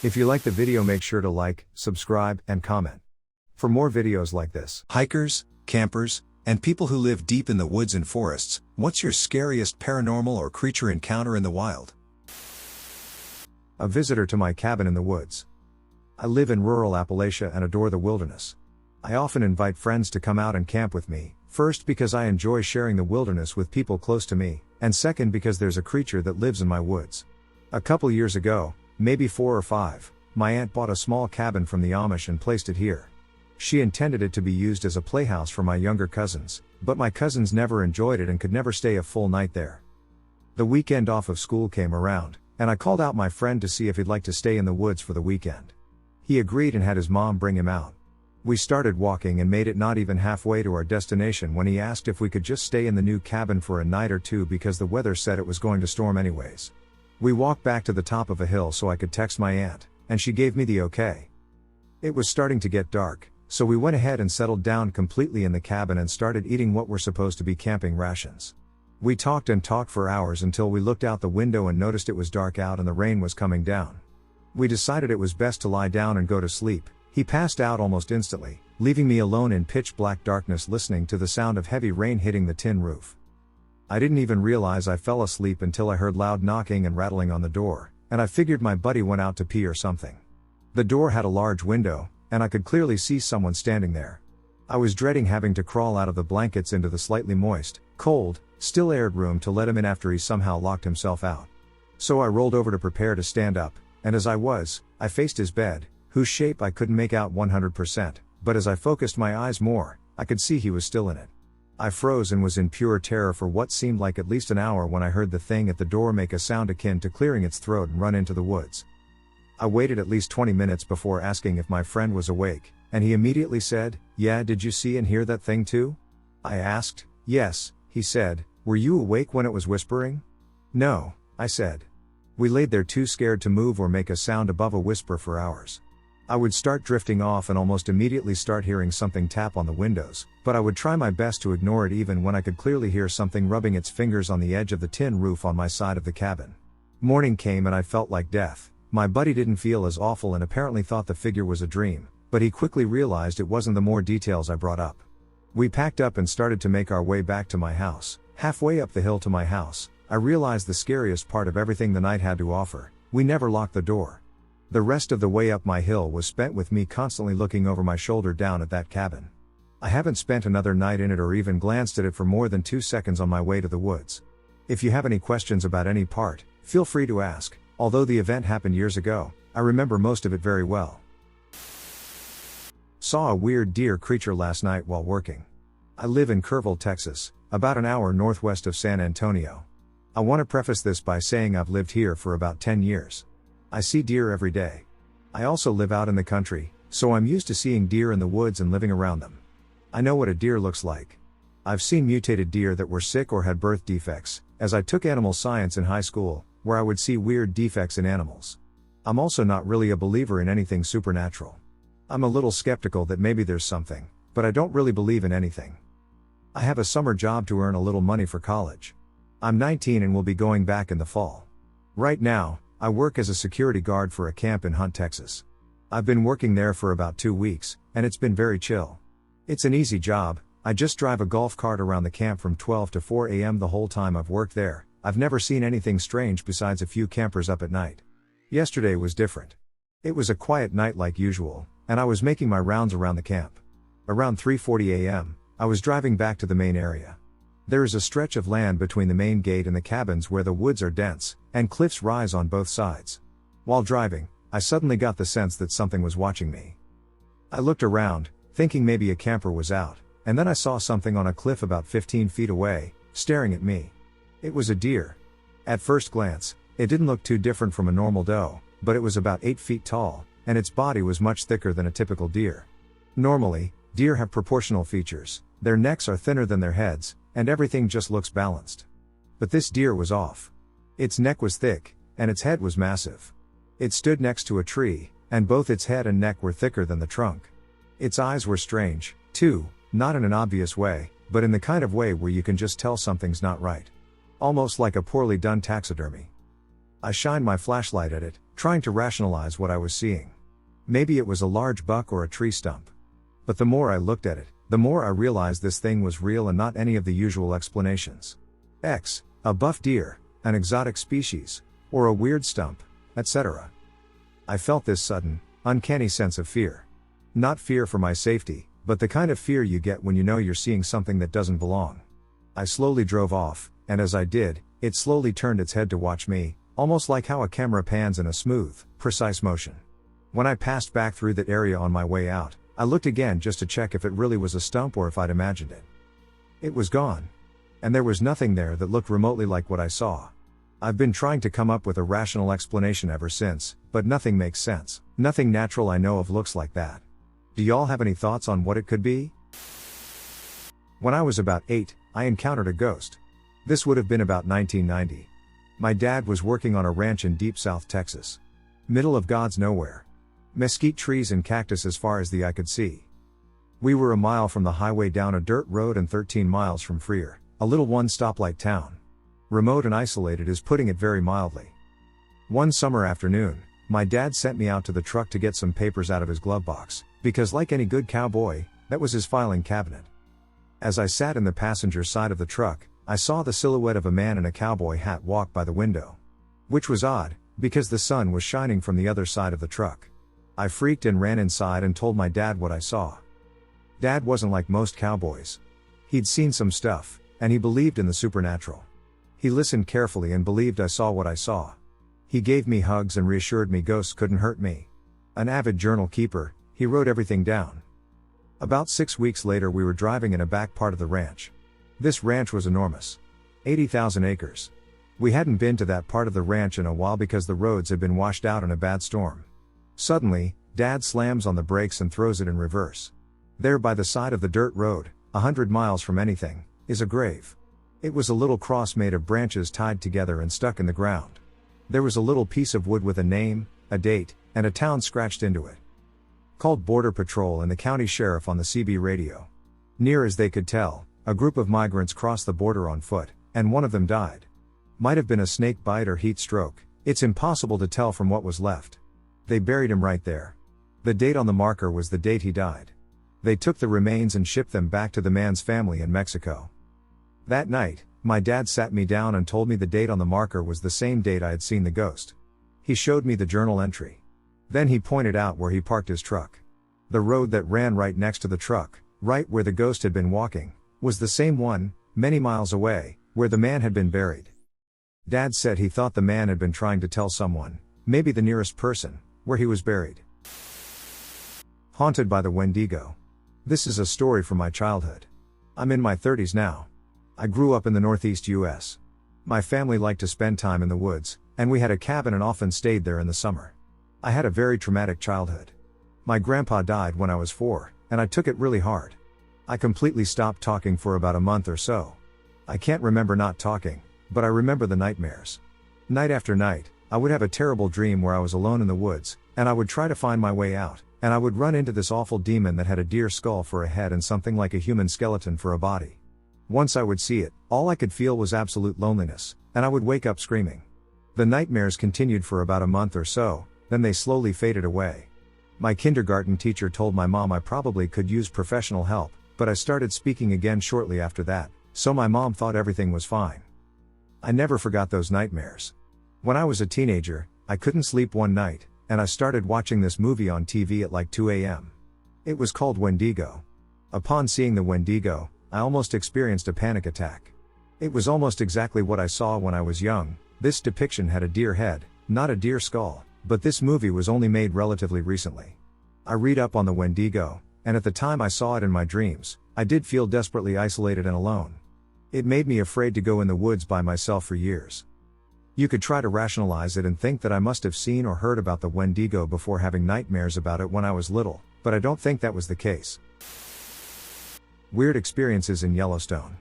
If you like the video, make sure to like, subscribe, and comment. For more videos like this. Hikers, campers, and people who live deep in the woods and forests, what's your scariest paranormal or creature encounter in the wild? A visitor to my cabin in the woods. I live in rural Appalachia and adore the wilderness. I often invite friends to come out and camp with me, first because I enjoy sharing the wilderness with people close to me, and second because there's a creature that lives in my woods. A couple years ago, maybe 4 or 5, my aunt bought a small cabin from the Amish and placed it here. She intended it to be used as a playhouse for my younger cousins, but my cousins never enjoyed it and could never stay a full night there. The weekend off of school came around, and I called out my friend to see if he'd like to stay in the woods for the weekend. He agreed and had his mom bring him out. We started walking and made it not even halfway to our destination when he asked if we could just stay in the new cabin for a night or two because the weather said it was going to storm anyways. We walked back to the top of a hill so I could text my aunt, and she gave me the okay. It was starting to get dark, so we went ahead and settled down completely in the cabin and started eating what were supposed to be camping rations. We talked and talked for hours until we looked out the window and noticed it was dark out and the rain was coming down. We decided it was best to lie down and go to sleep. He passed out almost instantly, leaving me alone in pitch black darkness listening to the sound of heavy rain hitting the tin roof. I didn't even realize I fell asleep until I heard loud knocking and rattling on the door, and I figured my buddy went out to pee or something. The door had a large window, and I could clearly see someone standing there. I was dreading having to crawl out of the blankets into the slightly moist, cold, still-aired room to let him in after he somehow locked himself out. So I rolled over to prepare to stand up, and as I faced his bed, whose shape I couldn't make out 100%, but as I focused my eyes more, I could see he was still in it. I froze and was in pure terror for what seemed like at least an hour when I heard the thing at the door make a sound akin to clearing its throat and run into the woods. I waited at least 20 minutes before asking if my friend was awake, and he immediately said, "Yeah, did you see and hear that thing too?" I asked. "Yes," he said. "Were you awake when it was whispering?" "No," I said. We laid there too scared to move or make a sound above a whisper for hours. I would start drifting off and almost immediately start hearing something tap on the windows, but I would try my best to ignore it even when I could clearly hear something rubbing its fingers on the edge of the tin roof on my side of the cabin. Morning came and I felt like death. My buddy didn't feel as awful and apparently thought the figure was a dream, but he quickly realized it wasn't the more details I brought up. We packed up and started to make our way back to my house. Halfway up the hill to my house, I realized the scariest part of everything the night had to offer: we never locked the door. The rest of the way up my hill was spent with me constantly looking over my shoulder down at that cabin. I haven't spent another night in it or even glanced at it for more than 2 seconds on my way to the woods. If you have any questions about any part, feel free to ask. Although the event happened years ago, I remember most of it very well. Saw a weird deer creature last night while working. I live in Kerrville, Texas, about an hour northwest of San Antonio. I want to preface this by saying I've lived here for about 10 years. I see deer every day. I also live out in the country, so I'm used to seeing deer in the woods and living around them. I know what a deer looks like. I've seen mutated deer that were sick or had birth defects, as I took animal science in high school, where I would see weird defects in animals. I'm also not really a believer in anything supernatural. I'm a little skeptical that maybe there's something, but I don't really believe in anything. I have a summer job to earn a little money for college. I'm 19 and will be going back in the fall. Right now, I work as a security guard for a camp in Hunt, Texas. I've been working there for about 2 weeks, and it's been very chill. It's an easy job. I just drive a golf cart around the camp from 12 to 4 a.m. the whole time I've worked there. I've never seen anything strange besides a few campers up at night. Yesterday was different. It was a quiet night like usual, and I was making my rounds around the camp. Around 3:40 a.m., I was driving back to the main area. There is a stretch of land between the main gate and the cabins where the woods are dense, and cliffs rise on both sides. While driving, I suddenly got the sense that something was watching me. I looked around, thinking maybe a camper was out, and then I saw something on a cliff about 15 feet away, staring at me. It was a deer. At first glance, it didn't look too different from a normal doe, but it was about 8 feet tall, and its body was much thicker than a typical deer. Normally, deer have proportional features. Their necks are thinner than their heads, and everything just looks balanced. But this deer was off. Its neck was thick, and its head was massive. It stood next to a tree, and both its head and neck were thicker than the trunk. Its eyes were strange, too, not in an obvious way, but in the kind of way where you can just tell something's not right. Almost like a poorly done taxidermy. I shined my flashlight at it, trying to rationalize what I was seeing. Maybe it was a large buck or a tree stump. But the more I looked at it, the more I realized this thing was real and not any of the usual explanations. A buff deer, an exotic species, or a weird stump, etc. I felt this sudden, uncanny sense of fear. Not fear for my safety, but the kind of fear you get when you know you're seeing something that doesn't belong. I slowly drove off, and as I did, it slowly turned its head to watch me, almost like how a camera pans in a smooth, precise motion. When I passed back through that area on my way out, I looked again just to check if it really was a stump or if I'd imagined it. It was gone. And there was nothing there that looked remotely like what I saw. I've been trying to come up with a rational explanation ever since, but nothing makes sense. Nothing natural I know of looks like that. Do y'all have any thoughts on what it could be? When I was about 8, I encountered a ghost. This would have been about 1990. My dad was working on a ranch in deep South Texas. Middle of God's nowhere. Mesquite trees and cactus as far as the eye could see. We were a mile from the highway down a dirt road and 13 miles from Freer, a little one-stoplight town. Remote and isolated is putting it very mildly. One summer afternoon, my dad sent me out to the truck to get some papers out of his glove box, because like any good cowboy, that was his filing cabinet. As I sat in the passenger side of the truck, I saw the silhouette of a man in a cowboy hat walk by the window. Which was odd, because the sun was shining from the other side of the truck. I freaked and ran inside and told my dad what I saw. Dad wasn't like most cowboys. He'd seen some stuff, and he believed in the supernatural. He listened carefully and believed I saw what I saw. He gave me hugs and reassured me ghosts couldn't hurt me. An avid journal keeper, he wrote everything down. About 6 weeks later we were driving in a back part of the ranch. This ranch was enormous. 80,000 acres. We hadn't been to that part of the ranch in a while because the roads had been washed out in a bad storm. Suddenly, Dad slams on the brakes and throws it in reverse. There by the side of the dirt road, 100 miles from anything, is a grave. It was a little cross made of branches tied together and stuck in the ground. There was a little piece of wood with a name, a date, and a town scratched into it. Called Border Patrol and the county sheriff on the CB radio. Near as they could tell, a group of migrants crossed the border on foot, and one of them died. Might have been a snake bite or heat stroke, it's impossible to tell from what was left. They buried him right there. The date on the marker was the date he died. They took the remains and shipped them back to the man's family in Mexico. That night, my dad sat me down and told me the date on the marker was the same date I had seen the ghost. He showed me the journal entry. Then he pointed out where he parked his truck. The road that ran right next to the truck, right where the ghost had been walking, was the same one, many miles away, where the man had been buried. Dad said he thought the man had been trying to tell someone, maybe the nearest person, where he was buried. Haunted by the Wendigo. This is a story from my childhood. I'm in my 30s now. I grew up in the Northeast US. My family liked to spend time in the woods, and we had a cabin and often stayed there in the summer. I had a very traumatic childhood. My grandpa died when I was 4, and I took it really hard. I completely stopped talking for about a month or so. I can't remember not talking, but I remember the nightmares. Night after night, I would have a terrible dream where I was alone in the woods, and I would try to find my way out, and I would run into this awful demon that had a deer skull for a head and something like a human skeleton for a body. Once I would see it, all I could feel was absolute loneliness, and I would wake up screaming. The nightmares continued for about a month or so, then they slowly faded away. My kindergarten teacher told my mom I probably could use professional help, but I started speaking again shortly after that, so my mom thought everything was fine. I never forgot those nightmares. When I was a teenager, I couldn't sleep one night, and I started watching this movie on TV at like 2 a.m. It was called Wendigo. Upon seeing the Wendigo, I almost experienced a panic attack. It was almost exactly what I saw when I was young. This depiction had a deer head, not a deer skull, but this movie was only made relatively recently. I read up on the Wendigo, and at the time I saw it in my dreams, I did feel desperately isolated and alone. It made me afraid to go in the woods by myself for years. You could try to rationalize it and think that I must have seen or heard about the Wendigo before having nightmares about it when I was little, but I don't think that was the case. Weird experiences in Yellowstone.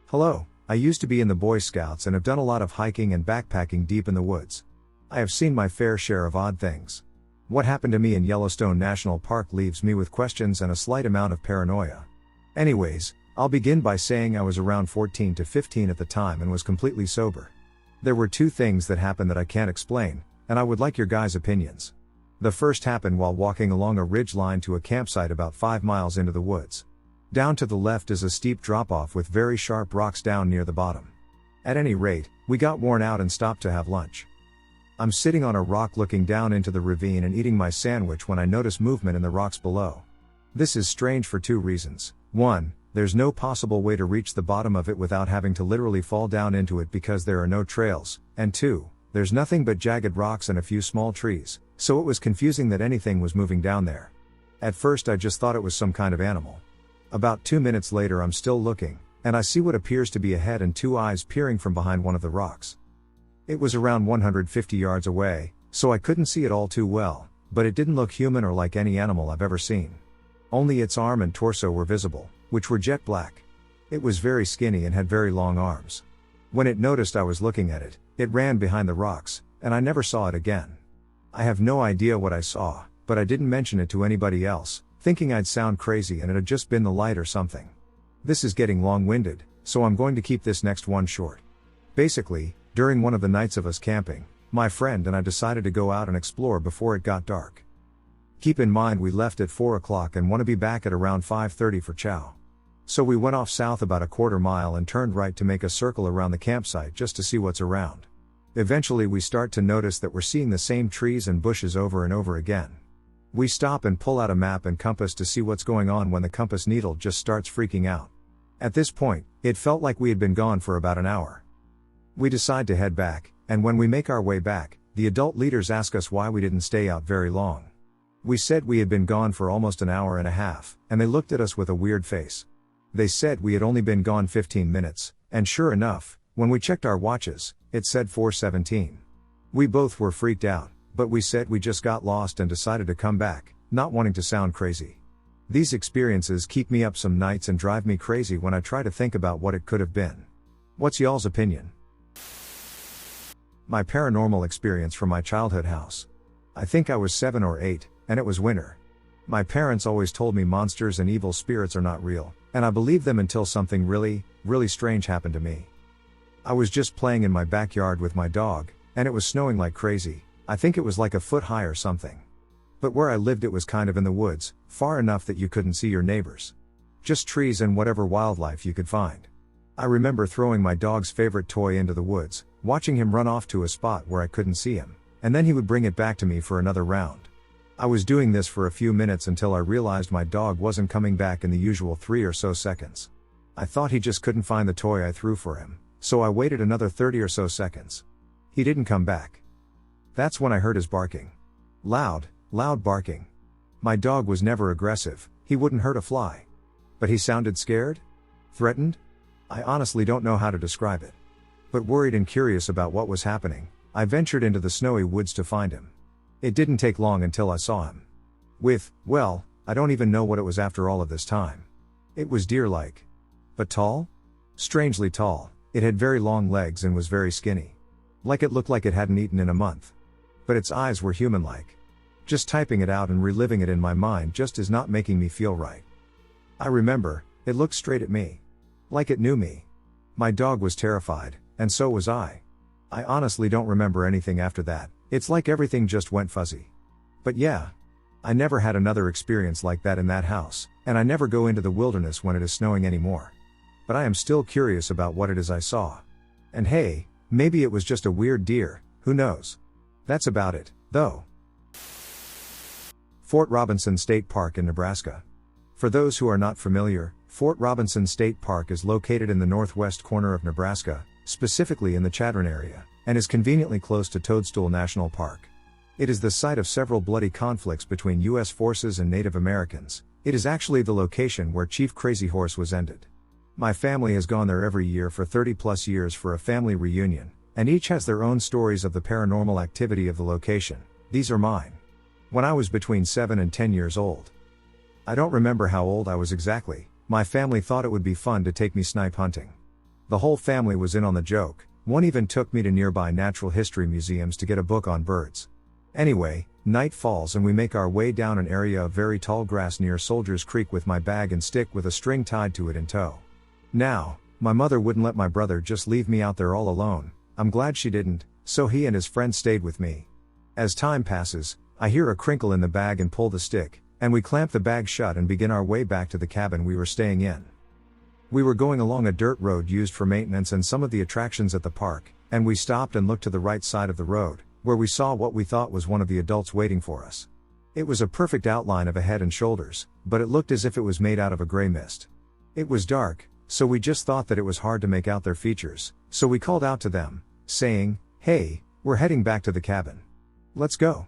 Hello, I used to be in the Boy Scouts and have done a lot of hiking and backpacking deep in the woods. I have seen my fair share of odd things. What happened to me in Yellowstone National Park leaves me with questions and a slight amount of paranoia. Anyways, I'll begin by saying I was around 14 to 15 at the time and was completely sober. There were two things that happened that I can't explain, and I would like your guys' opinions. The first happened while walking along a ridge line to a campsite about 5 miles into the woods. Down to the left is a steep drop-off with very sharp rocks down near the bottom. At any rate, we got worn out and stopped to have lunch. I'm sitting on a rock looking down into the ravine and eating my sandwich when I notice movement in the rocks below. This is strange for 2 reasons. 1, there's no possible way to reach the bottom of it without having to literally fall down into it because there are no trails, and 2, there's nothing but jagged rocks and a few small trees, so it was confusing that anything was moving down there. At first I just thought it was some kind of animal. About 2 minutes later I'm still looking, and I see what appears to be a head and 2 eyes peering from behind one of the rocks. It was around 150 yards away, so I couldn't see it all too well, but it didn't look human or like any animal I've ever seen. Only its arm and torso were visible, which were jet black. It was very skinny and had very long arms. When it noticed I was looking at it, it ran behind the rocks, and I never saw it again. I have no idea what I saw, but I didn't mention it to anybody else, thinking I'd sound crazy and it had just been the light or something. This is getting long-winded, so I'm going to keep this next one short. Basically, during one of the nights of us camping, my friend and I decided to go out and explore before it got dark. Keep in mind we left at 4 o'clock and want to be back at around 5:30 for chow. So we went off south about a quarter mile and turned right to make a circle around the campsite just to see what's around. Eventually we start to notice that we're seeing the same trees and bushes over and over again. We stop and pull out a map and compass to see what's going on when the compass needle just starts freaking out. At this point, it felt like we had been gone for about an hour. We decide to head back, and when we make our way back, the adult leaders ask us why we didn't stay out very long. We said we had been gone for almost an hour and a half, and they looked at us with a weird face. They said we had only been gone 15 minutes, and sure enough, when we checked our watches, it said 4:17. We both were freaked out, but we said we just got lost and decided to come back, not wanting to sound crazy. These experiences keep me up some nights and drive me crazy when I try to think about what it could have been. What's y'all's opinion? My paranormal experience from my childhood house. I think I was 7 or 8, and it was winter. My parents always told me monsters and evil spirits are not real, and I believed them until something really, really strange happened to me. I was just playing in my backyard with my dog, and it was snowing like crazy. I think it was like a foot high or something. But where I lived it was kind of in the woods, far enough that you couldn't see your neighbors. Just trees and whatever wildlife you could find. I remember throwing my dog's favorite toy into the woods, watching him run off to a spot where I couldn't see him, and then he would bring it back to me for another round. I was doing this for a few minutes until I realized my dog wasn't coming back in the usual 3 or so seconds. I thought he just couldn't find the toy I threw for him, so I waited another 30 or so seconds. He didn't come back. That's when I heard his barking. Loud barking. My dog was never aggressive, he wouldn't hurt a fly. But he sounded scared? Threatened? I honestly don't know how to describe it. But worried and curious about what was happening, I ventured into the snowy woods to find him. It didn't take long until I saw him. Well, I don't even know what it was after all of this time. It was deer-like. But tall? Strangely tall, it had very long legs and was very skinny. Like it looked like it hadn't eaten in a month. But its eyes were human-like. Just typing it out and reliving it in my mind just is not making me feel right. I remember, it looked straight at me. Like it knew me. My dog was terrified, and so was I. I honestly don't remember anything after that, it's like everything just went fuzzy. But yeah. I never had another experience like that in that house, and I never go into the wilderness when it is snowing anymore. But I am still curious about what it is I saw. And hey, maybe it was just a weird deer, who knows? That's about it, though. Fort Robinson State Park in Nebraska. For those who are not familiar, Fort Robinson State Park is located in the northwest corner of Nebraska, specifically in the Chadron area, and is conveniently close to Toadstool National Park. It is the site of several bloody conflicts between U.S. forces and Native Americans. It is actually the location where Chief Crazy Horse was ended. My family has gone there every year for 30+ years for a family reunion, and each has their own stories of the paranormal activity of the location. These are mine. When I was between 7 and 10 years old. I don't remember how old I was exactly. My family thought it would be fun to take me snipe hunting. The whole family was in on the joke. One even took me to nearby natural history museums to get a book on birds. Anyway, night falls and we make our way down an area of very tall grass near Soldiers Creek with my bag and stick with a string tied to it in tow. Now, my mother wouldn't let my brother just leave me out there all alone. I'm glad she didn't, so he and his friend stayed with me. As time passes, I hear a crinkle in the bag and pull the stick, and we clamp the bag shut and begin our way back to the cabin we were staying in. We were going along a dirt road used for maintenance and some of the attractions at the park, and we stopped and looked to the right side of the road, where we saw what we thought was one of the adults waiting for us. It was a perfect outline of a head and shoulders, but it looked as if it was made out of a gray mist. It was dark, so we just thought that it was hard to make out their features, so we called out to them, saying, "Hey, we're heading back to the cabin. Let's go."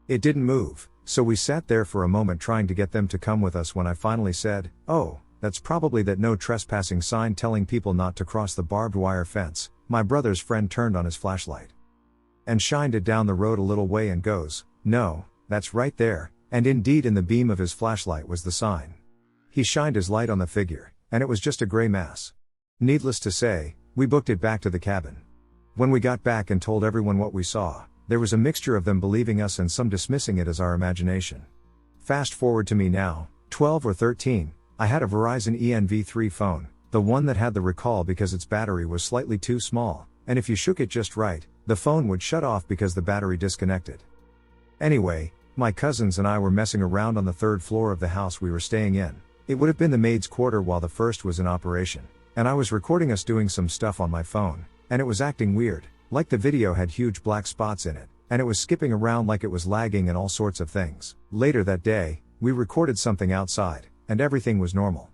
It didn't move, so we sat there for a moment trying to get them to come with us when I finally said, "Oh, that's probably that no trespassing sign telling people not to cross the barbed wire fence." My brother's friend turned on his flashlight and shined it down the road a little way and goes, "No, that's right there," and indeed in the beam of his flashlight was the sign. He shined his light on the figure, and it was just a gray mass. Needless to say, we booked it back to the cabin. When we got back and told everyone what we saw, there was a mixture of them believing us and some dismissing it as our imagination. Fast forward to me now, 12 or 13, I had a Verizon ENV3 phone, the one that had the recall because its battery was slightly too small, and if you shook it just right, the phone would shut off because the battery disconnected. Anyway, my cousins and I were messing around on the third floor of the house we were staying in. It would have been the maid's quarter while the first was in operation, and I was recording us doing some stuff on my phone, and it was acting weird, like the video had huge black spots in it, and it was skipping around like it was lagging and all sorts of things. Later that day, we recorded something outside, and everything was normal.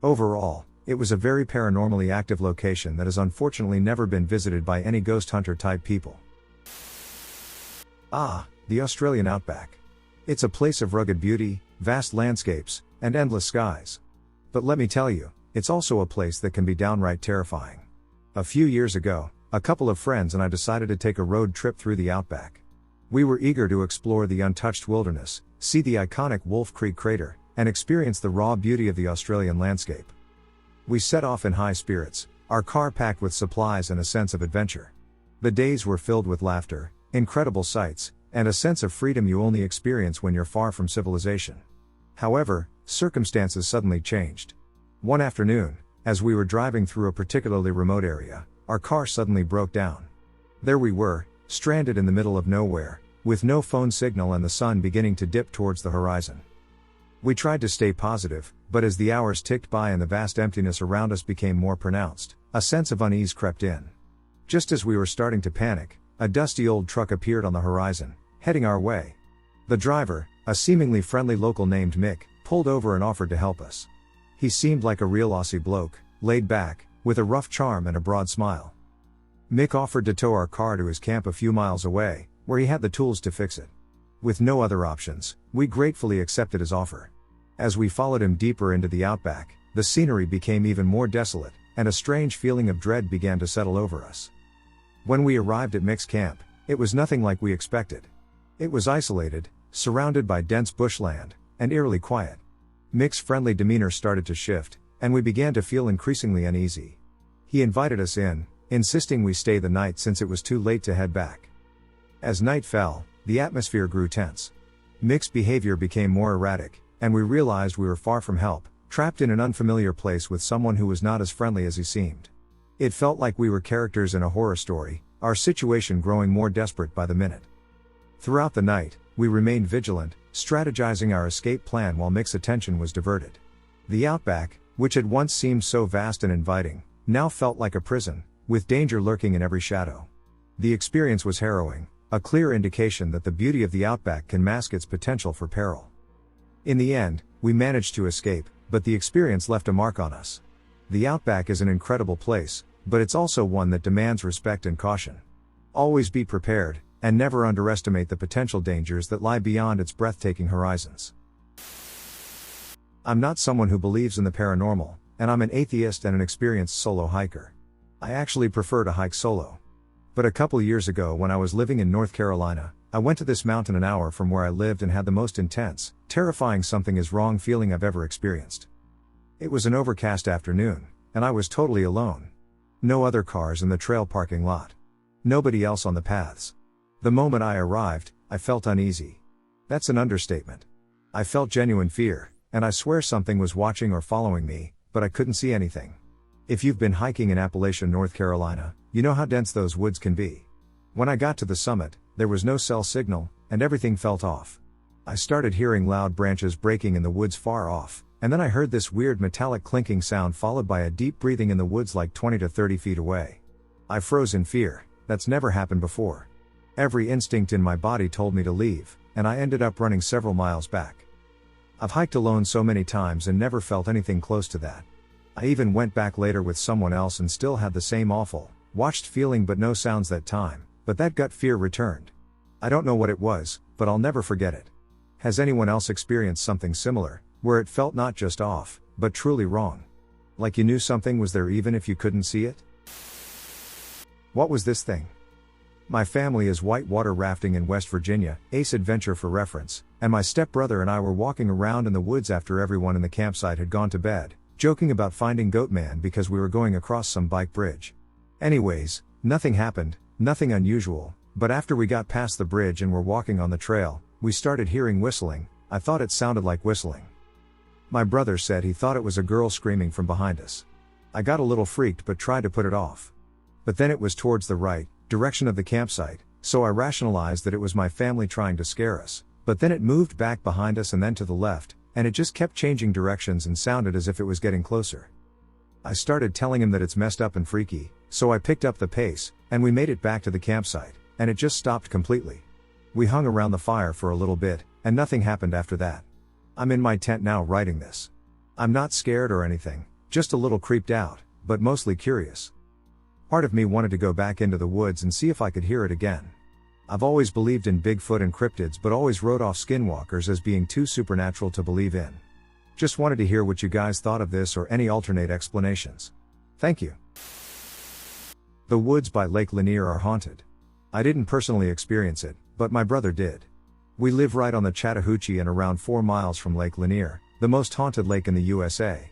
Overall, it was a very paranormally active location that has unfortunately never been visited by any ghost hunter type people. The Australian Outback. It's a place of rugged beauty, vast landscapes, and endless skies. But let me tell you, it's also a place that can be downright terrifying. A few years ago, a couple of friends and I decided to take a road trip through the Outback. We were eager to explore the untouched wilderness, see the iconic Wolf Creek crater, and experience the raw beauty of the Australian landscape. We set off in high spirits, our car packed with supplies and a sense of adventure. The days were filled with laughter, incredible sights, and a sense of freedom you only experience when you're far from civilization. However, circumstances suddenly changed. One afternoon, as we were driving through a particularly remote area, our car suddenly broke down. There we were, stranded in the middle of nowhere, with no phone signal and the sun beginning to dip towards the horizon. We tried to stay positive, but as the hours ticked by and the vast emptiness around us became more pronounced, a sense of unease crept in. Just as we were starting to panic, a dusty old truck appeared on the horizon, heading our way. The driver, a seemingly friendly local named Mick, pulled over and offered to help us. He seemed like a real Aussie bloke, laid back, with a rough charm and a broad smile. Mick offered to tow our car to his camp a few miles away, where he had the tools to fix it. With no other options, we gratefully accepted his offer. As we followed him deeper into the outback, the scenery became even more desolate, and a strange feeling of dread began to settle over us. When we arrived at Mick's camp, it was nothing like we expected. It was isolated, surrounded by dense bushland, and eerily quiet. Mick's friendly demeanor started to shift, and we began to feel increasingly uneasy. He invited us in, insisting we stay the night since it was too late to head back. As night fell, the atmosphere grew tense. Mick's behavior became more erratic, and we realized we were far from help, trapped in an unfamiliar place with someone who was not as friendly as he seemed. It felt like we were characters in a horror story, our situation growing more desperate by the minute. Throughout the night, we remained vigilant, strategizing our escape plan while Mick's attention was diverted. The outback, which had once seemed so vast and inviting, now felt like a prison, with danger lurking in every shadow. The experience was harrowing, a clear indication that the beauty of the outback can mask its potential for peril. In the end, we managed to escape, but the experience left a mark on us. The outback is an incredible place, but it's also one that demands respect and caution. Always be prepared, and never underestimate the potential dangers that lie beyond its breathtaking horizons. I'm not someone who believes in the paranormal, and I'm an atheist and an experienced solo hiker. I actually prefer to hike solo. But a couple years ago when I was living in North Carolina, I went to this mountain an hour from where I lived and had the most intense, terrifying something is wrong feeling I've ever experienced. It was an overcast afternoon, and I was totally alone. No other cars in the trail parking lot. Nobody else on the paths. The moment I arrived, I felt uneasy. That's an understatement. I felt genuine fear, and I swear something was watching or following me, but I couldn't see anything. If you've been hiking in Appalachian, North Carolina, you know how dense those woods can be. When I got to the summit, there was no cell signal, and everything felt off. I started hearing loud branches breaking in the woods far off, and then I heard this weird metallic clinking sound followed by a deep breathing in the woods like 20 to 30 feet away. I froze in fear. That's never happened before. Every instinct in my body told me to leave, and I ended up running several miles back. I've hiked alone so many times and never felt anything close to that. I even went back later with someone else and still had the same awful, watched feeling but no sounds that time, but that gut fear returned. I don't know what it was, but I'll never forget it. Has anyone else experienced something similar, where it felt not just off, but truly wrong? Like you knew something was there even if you couldn't see it? What was this thing? My family is whitewater rafting in West Virginia, Ace Adventure for reference, and my stepbrother and I were walking around in the woods after everyone in the campsite had gone to bed, joking about finding Goatman because we were going across some bike bridge. Anyways, nothing happened, nothing unusual, but after we got past the bridge and were walking on the trail, we started hearing whistling. I thought it sounded like whistling. My brother said he thought it was a girl screaming from behind us. I got a little freaked but tried to put it off. But then it was towards the right direction of the campsite, so I rationalized that it was my family trying to scare us, but then it moved back behind us and then to the left, and it just kept changing directions and sounded as if it was getting closer. I started telling him that it's messed up and freaky, so I picked up the pace, and we made it back to the campsite, and it just stopped completely. We hung around the fire for a little bit, and nothing happened after that. I'm in my tent now writing this. I'm not scared or anything, just a little creeped out, but mostly curious. Part of me wanted to go back into the woods and see if I could hear it again. I've always believed in Bigfoot and cryptids but always wrote off skinwalkers as being too supernatural to believe in. Just wanted to hear what you guys thought of this or any alternate explanations. Thank you. The woods by Lake Lanier are haunted. I didn't personally experience it, but my brother did. We live right on the Chattahoochee and around 4 miles from Lake Lanier, the most haunted lake in the USA.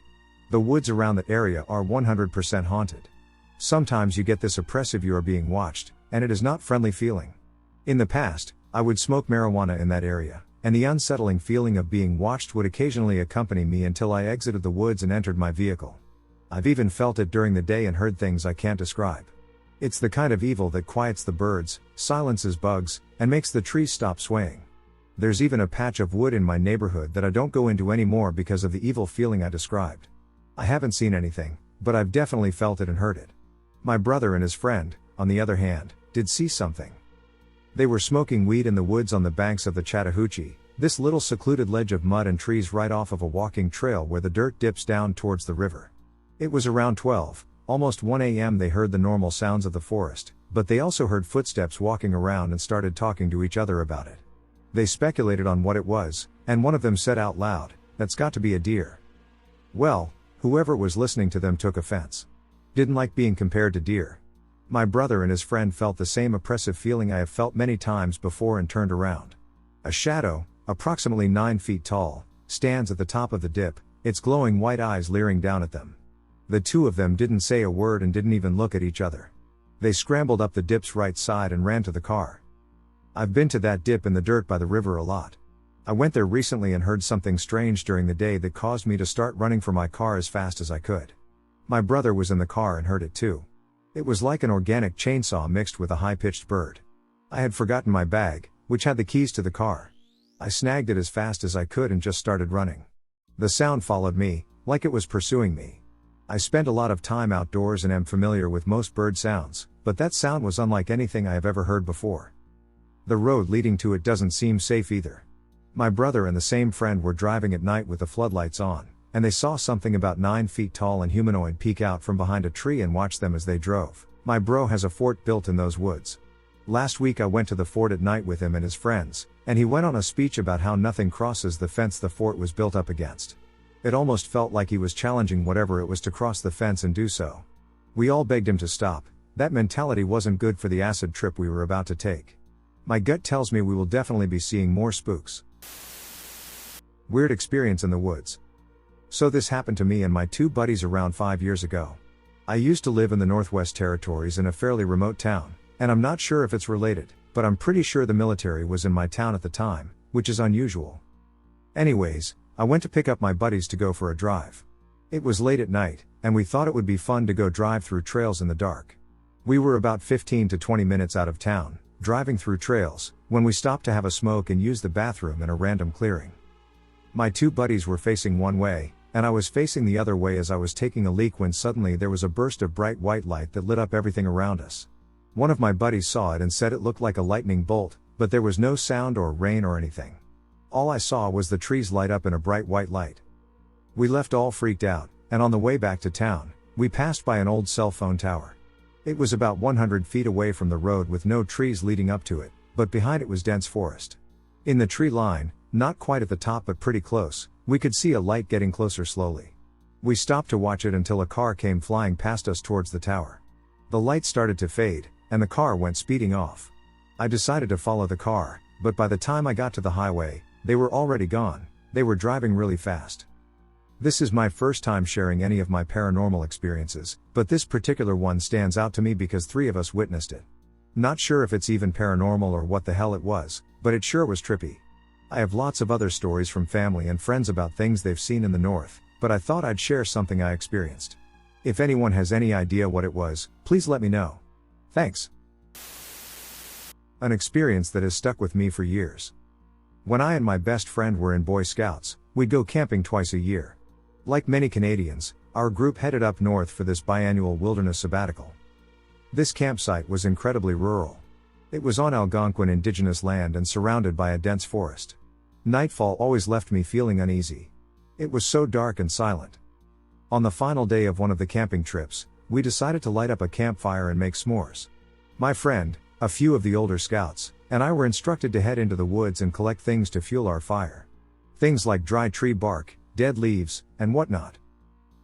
The woods around that area are 100% haunted. Sometimes you get this oppressive you are being watched, and it is not friendly feeling. In the past, I would smoke marijuana in that area, and the unsettling feeling of being watched would occasionally accompany me until I exited the woods and entered my vehicle. I've even felt it during the day and heard things I can't describe. It's the kind of evil that quiets the birds, silences bugs, and makes the trees stop swaying. There's even a patch of wood in my neighborhood that I don't go into anymore because of the evil feeling I described. I haven't seen anything, but I've definitely felt it and heard it. My brother and his friend, on the other hand, did see something. They were smoking weed in the woods on the banks of the Chattahoochee, this little secluded ledge of mud and trees right off of a walking trail where the dirt dips down towards the river. It was around 12, almost 1 a.m. They heard the normal sounds of the forest, but they also heard footsteps walking around and started talking to each other about it. They speculated on what it was, and one of them said out loud, "That's got to be a deer." Well, whoever was listening to them took offense. Didn't like being compared to deer. My brother and his friend felt the same oppressive feeling I have felt many times before and turned around. A shadow, approximately 9 feet tall, stands at the top of the dip, its glowing white eyes leering down at them. The two of them didn't say a word and didn't even look at each other. They scrambled up the dip's right side and ran to the car. I've been to that dip in the dirt by the river a lot. I went there recently and heard something strange during the day that caused me to start running for my car as fast as I could. My brother was in the car and heard it too. It was like an organic chainsaw mixed with a high-pitched bird. I had forgotten my bag, which had the keys to the car. I snagged it as fast as I could and just started running. The sound followed me, like it was pursuing me. I spent a lot of time outdoors and am familiar with most bird sounds, but that sound was unlike anything I have ever heard before. The road leading to it doesn't seem safe either. My brother and the same friend were driving at night with the floodlights on, and they saw something about 9 feet tall and humanoid peek out from behind a tree and watched them as they drove. My bro has a fort built in those woods. Last week I went to the fort at night with him and his friends, and he went on a speech about how nothing crosses the fence the fort was built up against. It almost felt like he was challenging whatever it was to cross the fence and do so. We all begged him to stop. That mentality wasn't good for the acid trip we were about to take. My gut tells me we will definitely be seeing more spooks. Weird experience in the woods. So this happened to me and my 2 buddies around 5 years ago. I used to live in the Northwest Territories in a fairly remote town, and I'm not sure if it's related, but I'm pretty sure the military was in my town at the time, which is unusual. Anyways, I went to pick up my buddies to go for a drive. It was late at night, and we thought it would be fun to go drive through trails in the dark. We were about 15 to 20 minutes out of town, driving through trails, when we stopped to have a smoke and use the bathroom in a random clearing. My two buddies were facing one way, and I was facing the other way as I was taking a leak when suddenly there was a burst of bright white light that lit up everything around us. One of my buddies saw it and said it looked like a lightning bolt, but there was no sound or rain or anything. All I saw was the trees light up in a bright white light. We left all freaked out, and on the way back to town, we passed by an old cell phone tower. It was about 100 feet away from the road with no trees leading up to it, but behind it was dense forest. In the tree line, not quite at the top but pretty close, we could see a light getting closer slowly. We stopped to watch it until a car came flying past us towards the tower. The light started to fade, and the car went speeding off. I decided to follow the car, but by the time I got to the highway, they were already gone. They were driving really fast. This is my first time sharing any of my paranormal experiences, but this particular one stands out to me because 3 of us witnessed it. Not sure if it's even paranormal or what the hell it was, but it sure was trippy. I have lots of other stories from family and friends about things they've seen in the north, but I thought I'd share something I experienced. If anyone has any idea what it was, please let me know. Thanks. An experience that has stuck with me for years. When I and my best friend were in Boy Scouts, we'd go camping twice a year. Like many Canadians, our group headed up north for this biannual wilderness sabbatical. This campsite was incredibly rural. It was on Algonquin indigenous land and surrounded by a dense forest. Nightfall always left me feeling uneasy. It was so dark and silent. On the final day of one of the camping trips, we decided to light up a campfire and make s'mores. My friend, a few of the older scouts, and I were instructed to head into the woods and collect things to fuel our fire. Things like dry tree bark, dead leaves, and whatnot.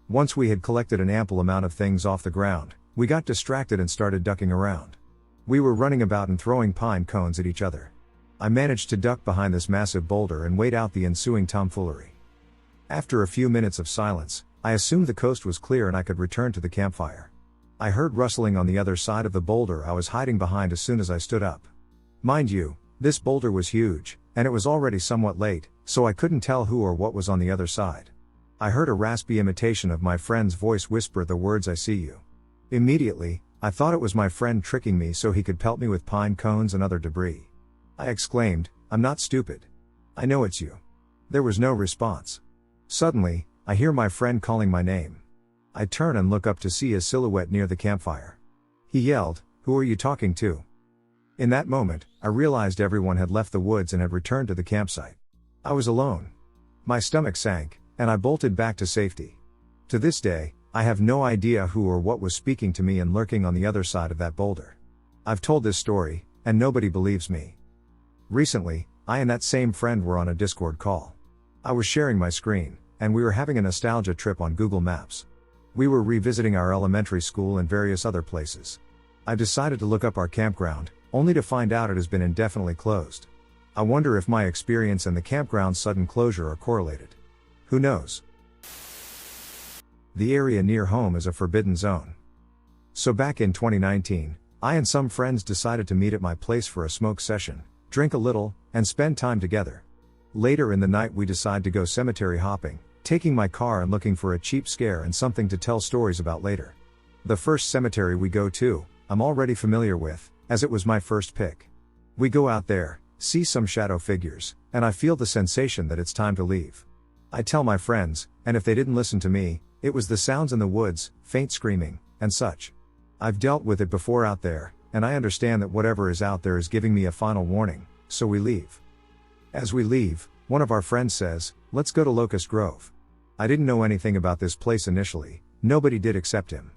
Once we had collected an ample amount of things off the ground, we got distracted and started ducking around. We were running about and throwing pine cones at each other. I managed to duck behind this massive boulder and wait out the ensuing tomfoolery. After a few minutes of silence, I assumed the coast was clear and I could return to the campfire. I heard rustling on the other side of the boulder I was hiding behind as soon as I stood up. Mind you, this boulder was huge, and it was already somewhat late, so I couldn't tell who or what was on the other side. I heard a raspy imitation of my friend's voice whisper the words "I see you." Immediately, I thought it was my friend tricking me so he could pelt me with pine cones and other debris. I exclaimed, "I'm not stupid. I know it's you." There was no response. Suddenly, I hear my friend calling my name. I turn and look up to see his silhouette near the campfire. He yelled, "Who are you talking to?" In that moment, I realized everyone had left the woods and had returned to the campsite. I was alone. My stomach sank, and I bolted back to safety. To this day, I have no idea who or what was speaking to me and lurking on the other side of that boulder. I've told this story, and nobody believes me. Recently, I and that same friend were on a Discord call. I was sharing my screen, and we were having a nostalgia trip on Google Maps. We were revisiting our elementary school and various other places. I decided to look up our campground, only to find out it has been indefinitely closed. I wonder if my experience and the campground's sudden closure are correlated. Who knows? The area near home is a forbidden zone. So back in 2019, I and some friends decided to meet at my place for a smoke session, drink a little, and spend time together. Later in the night we decide to go cemetery hopping, taking my car and looking for a cheap scare and something to tell stories about later. The first cemetery we go to, I'm already familiar with, as it was my first pick. We go out there, see some shadow figures, and I feel the sensation that it's time to leave. I tell my friends, and if they didn't listen to me, it was the sounds in the woods, faint screaming, and such. I've dealt with it before out there, and I understand that whatever is out there is giving me a final warning, so we leave. As we leave, one of our friends says, "Let's go to Locust Grove." I didn't know anything about this place initially, nobody did except him.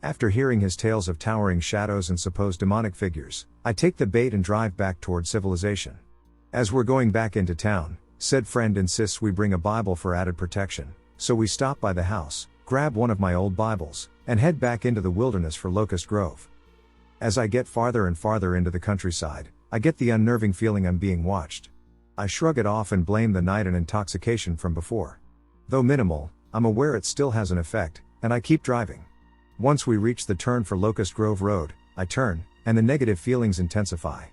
After hearing his tales of towering shadows and supposed demonic figures, I take the bait and drive back toward civilization. As we're going back into town, said friend insists we bring a Bible for added protection, so we stop by the house, grab one of my old Bibles, and head back into the wilderness for Locust Grove. As I get farther and farther into the countryside, I get the unnerving feeling I'm being watched. I shrug it off and blame the night and intoxication from before. Though minimal, I'm aware it still has an effect, and I keep driving. Once we reach the turn for Locust Grove Road, I turn, and the negative feelings intensify.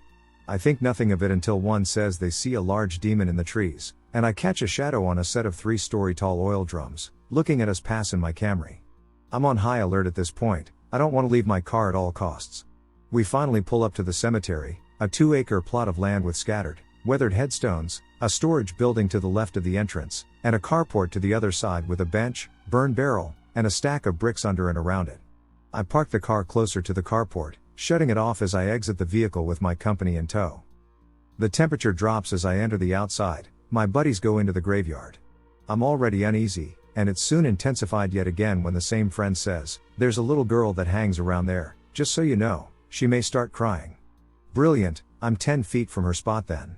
I think nothing of it until one says they see a large demon in the trees, and I catch a shadow on a set of 3-story tall oil drums, looking at us pass in my Camry. I'm on high alert at this point, I don't want to leave my car at all costs. We finally pull up to the cemetery, a 2-acre plot of land with scattered, weathered headstones, a storage building to the left of the entrance, and a carport to the other side with a bench, burn barrel, and a stack of bricks under and around it. I park the car closer to the carport, shutting it off as I exit the vehicle with my company in tow. The temperature drops as I enter the outside, my buddies go into the graveyard. I'm already uneasy, and it's soon intensified yet again when the same friend says, "There's a little girl that hangs around there, just so you know, she may start crying." Brilliant, I'm 10 feet from her spot then.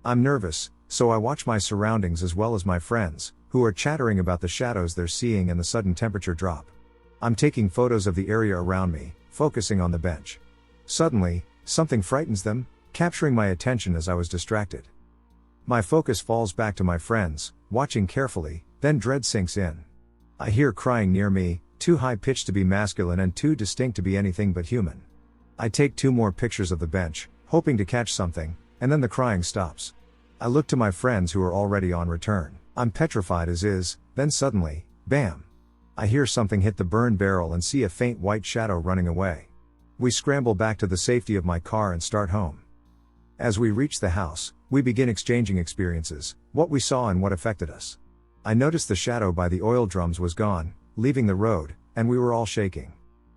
I'm nervous, so I watch my surroundings as well as my friends, who are chattering about the shadows they're seeing and the sudden temperature drop. I'm taking photos of the area around me, focusing on the bench. Suddenly, something frightens them, capturing my attention as I was distracted. My focus falls back to my friends, watching carefully, then dread sinks in. I hear crying near me, too high-pitched to be masculine and too distinct to be anything but human. I take 2 more pictures of the bench, hoping to catch something, and then the crying stops. I look to my friends who are already on return. I'm petrified as is, then suddenly, bam! I hear something hit the burn barrel and see a faint white shadow running away. We scramble back to the safety of my car and start home. As we reach the house, we begin exchanging experiences, what we saw and what affected us. I noticed the shadow by the oil drums was gone, leaving the road, and we were all shaking.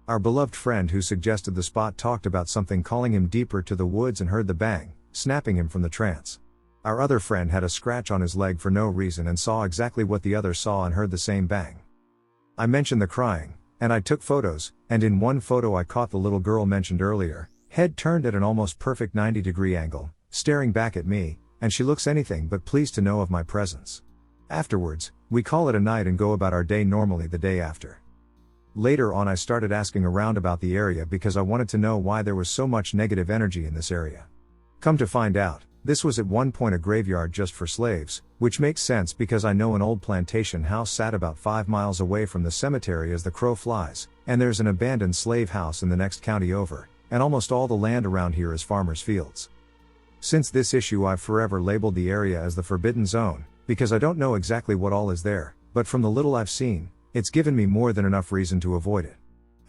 Our beloved friend who suggested the spot talked about something calling him deeper to the woods and heard the bang, snapping him from the trance. Our other friend had a scratch on his leg for no reason and saw exactly what the other saw and heard the same bang. I mentioned the crying, and I took photos, and in one photo I caught the little girl mentioned earlier, head turned at an almost perfect 90-degree angle, staring back at me, and she looks anything but pleased to know of my presence. Afterwards, we call it a night and go about our day normally the day after. Later on I started asking around about the area because I wanted to know why there was so much negative energy in this area. Come to find out, this was at one point a graveyard just for slaves, which makes sense because I know an old plantation house sat about 5 miles away from the cemetery as the crow flies, and there's an abandoned slave house in the next county over, and almost all the land around here is farmers' fields. Since this issue I've forever labeled the area as the Forbidden Zone, because I don't know exactly what all is there, but from the little I've seen, it's given me more than enough reason to avoid it.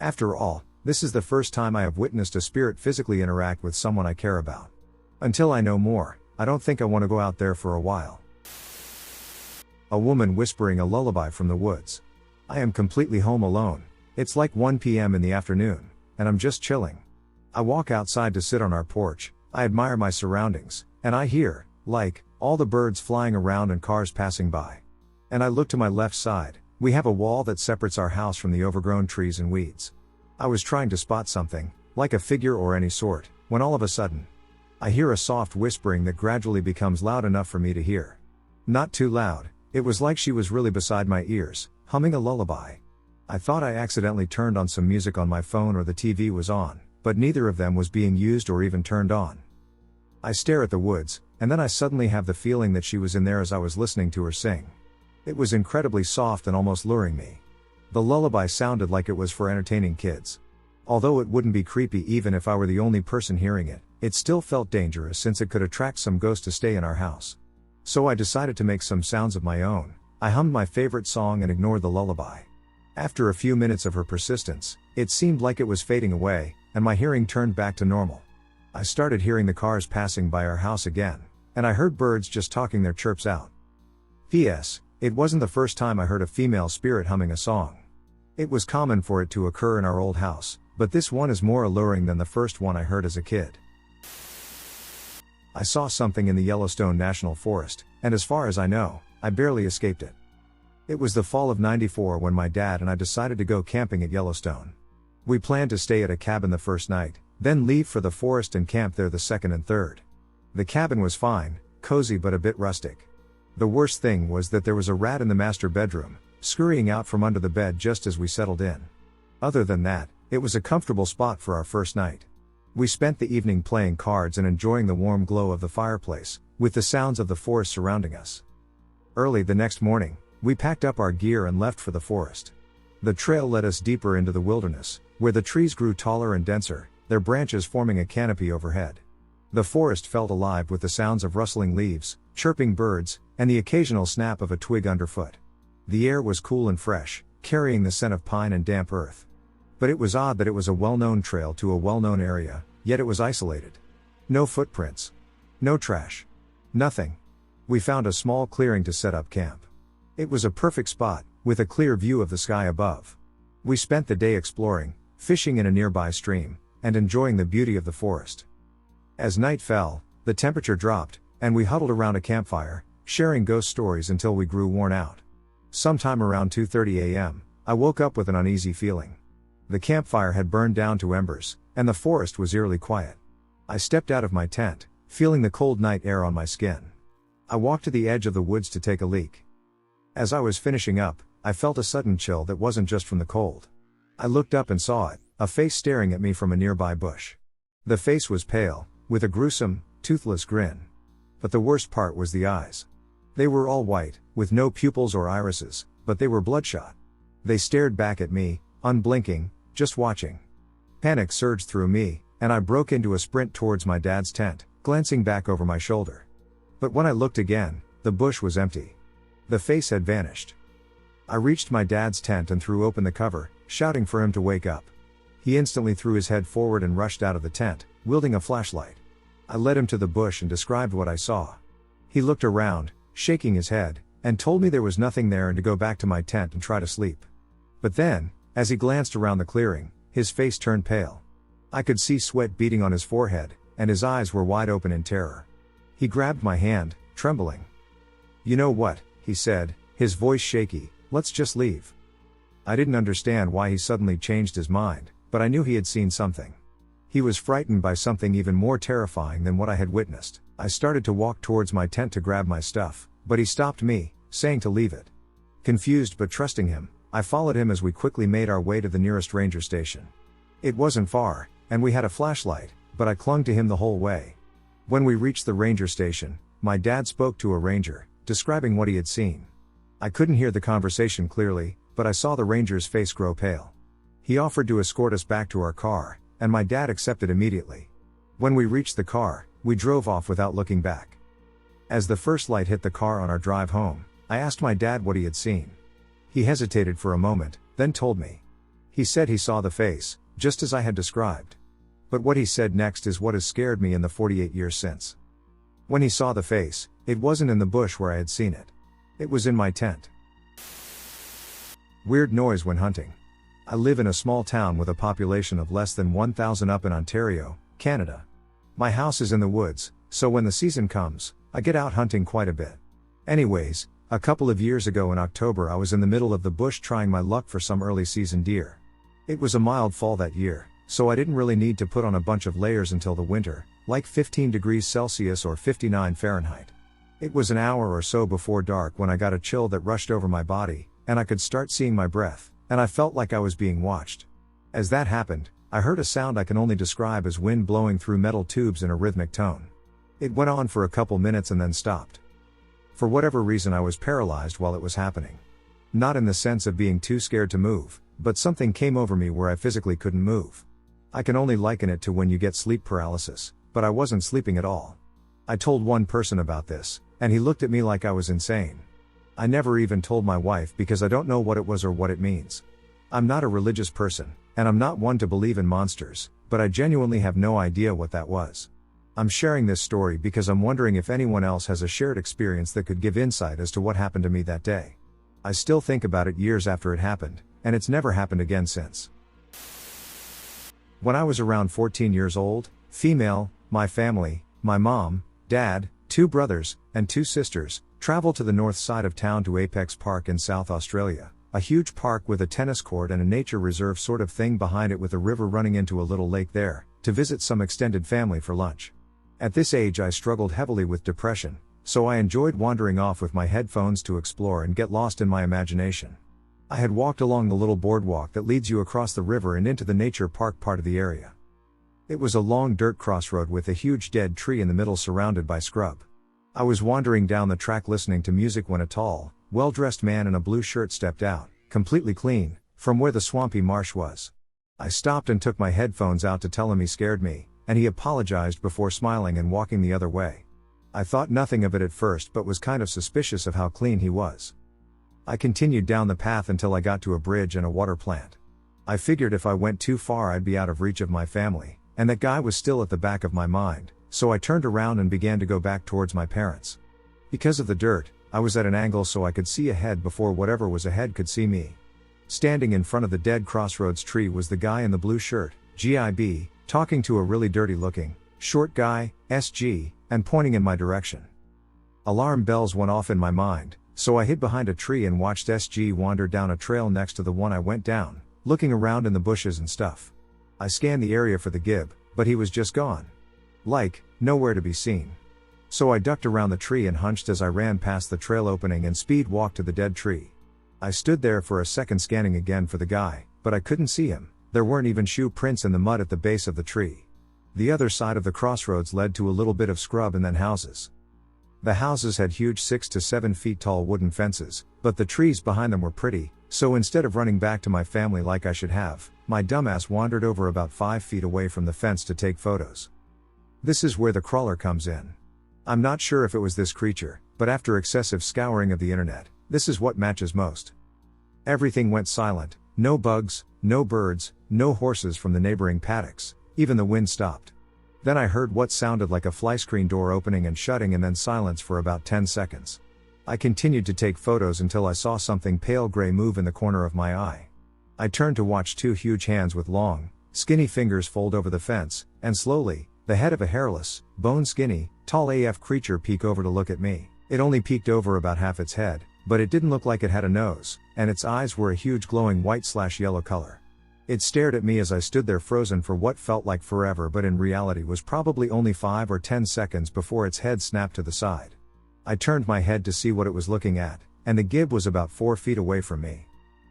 After all, this is the first time I have witnessed a spirit physically interact with someone I care about. Until I know more, I don't think I want to go out there for a while. A woman whispering a lullaby from the woods. I am completely home alone. It's like 1 p.m. in the afternoon, and I'm just chilling. I walk outside to sit on our porch, I admire my surroundings, and I hear, like, all the birds flying around and cars passing by. And I look to my left side, we have a wall that separates our house from the overgrown trees and weeds. I was trying to spot something, like a figure or any sort, when all of a sudden, I hear a soft whispering that gradually becomes loud enough for me to hear. Not too loud, it was like she was really beside my ears, humming a lullaby. I thought I accidentally turned on some music on my phone or the TV was on, but neither of them was being used or even turned on. I stare at the woods, and then I suddenly have the feeling that she was in there as I was listening to her sing. It was incredibly soft and almost luring me. The lullaby sounded like it was for entertaining kids. Although it wouldn't be creepy even if I were the only person hearing it, it still felt dangerous since it could attract some ghost to stay in our house. So I decided to make some sounds of my own. I hummed my favorite song and ignored the lullaby. After a few minutes of her persistence, it seemed like it was fading away, and my hearing turned back to normal. I started hearing the cars passing by our house again, and I heard birds just talking their chirps out. P.S. It wasn't the first time I heard a female spirit humming a song. It was common for it to occur in our old house, but this one is more alluring than the first one I heard as a kid. I saw something in the Yellowstone National Forest, and as far as I know, I barely escaped it. It was the fall of '94 when my dad and I decided to go camping at Yellowstone. We planned to stay at a cabin the first night, then leave for the forest and camp there the second and third. The cabin was fine, cozy but a bit rustic. The worst thing was that there was a rat in the master bedroom, scurrying out from under the bed just as we settled in. Other than that, it was a comfortable spot for our first night. We spent the evening playing cards and enjoying the warm glow of the fireplace, with the sounds of the forest surrounding us. Early the next morning, we packed up our gear and left for the forest. The trail led us deeper into the wilderness, where the trees grew taller and denser, their branches forming a canopy overhead. The forest felt alive with the sounds of rustling leaves, chirping birds, and the occasional snap of a twig underfoot. The air was cool and fresh, carrying the scent of pine and damp earth. But it was odd that it was a well-known trail to a well-known area, yet it was isolated. No footprints. No trash. Nothing. We found a small clearing to set up camp. It was a perfect spot, with a clear view of the sky above. We spent the day exploring, fishing in a nearby stream, and enjoying the beauty of the forest. As night fell, the temperature dropped, and we huddled around a campfire, sharing ghost stories until we grew worn out. Sometime around 2:30 a.m., I woke up with an uneasy feeling. The campfire had burned down to embers, and the forest was eerily quiet. I stepped out of my tent, feeling the cold night air on my skin. I walked to the edge of the woods to take a leak. As I was finishing up, I felt a sudden chill that wasn't just from the cold. I looked up and saw it, a face staring at me from a nearby bush. The face was pale, with a gruesome, toothless grin. But the worst part was the eyes. They were all white, with no pupils or irises, but they were bloodshot. They stared back at me, unblinking, just watching. Panic surged through me, and I broke into a sprint towards my dad's tent, glancing back over my shoulder. But when I looked again, the bush was empty. The face had vanished. I reached my dad's tent and threw open the cover, shouting for him to wake up. He instantly threw his head forward and rushed out of the tent, wielding a flashlight. I led him to the bush and described what I saw. He looked around, shaking his head, and told me there was nothing there and to go back to my tent and try to sleep. But then, as he glanced around the clearing, his face turned pale. I could see sweat beading on his forehead, and his eyes were wide open in terror. He grabbed my hand, trembling. "You know what," he said, his voice shaky, "let's just leave." I didn't understand why he suddenly changed his mind, but I knew he had seen something. He was frightened by something even more terrifying than what I had witnessed. I started to walk towards my tent to grab my stuff, but he stopped me, saying to leave it. Confused but trusting him, I followed him as we quickly made our way to the nearest ranger station. It wasn't far, and we had a flashlight, but I clung to him the whole way. When we reached the ranger station, my dad spoke to a ranger, describing what he had seen. I couldn't hear the conversation clearly, but I saw the ranger's face grow pale. He offered to escort us back to our car, and my dad accepted immediately. When we reached the car, we drove off without looking back. As the first light hit the car on our drive home, I asked my dad what he had seen. He hesitated for a moment, then told me. He said he saw the face, just as I had described. But what he said next is what has scared me in the 48 years since. When he saw the face, it wasn't in the bush where I had seen it. It was in my tent. Weird noise when hunting. I live in a small town with a population of less than 1,000 up in Ontario, Canada. My house is in the woods, so when the season comes, I get out hunting quite a bit. Anyways, a couple of years ago in October I was in the middle of the bush trying my luck for some early season deer. It was a mild fall that year, so I didn't really need to put on a bunch of layers until the winter, like 15 degrees Celsius or 59 Fahrenheit. It was an hour or so before dark when I got a chill that rushed over my body, and I could start seeing my breath, and I felt like I was being watched. As that happened, I heard a sound I can only describe as wind blowing through metal tubes in a rhythmic tone. It went on for a couple minutes and then stopped. For whatever reason I was paralyzed while it was happening. Not in the sense of being too scared to move, but something came over me where I physically couldn't move. I can only liken it to when you get sleep paralysis, but I wasn't sleeping at all. I told one person about this, and he looked at me like I was insane. I never even told my wife because I don't know what it was or what it means. I'm not a religious person, and I'm not one to believe in monsters, but I genuinely have no idea what that was. I'm sharing this story because I'm wondering if anyone else has a shared experience that could give insight as to what happened to me that day. I still think about it years after it happened, and it's never happened again since. When I was around 14 years old, female, my family, my mom, dad, 2 brothers, and 2 sisters, traveled to the north side of town to Apex Park in South Australia, a huge park with a tennis court and a nature reserve sort of thing behind it with a river running into a little lake there, to visit some extended family for lunch. At this age I struggled heavily with depression, so I enjoyed wandering off with my headphones to explore and get lost in my imagination. I had walked along the little boardwalk that leads you across the river and into the nature park part of the area. It was a long dirt crossroad with a huge dead tree in the middle surrounded by scrub. I was wandering down the track listening to music when a tall, well-dressed man in a blue shirt stepped out, completely clean, from where the swampy marsh was. I stopped and took my headphones out to tell him he scared me, and he apologized before smiling and walking the other way. I thought nothing of it at first but was kind of suspicious of how clean he was. I continued down the path until I got to a bridge and a water plant. I figured if I went too far I'd be out of reach of my family, and that guy was still at the back of my mind, so I turned around and began to go back towards my parents. Because of the dirt, I was at an angle so I could see ahead before whatever was ahead could see me. Standing in front of the dead crossroads tree was the guy in the blue shirt, GIB, talking to a really dirty looking, short guy, SG, and pointing in my direction. Alarm bells went off in my mind, so I hid behind a tree and watched SG wander down a trail next to the one I went down, looking around in the bushes and stuff. I scanned the area for the gib, but he was just gone. Like, nowhere to be seen. So I ducked around the tree and hunched as I ran past the trail opening and speed walked to the dead tree. I stood there for a second scanning again for the guy, but I couldn't see him. There weren't even shoe prints in the mud at the base of the tree. The other side of the crossroads led to a little bit of scrub and then houses. The houses had huge 6 to 7 feet tall wooden fences, but the trees behind them were pretty, so instead of running back to my family like I should have, my dumbass wandered over about 5 feet away from the fence to take photos. This is where the crawler comes in. I'm not sure if it was this creature, but after excessive scouring of the internet, this is what matches most. Everything went silent, no bugs, no birds, no horses from the neighboring paddocks, even the wind stopped. Then I heard what sounded like a fly screen door opening and shutting and then silence for about 10 seconds. I continued to take photos until I saw something pale gray move in the corner of my eye. I turned to watch 2 huge hands with long, skinny fingers fold over the fence, and slowly, the head of a hairless, bone-skinny, tall AF creature peek over to look at me. It only peeked over about half its head, but it didn't look like it had a nose, and its eyes were a huge glowing white/yellow color. It stared at me as I stood there frozen for what felt like forever but in reality was probably only 5 or 10 seconds before its head snapped to the side. I turned my head to see what it was looking at, and the gib was about 4 feet away from me.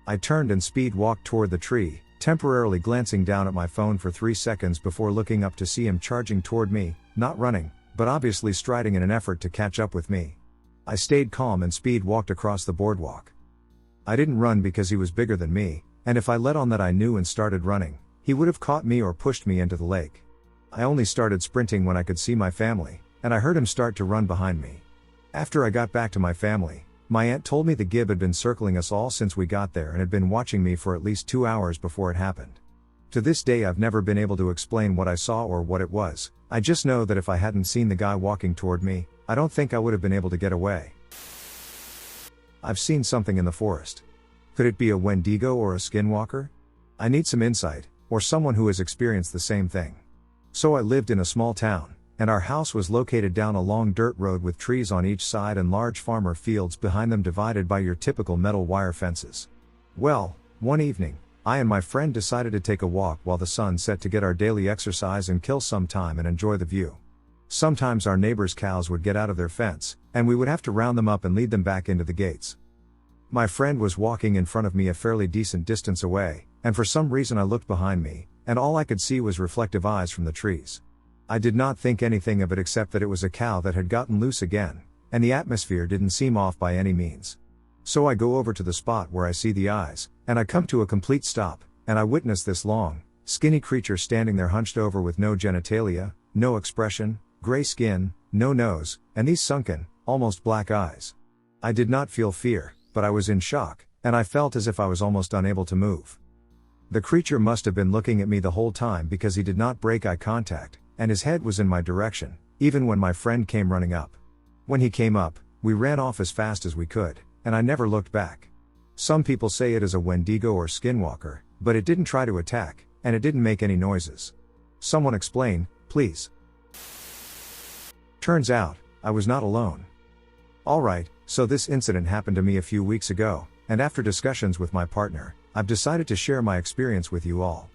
I turned and speed walked toward the tree, temporarily glancing down at my phone for 3 seconds before looking up to see him charging toward me, not running, but obviously striding in an effort to catch up with me. I stayed calm and speed walked across the boardwalk. I didn't run because he was bigger than me, and if I let on that I knew and started running, he would have caught me or pushed me into the lake. I only started sprinting when I could see my family, and I heard him start to run behind me. After I got back to my family, my aunt told me the gib had been circling us all since we got there and had been watching me for at least 2 hours before it happened. To this day I've never been able to explain what I saw or what it was. I just know that if I hadn't seen the guy walking toward me, I don't think I would have been able to get away. I've seen something in the forest. Could it be a Wendigo or a skinwalker? I need some insight, or someone who has experienced the same thing. So I lived in a small town, and our house was located down a long dirt road with trees on each side and large farmer fields behind them divided by your typical metal wire fences. Well, one evening, I and my friend decided to take a walk while the sun set to get our daily exercise and kill some time and enjoy the view. Sometimes our neighbors' cows would get out of their fence, and we would have to round them up and lead them back into the gates. My friend was walking in front of me a fairly decent distance away, and for some reason I looked behind me, and all I could see was reflective eyes from the trees. I did not think anything of it except that it was a cow that had gotten loose again, and the atmosphere didn't seem off by any means. So I go over to the spot where I see the eyes, and I come to a complete stop, and I witness this long, skinny creature standing there hunched over with no genitalia, no expression, gray skin, no nose, and these sunken, almost black eyes. I did not feel fear, but I was in shock, and I felt as if I was almost unable to move. The creature must have been looking at me the whole time because he did not break eye contact, and his head was in my direction, even when my friend came running up. When he came up, we ran off as fast as we could, and I never looked back. Some people say it is a Wendigo or skinwalker, but it didn't try to attack, and it didn't make any noises. Someone explain, please. Turns out, I was not alone. Alright, so this incident happened to me a few weeks ago, and after discussions with my partner, I've decided to share my experience with you all.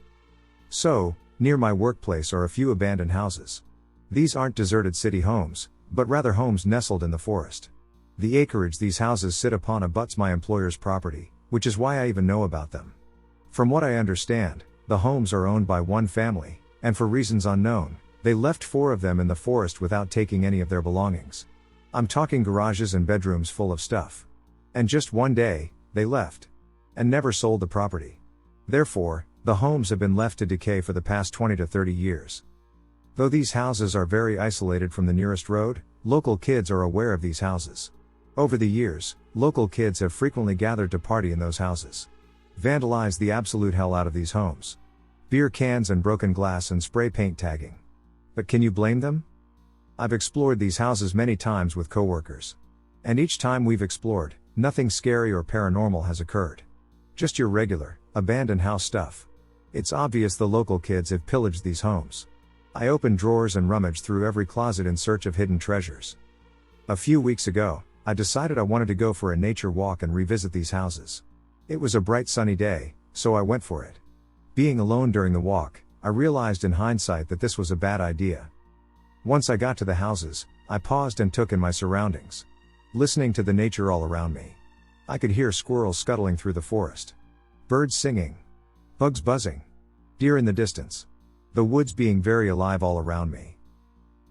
So, near my workplace are a few abandoned houses. These aren't deserted city homes, but rather homes nestled in the forest. The acreage these houses sit upon abuts my employer's property, which is why I even know about them. From what I understand, the homes are owned by one family, and for reasons unknown, they left 4 of them in the forest without taking any of their belongings. I'm talking garages and bedrooms full of stuff. And just one day, they left. And never sold the property. Therefore, the homes have been left to decay for the past 20 to 30 years. Though these houses are very isolated from the nearest road, local kids are aware of these houses. Over the years, local kids have frequently gathered to party in those houses. Vandalized the absolute hell out of these homes. Beer cans and broken glass and spray paint tagging. But can you blame them? I've explored these houses many times with coworkers. And each time we've explored, nothing scary or paranormal has occurred. Just your regular, abandoned house stuff. It's obvious the local kids have pillaged these homes. I opened drawers and rummaged through every closet in search of hidden treasures. A few weeks ago, I decided I wanted to go for a nature walk and revisit these houses. It was a bright sunny day, so I went for it. Being alone during the walk, I realized in hindsight that this was a bad idea. Once I got to the houses, I paused and took in my surroundings. Listening to the nature all around me. I could hear squirrels scuttling through the forest. Birds singing. Bugs buzzing. Deer in the distance. The woods being very alive all around me.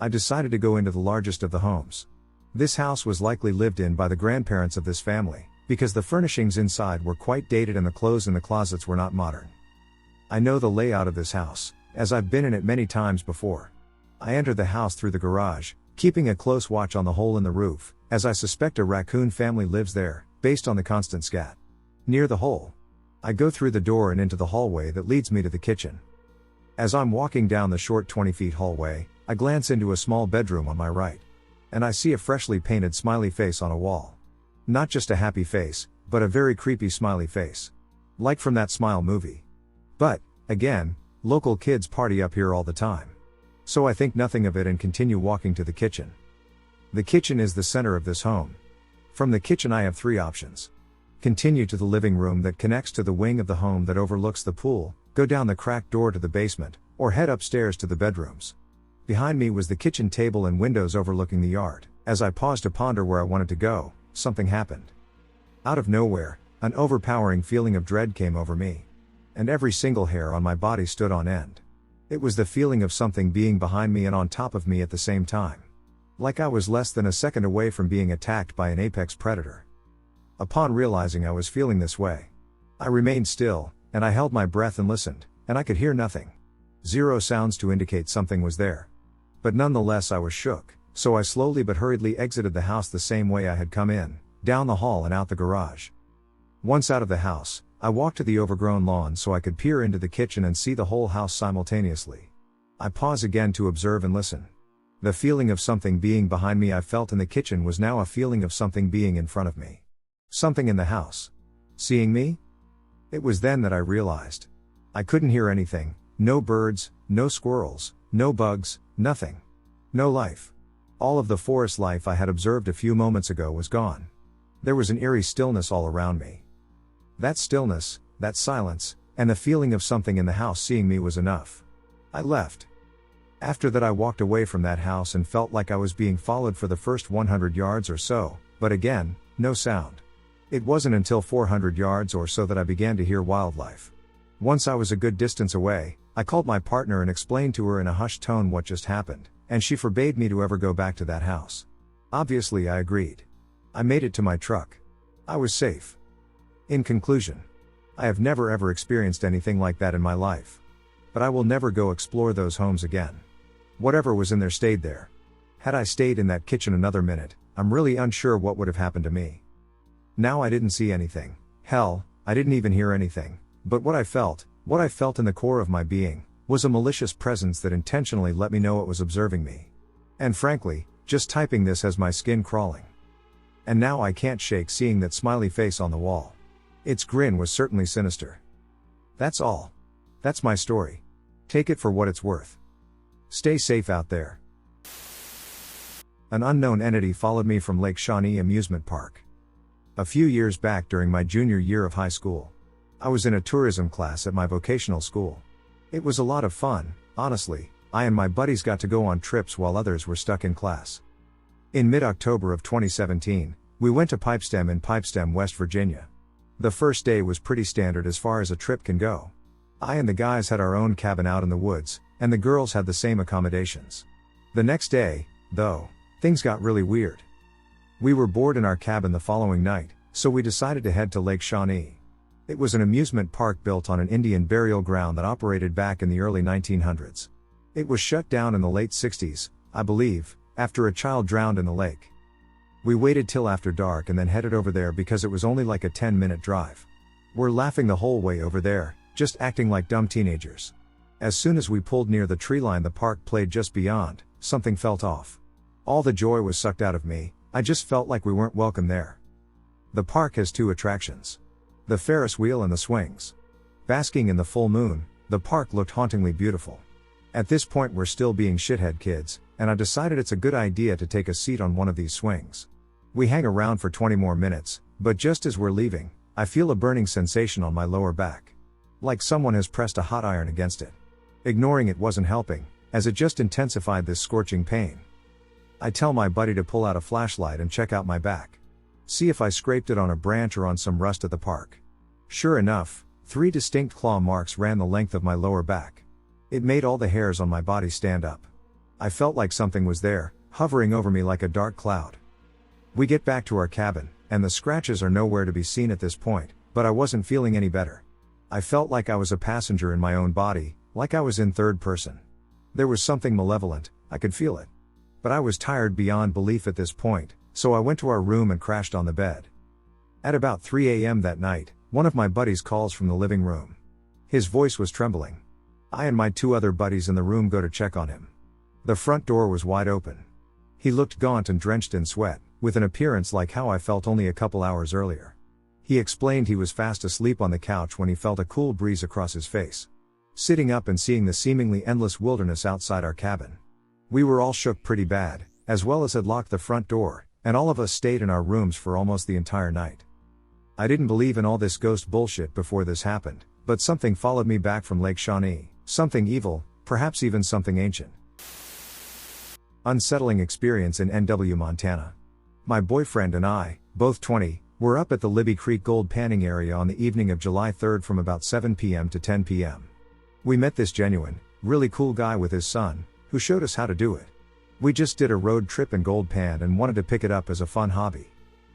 I decided to go into the largest of the homes. This house was likely lived in by the grandparents of this family, because the furnishings inside were quite dated and the clothes in the closets were not modern. I know the layout of this house, as I've been in it many times before. I entered the house through the garage, keeping a close watch on the hole in the roof, as I suspect a raccoon family lives there, based on the constant scat. Near the hole, I go through the door and into the hallway that leads me to the kitchen. As I'm walking down the short 20 feet hallway, I glance into a small bedroom on my right. And I see a freshly painted smiley face on a wall. Not just a happy face, but a very creepy smiley face. Like from that Smile movie. But, again, local kids party up here all the time. So I think nothing of it and continue walking to the kitchen. The kitchen is the center of this home. From the kitchen I have three options. Continue to the living room that connects to the wing of the home that overlooks the pool, go down the cracked door to the basement, or head upstairs to the bedrooms. Behind me was the kitchen table and windows overlooking the yard. As I paused to ponder where I wanted to go, something happened. Out of nowhere, an overpowering feeling of dread came over me. And every single hair on my body stood on end. It was the feeling of something being behind me and on top of me at the same time. Like I was less than a second away from being attacked by an apex predator. Upon realizing I was feeling this way, I remained still, and I held my breath and listened, and I could hear nothing. Zero sounds to indicate something was there. But nonetheless I was shook, so I slowly but hurriedly exited the house the same way I had come in, down the hall and out the garage. Once out of the house, I walked to the overgrown lawn so I could peer into the kitchen and see the whole house simultaneously. I pause again to observe and listen. The feeling of something being behind me I felt in the kitchen was now a feeling of something being in front of me. Something in the house. Seeing me? It was then that I realized. I couldn't hear anything, no birds, no squirrels, no bugs, nothing. No life. All of the forest life I had observed a few moments ago was gone. There was an eerie stillness all around me. That stillness, that silence, and the feeling of something in the house seeing me was enough. I left. After that I walked away from that house and felt like I was being followed for the first 100 yards or so, but again, no sound. It wasn't until 400 yards or so that I began to hear wildlife. Once I was a good distance away, I called my partner and explained to her in a hushed tone what just happened, and she forbade me to ever go back to that house. Obviously I agreed. I made it to my truck. I was safe. In conclusion, I have never ever experienced anything like that in my life. But I will never go explore those homes again. Whatever was in there stayed there. Had I stayed in that kitchen another minute, I'm really unsure what would have happened to me. Now I didn't see anything. Hell, I didn't even hear anything. But what I felt in the core of my being, was a malicious presence that intentionally let me know it was observing me. And frankly, just typing this has my skin crawling. And now I can't shake seeing that smiley face on the wall. Its grin was certainly sinister. That's all. That's my story. Take it for what it's worth. Stay safe out there. An unknown entity followed me from Lake Shawnee amusement park. A few years back during my junior year of high school, I was in a tourism class at my vocational school. It was a lot of fun, honestly. I and my buddies got to go on trips while others were stuck in class. In mid-October of 2017, we went to Pipestem in Pipestem, West Virginia. The first day was pretty standard as far as a trip can go. I and the guys had our own cabin out in the woods, and the girls had the same accommodations. The next day, though, things got really weird. We were bored in our cabin the following night, so we decided to head to Lake Shawnee. It was an amusement park built on an Indian burial ground that operated back in the early 1900s. It was shut down in the late 60s, I believe, after a child drowned in the lake. We waited till after dark and then headed over there because it was only like a 10-minute drive. We're laughing the whole way over there, just acting like dumb teenagers. As soon as we pulled near the tree line the park played just beyond, something felt off. All the joy was sucked out of me. I just felt like we weren't welcome there. The park has two attractions: the Ferris wheel and the swings. Basking in the full moon, the park looked hauntingly beautiful. At this point we're still being shithead kids, and I decided it's a good idea to take a seat on one of these swings. We hang around for 20 more minutes, but just as we're leaving, I feel a burning sensation on my lower back. Like someone has pressed a hot iron against it. Ignoring it wasn't helping, as it just intensified this scorching pain. I tell my buddy to pull out a flashlight and check out my back. See if I scraped it on a branch or on some rust at the park. Sure enough, 3 distinct claw marks ran the length of my lower back. It made all the hairs on my body stand up. I felt like something was there, hovering over me like a dark cloud. We get back to our cabin, and the scratches are nowhere to be seen at this point, but I wasn't feeling any better. I felt like I was a passenger in my own body, like I was in third person. There was something malevolent, I could feel it. But I was tired beyond belief at this point, so I went to our room and crashed on the bed. At about 3 a.m. that night, one of my buddies calls from the living room. His voice was trembling. I and my 2 other buddies in the room go to check on him. The front door was wide open. He looked gaunt and drenched in sweat, with an appearance like how I felt only a couple hours earlier. He explained he was fast asleep on the couch when he felt a cool breeze across his face. Sitting up and seeing the seemingly endless wilderness outside our cabin. We were all shook pretty bad, as well as had locked the front door, and all of us stayed in our rooms for almost the entire night. I didn't believe in all this ghost bullshit before this happened, but something followed me back from Lake Shawnee, something evil, perhaps even something ancient. Unsettling experience in NW, Montana. My boyfriend and I, both 20, were up at the Libby Creek gold panning area on the evening of July 3rd from about 7 p.m. to 10 p.m. We met this genuine, really cool guy with his son, who showed us how to do it. We just did a road trip in gold pan and wanted to pick it up as a fun hobby.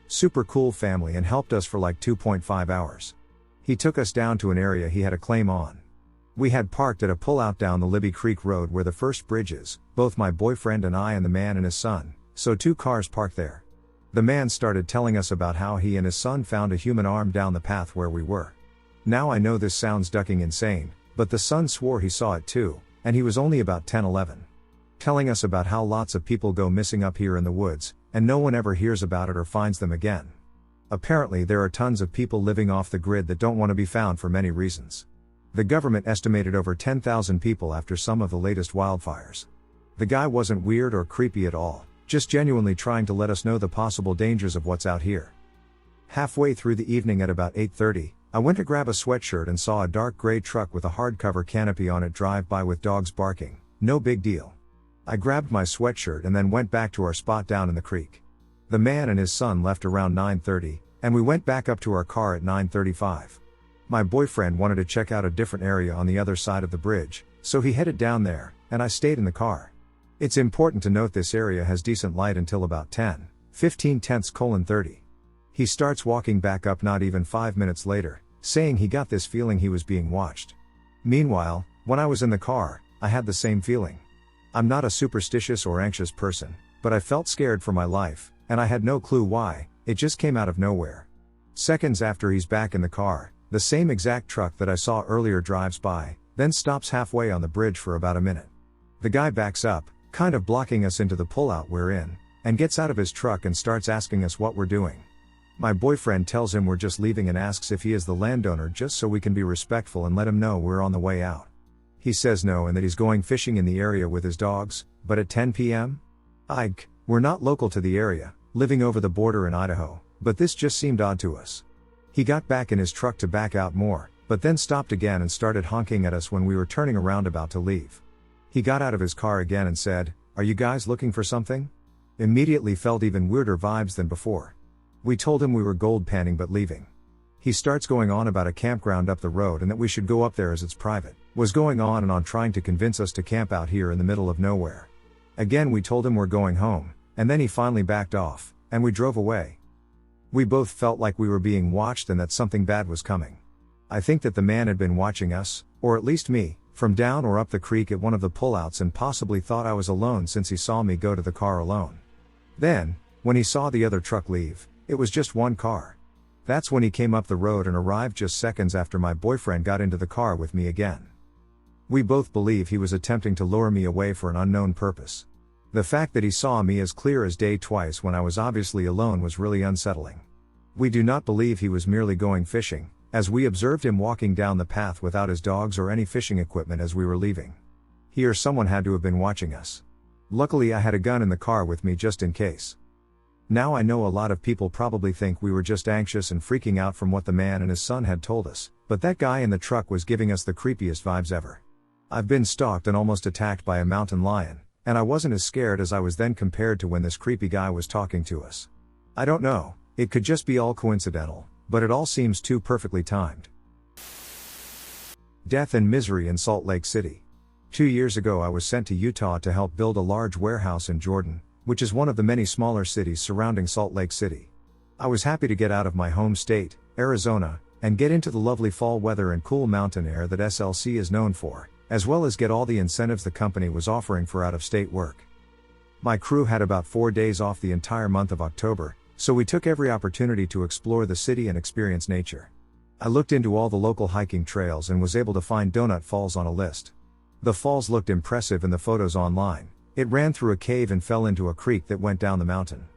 Super cool family and helped us for like 2.5 hours. He took us down to an area he had a claim on. We had parked at a pullout down the Libby Creek Road where the first bridge is, both my boyfriend and I and the man and his son, so 2 cars parked there. The man started telling us about how he and his son found a human arm down the path where we were. Now I know this sounds ducking insane, but the son swore he saw it too, and he was only about 10-11. Telling us about how lots of people go missing up here in the woods, and no one ever hears about it or finds them again. Apparently there are tons of people living off the grid that don't want to be found for many reasons. The government estimated over 10,000 people after some of the latest wildfires. The guy wasn't weird or creepy at all, just genuinely trying to let us know the possible dangers of what's out here. Halfway through the evening at about 8:30, I went to grab a sweatshirt and saw a dark gray truck with a hardcover canopy on it drive by with dogs barking. No big deal. I grabbed my sweatshirt and then went back to our spot down in the creek. The man and his son left around 9:30, and we went back up to our car at 9:35. My boyfriend wanted to check out a different area on the other side of the bridge, so he headed down there, and I stayed in the car. It's important to note this area has decent light until about 10:15:30. He starts walking back up not even 5 minutes later, saying he got this feeling he was being watched. Meanwhile, when I was in the car, I had the same feeling. I'm not a superstitious or anxious person, but I felt scared for my life, and I had no clue why. It just came out of nowhere. Seconds after he's back in the car, the same exact truck that I saw earlier drives by, then stops halfway on the bridge for about a minute. The guy backs up, kind of blocking us into the pullout we're in, and gets out of his truck and starts asking us what we're doing. My boyfriend tells him we're just leaving and asks if he is the landowner just so we can be respectful and let him know we're on the way out. He says no and that he's going fishing in the area with his dogs, but at 10 p.m.? We're not local to the area, living over the border in Idaho, but this just seemed odd to us. He got back in his truck to back out more, but then stopped again and started honking at us when we were turning around about to leave. He got out of his car again and said, "Are you guys looking for something?" Immediately felt even weirder vibes than before. We told him we were gold panning but leaving. He starts going on about a campground up the road and that we should go up there as it's private. Was going on and on trying to convince us to camp out here in the middle of nowhere. Again we told him we're going home, and then he finally backed off, and we drove away. We both felt like we were being watched and that something bad was coming. I think that the man had been watching us, or at least me, from down or up the creek at one of the pullouts and possibly thought I was alone since he saw me go to the car alone. Then, when he saw the other truck leave, it was just one car. That's when he came up the road and arrived just seconds after my boyfriend got into the car with me again. We both believe he was attempting to lure me away for an unknown purpose. The fact that he saw me as clear as day twice when I was obviously alone was really unsettling. We do not believe he was merely going fishing, as we observed him walking down the path without his dogs or any fishing equipment as we were leaving. He or someone had to have been watching us. Luckily I had a gun in the car with me just in case. Now I know a lot of people probably think we were just anxious and freaking out from what the man and his son had told us, but that guy in the truck was giving us the creepiest vibes ever. I've been stalked and almost attacked by a mountain lion, and I wasn't as scared as I was then compared to when this creepy guy was talking to us. I don't know, it could just be all coincidental, but it all seems too perfectly timed. Death and misery in Salt Lake City. 2 years ago I was sent to Utah to help build a large warehouse in Jordan, which is one of the many smaller cities surrounding Salt Lake City. I was happy to get out of my home state, Arizona, and get into the lovely fall weather and cool mountain air that SLC is known for, as well as get all the incentives the company was offering for out-of-state work. My crew had about 4 days off the entire month of October, so we took every opportunity to explore the city and experience nature. I looked into all the local hiking trails and was able to find Donut Falls on a list. The falls looked impressive in the photos online. It ran through a cave and fell into a creek that went down the mountain.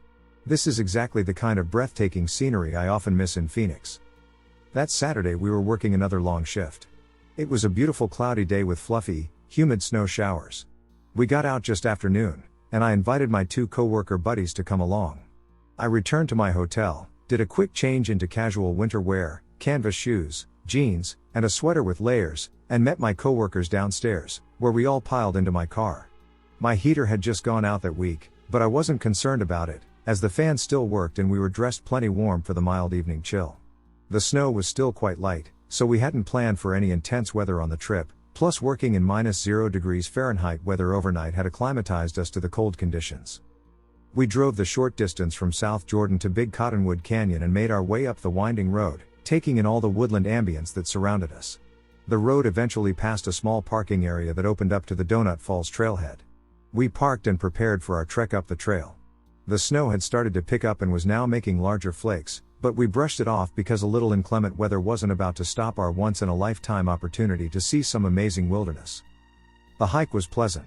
This is exactly the kind of breathtaking scenery I often miss in Phoenix. That Saturday we were working another long shift. It was a beautiful cloudy day with fluffy, humid snow showers. We got out just after noon, and I invited my 2 co-worker buddies to come along. I returned to my hotel, did a quick change into casual winter wear, canvas shoes, jeans, and a sweater with layers, and met my co-workers downstairs, where we all piled into my car. My heater had just gone out that week, but I wasn't concerned about it, as the fan still worked and we were dressed plenty warm for the mild evening chill. The snow was still quite light, so we hadn't planned for any intense weather on the trip, plus working in -0 degrees Fahrenheit weather overnight had acclimatized us to the cold conditions. We drove the short distance from South Jordan to Big Cottonwood Canyon and made our way up the winding road, taking in all the woodland ambience that surrounded us. The road eventually passed a small parking area that opened up to the Donut Falls trailhead. We parked and prepared for our trek up the trail. The snow had started to pick up and was now making larger flakes, but we brushed it off because a little inclement weather wasn't about to stop our once-in-a-lifetime opportunity to see some amazing wilderness. The hike was pleasant.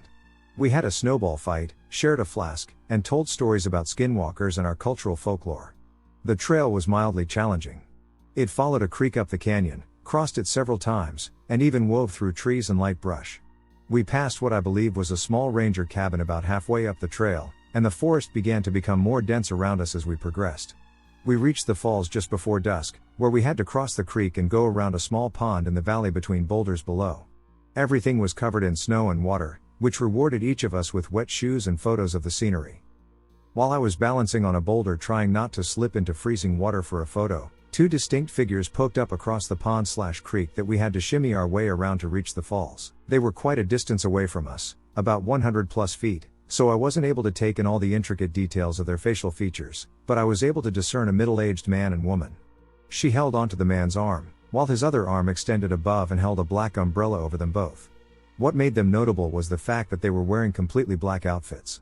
We had a snowball fight, shared a flask, and told stories about skinwalkers and our cultural folklore. The trail was mildly challenging. It followed a creek up the canyon, crossed it several times, and even wove through trees and light brush. We passed what I believe was a small ranger cabin about halfway up the trail, and the forest began to become more dense around us as we progressed. We reached the falls just before dusk, where we had to cross the creek and go around a small pond in the valley between boulders below. Everything was covered in snow and water, which rewarded each of us with wet shoes and photos of the scenery. While I was balancing on a boulder trying not to slip into freezing water for a photo, 2 distinct figures poked up across the pond/creek that we had to shimmy our way around to reach the falls. They were quite a distance away from us, about 100+ feet, so I wasn't able to take in all the intricate details of their facial features, but I was able to discern a middle-aged man and woman. She held onto the man's arm, while his other arm extended above and held a black umbrella over them both. What made them notable was the fact that they were wearing completely black outfits.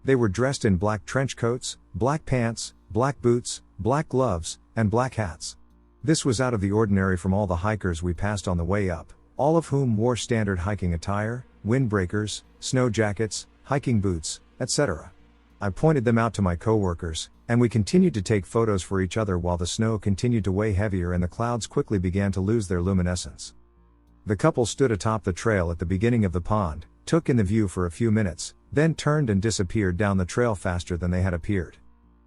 They were dressed in black trench coats, black pants, black boots, black gloves, and black hats. This was out of the ordinary from all the hikers we passed on the way up, all of whom wore standard hiking attire, windbreakers, snow jackets, hiking boots, etc. I pointed them out to my coworkers, and we continued to take photos for each other while the snow continued to weigh heavier and the clouds quickly began to lose their luminescence. The couple stood atop the trail at the beginning of the pond, took in the view for a few minutes, then turned and disappeared down the trail faster than they had appeared.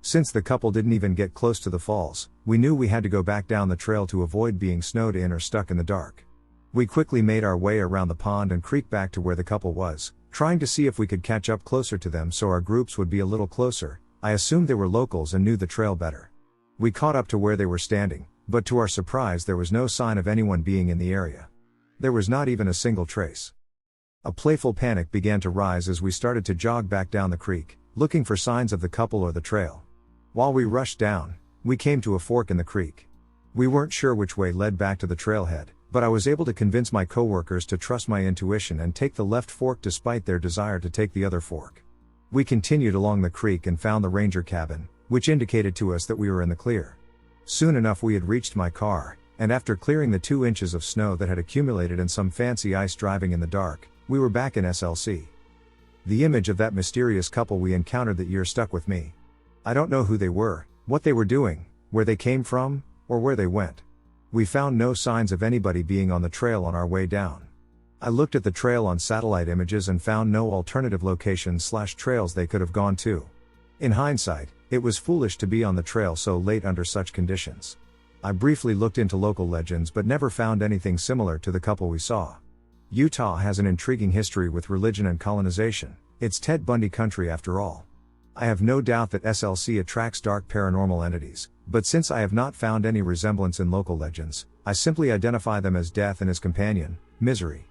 Since the couple didn't even get close to the falls, we knew we had to go back down the trail to avoid being snowed in or stuck in the dark. We quickly made our way around the pond and creek back to where the couple was, trying to see if we could catch up closer to them so our groups would be a little closer. I assumed they were locals and knew the trail better. We caught up to where they were standing, but to our surprise there was no sign of anyone being in the area. There was not even a single trace. A playful panic began to rise as we started to jog back down the creek, looking for signs of the couple or the trail. While we rushed down, we came to a fork in the creek. We weren't sure which way led back to the trailhead, but I was able to convince my coworkers to trust my intuition and take the left fork despite their desire to take the other fork. We continued along the creek and found the ranger cabin, which indicated to us that we were in the clear. Soon enough we had reached my car, and after clearing the 2 inches of snow that had accumulated and some fancy ice driving in the dark, we were back in SLC. The image of that mysterious couple we encountered that year stuck with me. I don't know who they were, what they were doing, where they came from, or where they went. We found no signs of anybody being on the trail on our way down. I looked at the trail on satellite images and found no alternative locations/trails they could have gone to. In hindsight, it was foolish to be on the trail so late under such conditions. I briefly looked into local legends but never found anything similar to the couple we saw. Utah has an intriguing history with religion and colonization. It's Ted Bundy country after all. I have no doubt that SLC attracts dark paranormal entities, but since I have not found any resemblance in local legends, I simply identify them as death and his companion, misery.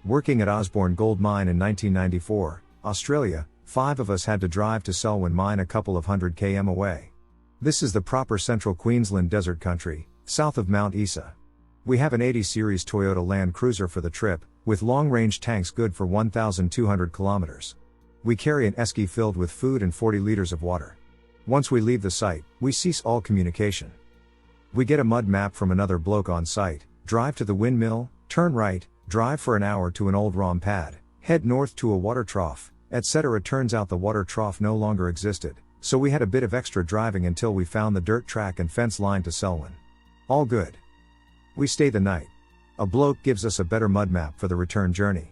Working at Osborne Gold Mine in 1994, Australia, 5 of us had to drive to Selwyn Mine a couple of 100 km away. This is the proper central Queensland desert country, south of Mount Isa. We have an 80 series Toyota Land Cruiser for the trip, with long-range tanks good for 1,200 kilometers. We carry an esky filled with food and 40 liters of water. Once we leave the site, we cease all communication. We get a mud map from another bloke on site, drive to the windmill, turn right, drive for an hour to an old ROM pad, head north to a water trough, etc. Turns out the water trough no longer existed, so we had a bit of extra driving until we found the dirt track and fence line to Selwyn. All good. We stay the night. A bloke gives us a better mud map for the return journey.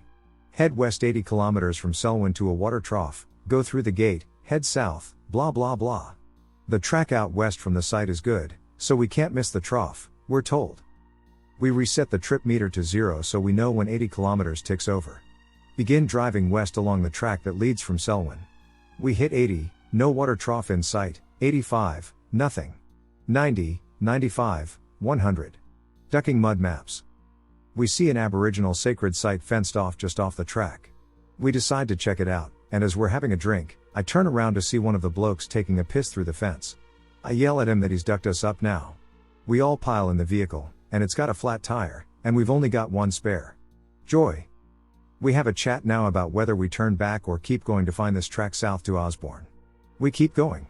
Head west 80 kilometers from Selwyn to a water trough, go through the gate, head south, blah blah blah. The track out west from the site is good, so we can't miss the trough, we're told. We reset the trip meter to 0 so we know when 80 kilometers ticks over. Begin driving west along the track that leads from Selwyn. We hit 80, no water trough in sight, 85, nothing. 90, 95, 100. Ducking mud maps. We see an Aboriginal sacred site fenced off just off the track. We decide to check it out, and as we're having a drink, I turn around to see one of the blokes taking a piss through the fence. I yell at him that he's ducked us up now. We all pile in the vehicle, and it's got a flat tire, and we've only got one spare. Joy. We have a chat now about whether we turn back or keep going to find this track south to Osborne. We keep going.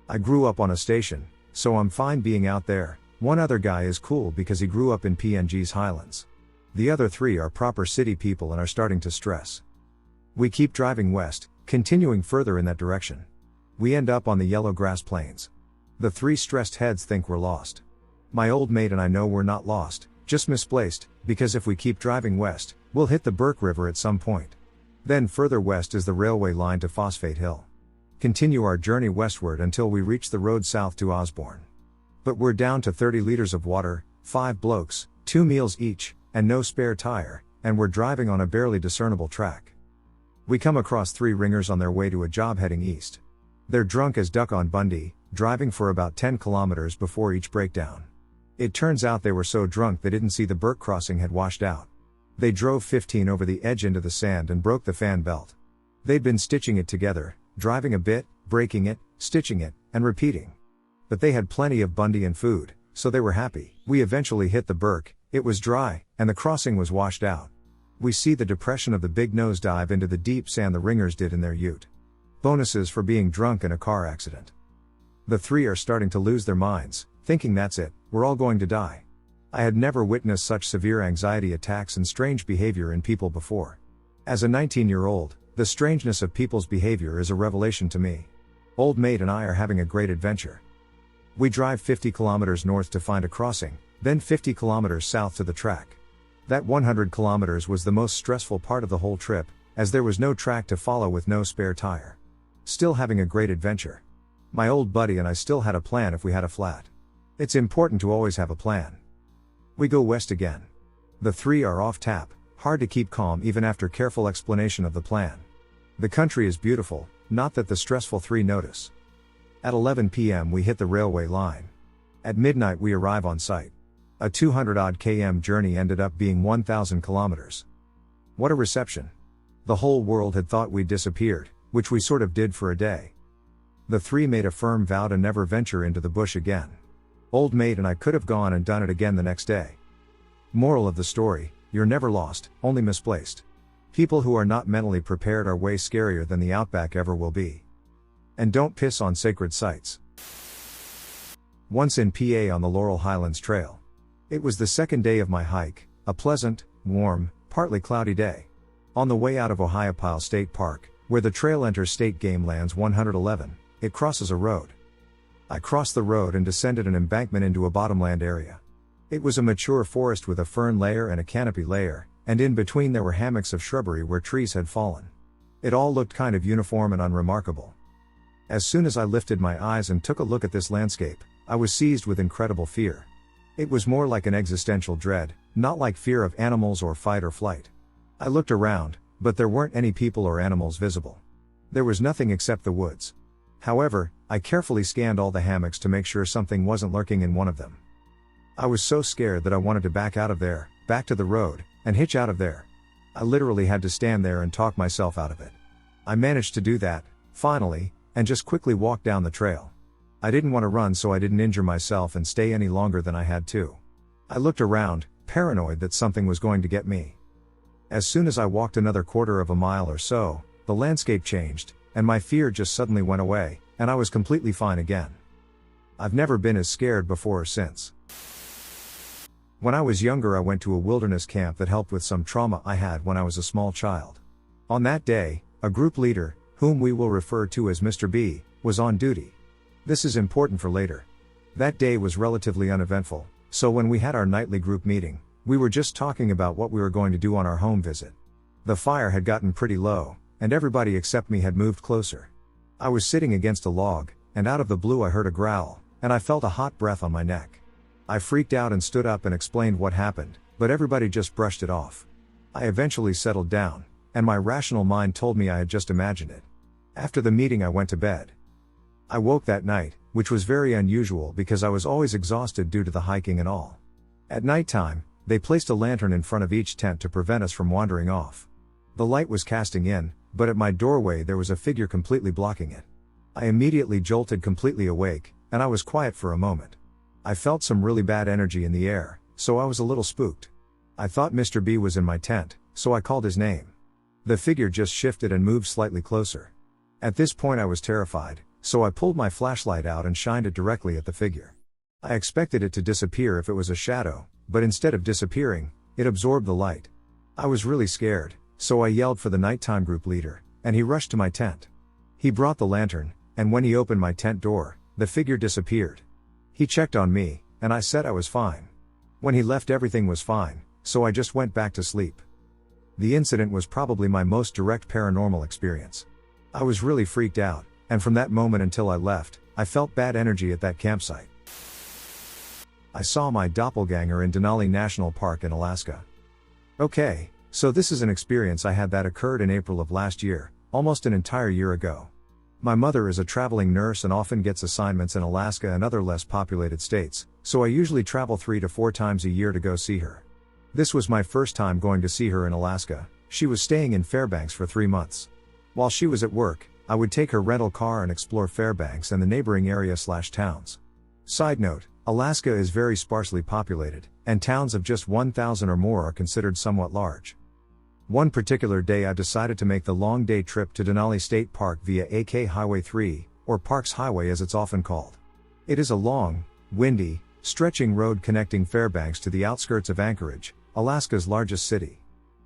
I grew up on a station, so I'm fine being out there. One other guy is cool because he grew up in PNG's Highlands. The other 3 are proper city people and are starting to stress. We keep driving west, continuing further in that direction. We end up on the yellow grass plains. The 3 stressed heads think we're lost. My old mate and I know we're not lost, just misplaced, because if we keep driving west, we'll hit the Burke River at some point. Then further west is the railway line to Phosphate Hill. Continue our journey westward until we reach the road south to Osborne. But we're down to 30 liters of water, 5 blokes, 2 meals each, and no spare tire, and we're driving on a barely discernible track. We come across 3 ringers on their way to a job heading east. They're drunk as duck on Bundy, driving for about 10 kilometers before each breakdown. It turns out they were so drunk they didn't see the Burke crossing had washed out. They drove 15 over the edge into the sand and broke the fan belt. They'd been stitching it together, driving a bit, breaking it, stitching it, and repeating. But they had plenty of Bundy and food, so they were happy. We eventually hit the Burke, it was dry, and the crossing was washed out. We see the depression of the big nosedive into the deep sand the ringers did in their ute. Bonuses for being drunk in a car accident. The 3 are starting to lose their minds, thinking that's it, we're all going to die. I had never witnessed such severe anxiety attacks and strange behavior in people before. As a 19-year-old, the strangeness of people's behavior is a revelation to me. Old mate and I are having a great adventure. We drive 50 kilometers north to find a crossing, then 50 kilometers south to the track. That 100 kilometers was the most stressful part of the whole trip, as there was no track to follow with no spare tire. Still having a great adventure. My old buddy and I still had a plan if we had a flat. It's important to always have a plan. We go west again. The 3 are off tap, hard to keep calm even after careful explanation of the plan. The country is beautiful, not that the stressful 3 notice. At 11 p.m. we hit the railway line. At midnight we arrive on site. A 200-odd km journey ended up being 1,000 kilometers. What a reception. The whole world had thought we'd disappeared, which we sort of did for a day. The 3 made a firm vow to never venture into the bush again. Old mate and I could have gone and done it again the next day. Moral of the story, you're never lost, only misplaced. People who are not mentally prepared are way scarier than the Outback ever will be. And don't piss on sacred sites. Once in PA on the Laurel Highlands Trail. It was the second day of my hike, a pleasant, warm, partly cloudy day. On the way out of Ohiopyle State Park, where the trail enters State Game Lands 111, it crosses a road. I crossed the road and descended an embankment into a bottomland area. It was a mature forest with a fern layer and a canopy layer, and in between there were hammocks of shrubbery where trees had fallen. It all looked kind of uniform and unremarkable. As soon as I lifted my eyes and took a look at this landscape, I was seized with incredible fear. It was more like an existential dread, not like fear of animals or fight or flight. I looked around, but there weren't any people or animals visible. There was nothing except the woods. However, I carefully scanned all the hammocks to make sure something wasn't lurking in one of them. I was so scared that I wanted to back out of there, back to the road, and hitch out of there. I literally had to stand there and talk myself out of it. I managed to do that, finally, and just quickly walked down the trail. I didn't want to run, so I didn't injure myself and stay any longer than I had to. I looked around, paranoid that something was going to get me. As soon as I walked another quarter of a mile or so, the landscape changed, and my fear just suddenly went away, and I was completely fine again. I've never been as scared before or since. When I was younger, I went to a wilderness camp that helped with some trauma I had when I was a small child. On that day, a group leader, whom we will refer to as Mr. B, was on duty. This is important for later. That day was relatively uneventful, so when we had our nightly group meeting, we were just talking about what we were going to do on our home visit. The fire had gotten pretty low, and everybody except me had moved closer. I was sitting against a log, and out of the blue I heard a growl, and I felt a hot breath on my neck. I freaked out and stood up and explained what happened, but everybody just brushed it off. I eventually settled down, and my rational mind told me I had just imagined it. After the meeting I went to bed. I woke that night, which was very unusual because I was always exhausted due to the hiking and all. At nighttime, they placed a lantern in front of each tent to prevent us from wandering off. The light was casting in, but at my doorway there was a figure completely blocking it. I immediately jolted completely awake, and I was quiet for a moment. I felt some really bad energy in the air, so I was a little spooked. I thought Mr. B was in my tent, so I called his name. The figure just shifted and moved slightly closer. At this point I was terrified, so I pulled my flashlight out and shined it directly at the figure. I expected it to disappear if it was a shadow, but instead of disappearing, it absorbed the light. I was really scared, so I yelled for the nighttime group leader, and he rushed to my tent. He brought the lantern, and when he opened my tent door, the figure disappeared. He checked on me, and I said I was fine. When he left, everything was fine, so I just went back to sleep. The incident was probably my most direct paranormal experience. I was really freaked out, and from that moment until I left, I felt bad energy at that campsite. I saw my doppelganger in Denali National Park in Alaska. Okay, so this is an experience I had that occurred in April of last year, almost an entire year ago. My mother is a traveling nurse and often gets assignments in Alaska and other less populated states, so I usually travel 3 to 4 times a year to go see her. This was my first time going to see her in Alaska. She was staying in Fairbanks for 3 months. While she was at work, I would take her rental car and explore Fairbanks and the neighboring area/towns. Side note, Alaska is very sparsely populated, and towns of just 1,000 or more are considered somewhat large. One particular day I decided to make the long day trip to Denali State Park via AK Highway 3, or Parks Highway as it's often called. It is a long, windy, stretching road connecting Fairbanks to the outskirts of Anchorage, Alaska's largest city.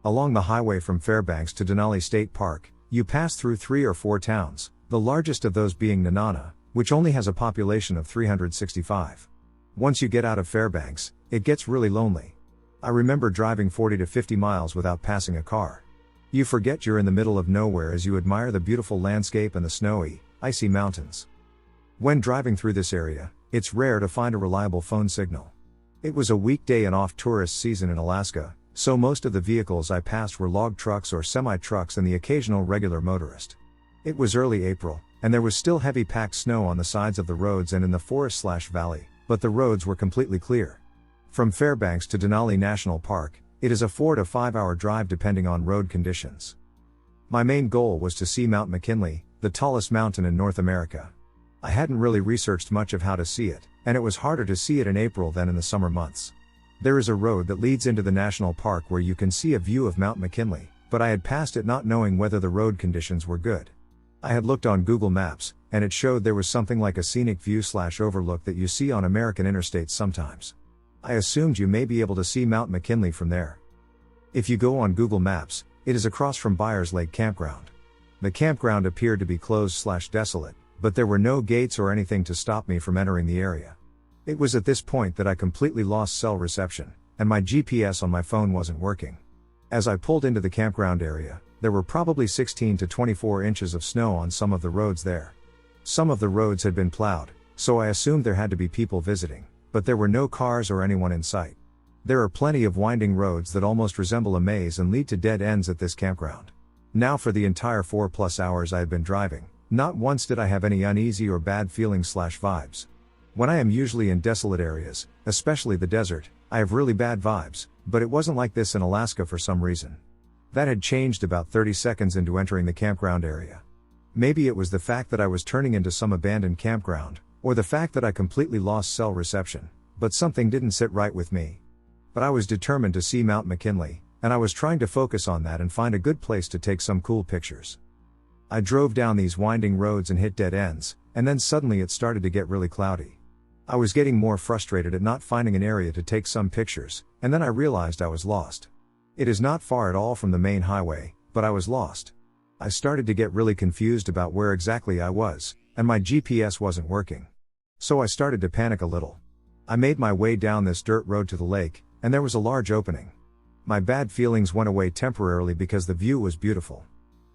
Along the highway from Fairbanks to Denali State Park, you pass through 3 or 4 towns, the largest of those being Nenana, which only has a population of 365. Once you get out of Fairbanks, it gets really lonely. I remember driving 40 to 50 miles without passing a car. You forget you're in the middle of nowhere as you admire the beautiful landscape and the snowy, icy mountains. When driving through this area, it's rare to find a reliable phone signal. It was a weekday and off-tourist season in Alaska, so most of the vehicles I passed were log trucks or semi-trucks and the occasional regular motorist. It was early April, and there was still heavy packed snow on the sides of the roads and in the forest/valley, but the roads were completely clear. From Fairbanks to Denali National Park, it is a 4 to 5 hour drive depending on road conditions. My main goal was to see Mount McKinley, the tallest mountain in North America. I hadn't really researched much of how to see it, and it was harder to see it in April than in the summer months. There is a road that leads into the national park where you can see a view of Mount McKinley, but I had passed it not knowing whether the road conditions were good. I had looked on Google Maps, and it showed there was something like a scenic view/overlook that you see on American interstates sometimes. I assumed you may be able to see Mount McKinley from there. If you go on Google Maps, It is across from Byers Lake Campground. The campground appeared to be closed/desolate, but there were no gates or anything to stop me from entering the area. It was at this point that I completely lost cell reception, and my GPS on my phone wasn't working. As I pulled into the campground area, there were probably 16 to 24 inches of snow on some of the roads there. Some of the roads had been plowed, so I assumed there had to be people visiting, but there were no cars or anyone in sight. There are plenty of winding roads that almost resemble a maze and lead to dead ends at this campground. Now for the entire 4+ hours I had been driving, not once did I have any uneasy or bad feelings/vibes. When I am usually in desolate areas, especially the desert, I have really bad vibes, but it wasn't like this in Alaska for some reason. That had changed about 30 seconds into entering the campground area. Maybe it was the fact that I was turning into some abandoned campground, or the fact that I completely lost cell reception, but something didn't sit right with me. But I was determined to see Mount McKinley, and I was trying to focus on that and find a good place to take some cool pictures. I drove down these winding roads and hit dead ends, and then suddenly it started to get really cloudy. I was getting more frustrated at not finding an area to take some pictures, and then I realized I was lost. It is not far at all from the main highway, but I was lost. I started to get really confused about where exactly I was, and my GPS wasn't working. So I started to panic a little. I made my way down this dirt road to the lake, and there was a large opening. My bad feelings went away temporarily because the view was beautiful.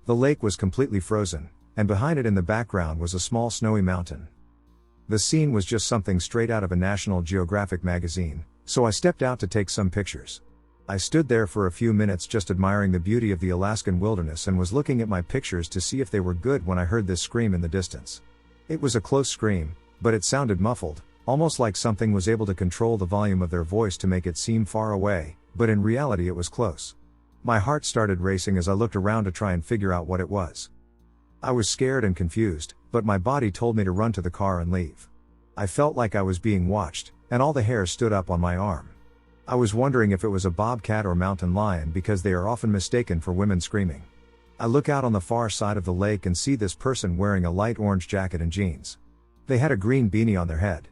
The lake was completely frozen, and behind it in the background was a small snowy mountain. The scene was just something straight out of a National Geographic magazine, so I stepped out to take some pictures. I stood there for a few minutes just admiring the beauty of the Alaskan wilderness and was looking at my pictures to see if they were good when I heard this scream in the distance. It was a close scream, but it sounded muffled, almost like something was able to control the volume of their voice to make it seem far away, but in reality it was close. My heart started racing as I looked around to try and figure out what it was. I was scared and confused, but my body told me to run to the car and leave. I felt like I was being watched, and all the hair stood up on my arm. I was wondering if it was a bobcat or mountain lion because they are often mistaken for women screaming. I look out on the far side of the lake and see this person wearing a light orange jacket and jeans. They had a green beanie on their head.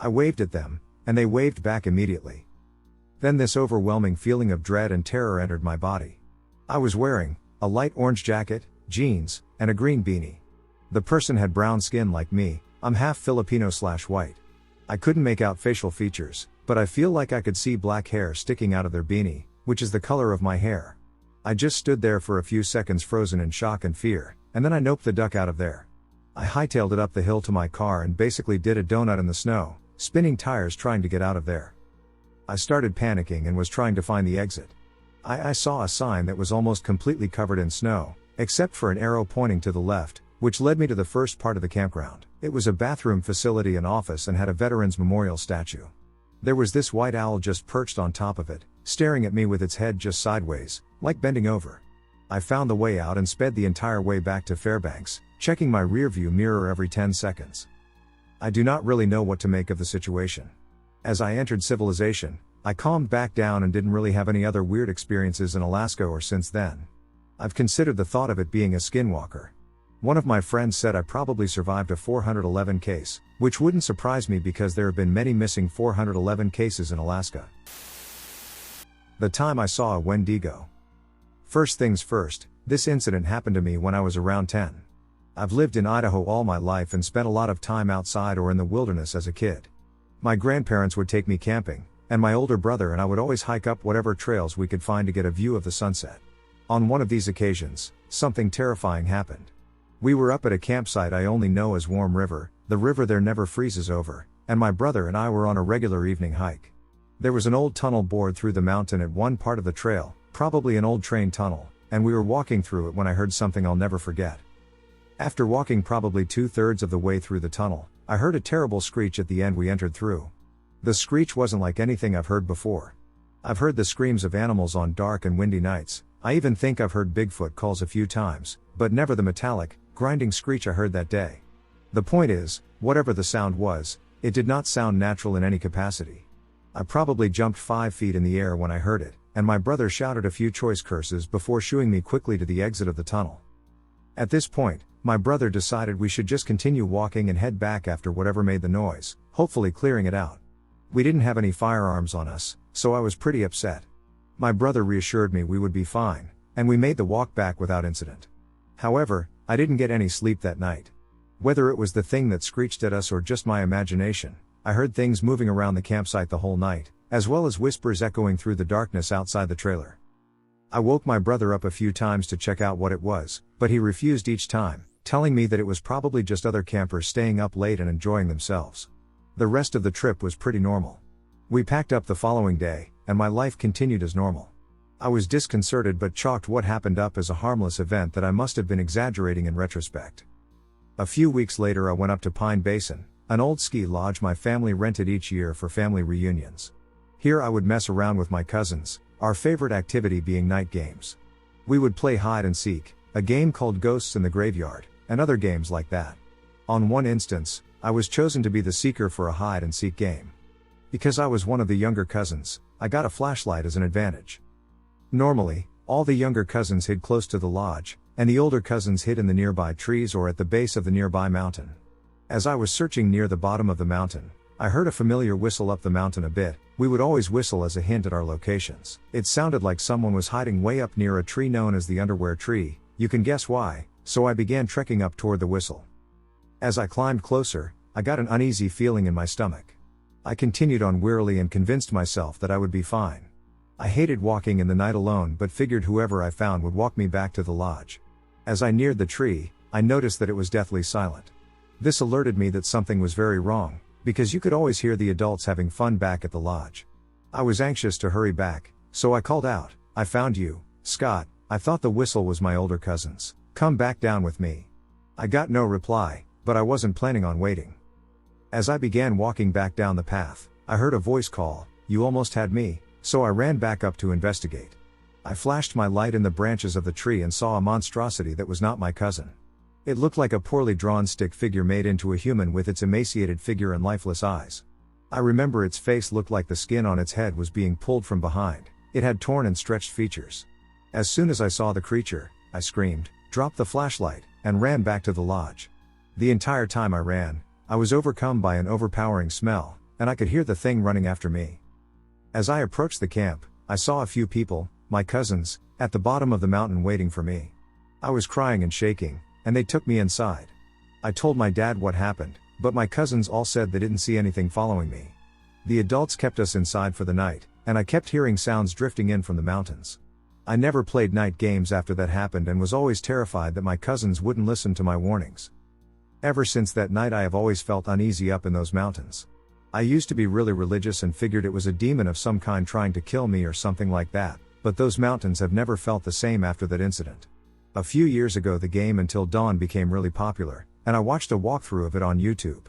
I waved at them, and they waved back immediately. Then this overwhelming feeling of dread and terror entered my body. I was wearing a light orange jacket, jeans, and a green beanie. The person had brown skin like me. I'm half Filipino/white. I couldn't make out facial features, but I feel like I could see black hair sticking out of their beanie, which is the color of my hair. I just stood there for a few seconds frozen in shock and fear, and then I noped the duck out of there. I hightailed it up the hill to my car and basically did a donut in the snow, spinning tires trying to get out of there. I started panicking and was trying to find the exit. I saw a sign that was almost completely covered in snow, except for an arrow pointing to the left, which led me to the first part of the campground. It was a bathroom facility and office and had a veterans memorial statue. There was this white owl just perched on top of it, staring at me with its head just sideways, like bending over. I found the way out and sped the entire way back to Fairbanks, checking my rearview mirror every 10 seconds. I do not really know what to make of the situation. As I entered civilization, I calmed back down and didn't really have any other weird experiences in Alaska or since then. I've considered the thought of it being a skinwalker. One of my friends said I probably survived a 411 case, which wouldn't surprise me because there have been many missing 411 cases in Alaska. The time I saw a Wendigo. First things first, this incident happened to me when I was around 10. I've lived in Idaho all my life and spent a lot of time outside or in the wilderness as a kid. My grandparents would take me camping, and my older brother and I would always hike up whatever trails we could find to get a view of the sunset. On one of these occasions, something terrifying happened. We were up at a campsite I only know as Warm River. The river there never freezes over, and my brother and I were on a regular evening hike. There was an old tunnel bored through the mountain at one part of the trail, probably an old train tunnel, and we were walking through it when I heard something I'll never forget. After walking probably 2/3 of the way through the tunnel, I heard a terrible screech at the end we entered through. The screech wasn't like anything I've heard before. I've heard the screams of animals on dark and windy nights. I even think I've heard Bigfoot calls a few times, but never the metallic, grinding screech I heard that day. The point is, whatever the sound was, it did not sound natural in any capacity. I probably jumped 5 feet in the air when I heard it, and my brother shouted a few choice curses before shooing me quickly to the exit of the tunnel. At this point, my brother decided we should just continue walking and head back after whatever made the noise, hopefully clearing it out. We didn't have any firearms on us, so I was pretty upset. My brother reassured me we would be fine, and we made the walk back without incident. However, I didn't get any sleep that night. Whether it was the thing that screeched at us or just my imagination, I heard things moving around the campsite the whole night, as well as whispers echoing through the darkness outside the trailer. I woke my brother up a few times to check out what it was, but he refused each time, telling me that it was probably just other campers staying up late and enjoying themselves. The rest of the trip was pretty normal. We packed up the following day, and my life continued as normal. I was disconcerted but chalked what happened up as a harmless event that I must have been exaggerating in retrospect. A few weeks later I went up to Pine Basin, an old ski lodge my family rented each year for family reunions. Here I would mess around with my cousins, our favorite activity being night games. We would play hide and seek, a game called Ghosts in the Graveyard, and other games like that. On one instance, I was chosen to be the seeker for a hide and seek game. Because I was one of the younger cousins, I got a flashlight as an advantage. Normally, all the younger cousins hid close to the lodge, and the older cousins hid in the nearby trees or at the base of the nearby mountain. As I was searching near the bottom of the mountain, I heard a familiar whistle up the mountain a bit. We would always whistle as a hint at our locations. It sounded like someone was hiding way up near a tree known as the underwear tree, you can guess why, so I began trekking up toward the whistle. As I climbed closer, I got an uneasy feeling in my stomach. I continued on wearily and convinced myself that I would be fine. I hated walking in the night alone but figured whoever I found would walk me back to the lodge. As I neared the tree, I noticed that it was deathly silent. This alerted me that something was very wrong, because you could always hear the adults having fun back at the lodge. I was anxious to hurry back, so I called out, "I found you, Scott." I thought the whistle was my older cousins. "Come back down with me." I got no reply, but I wasn't planning on waiting. As I began walking back down the path, I heard a voice call, "You almost had me," so I ran back up to investigate. I flashed my light in the branches of the tree and saw a monstrosity that was not my cousin. It looked like a poorly drawn stick figure made into a human with its emaciated figure and lifeless eyes. I remember its face looked like the skin on its head was being pulled from behind. It had torn and stretched features. As soon as I saw the creature, I screamed, dropped the flashlight, and ran back to the lodge. The entire time I ran, I was overcome by an overpowering smell, and I could hear the thing running after me. As I approached the camp, I saw a few people, my cousins, at the bottom of the mountain waiting for me. I was crying and shaking, and they took me inside. I told my dad what happened, but my cousins all said they didn't see anything following me. The adults kept us inside for the night, and I kept hearing sounds drifting in from the mountains. I never played night games after that happened and was always terrified that my cousins wouldn't listen to my warnings. Ever since that night I have always felt uneasy up in those mountains. I used to be really religious and figured it was a demon of some kind trying to kill me or something like that, but those mountains have never felt the same after that incident. A few years ago the game Until Dawn became really popular, and I watched a walkthrough of it on YouTube.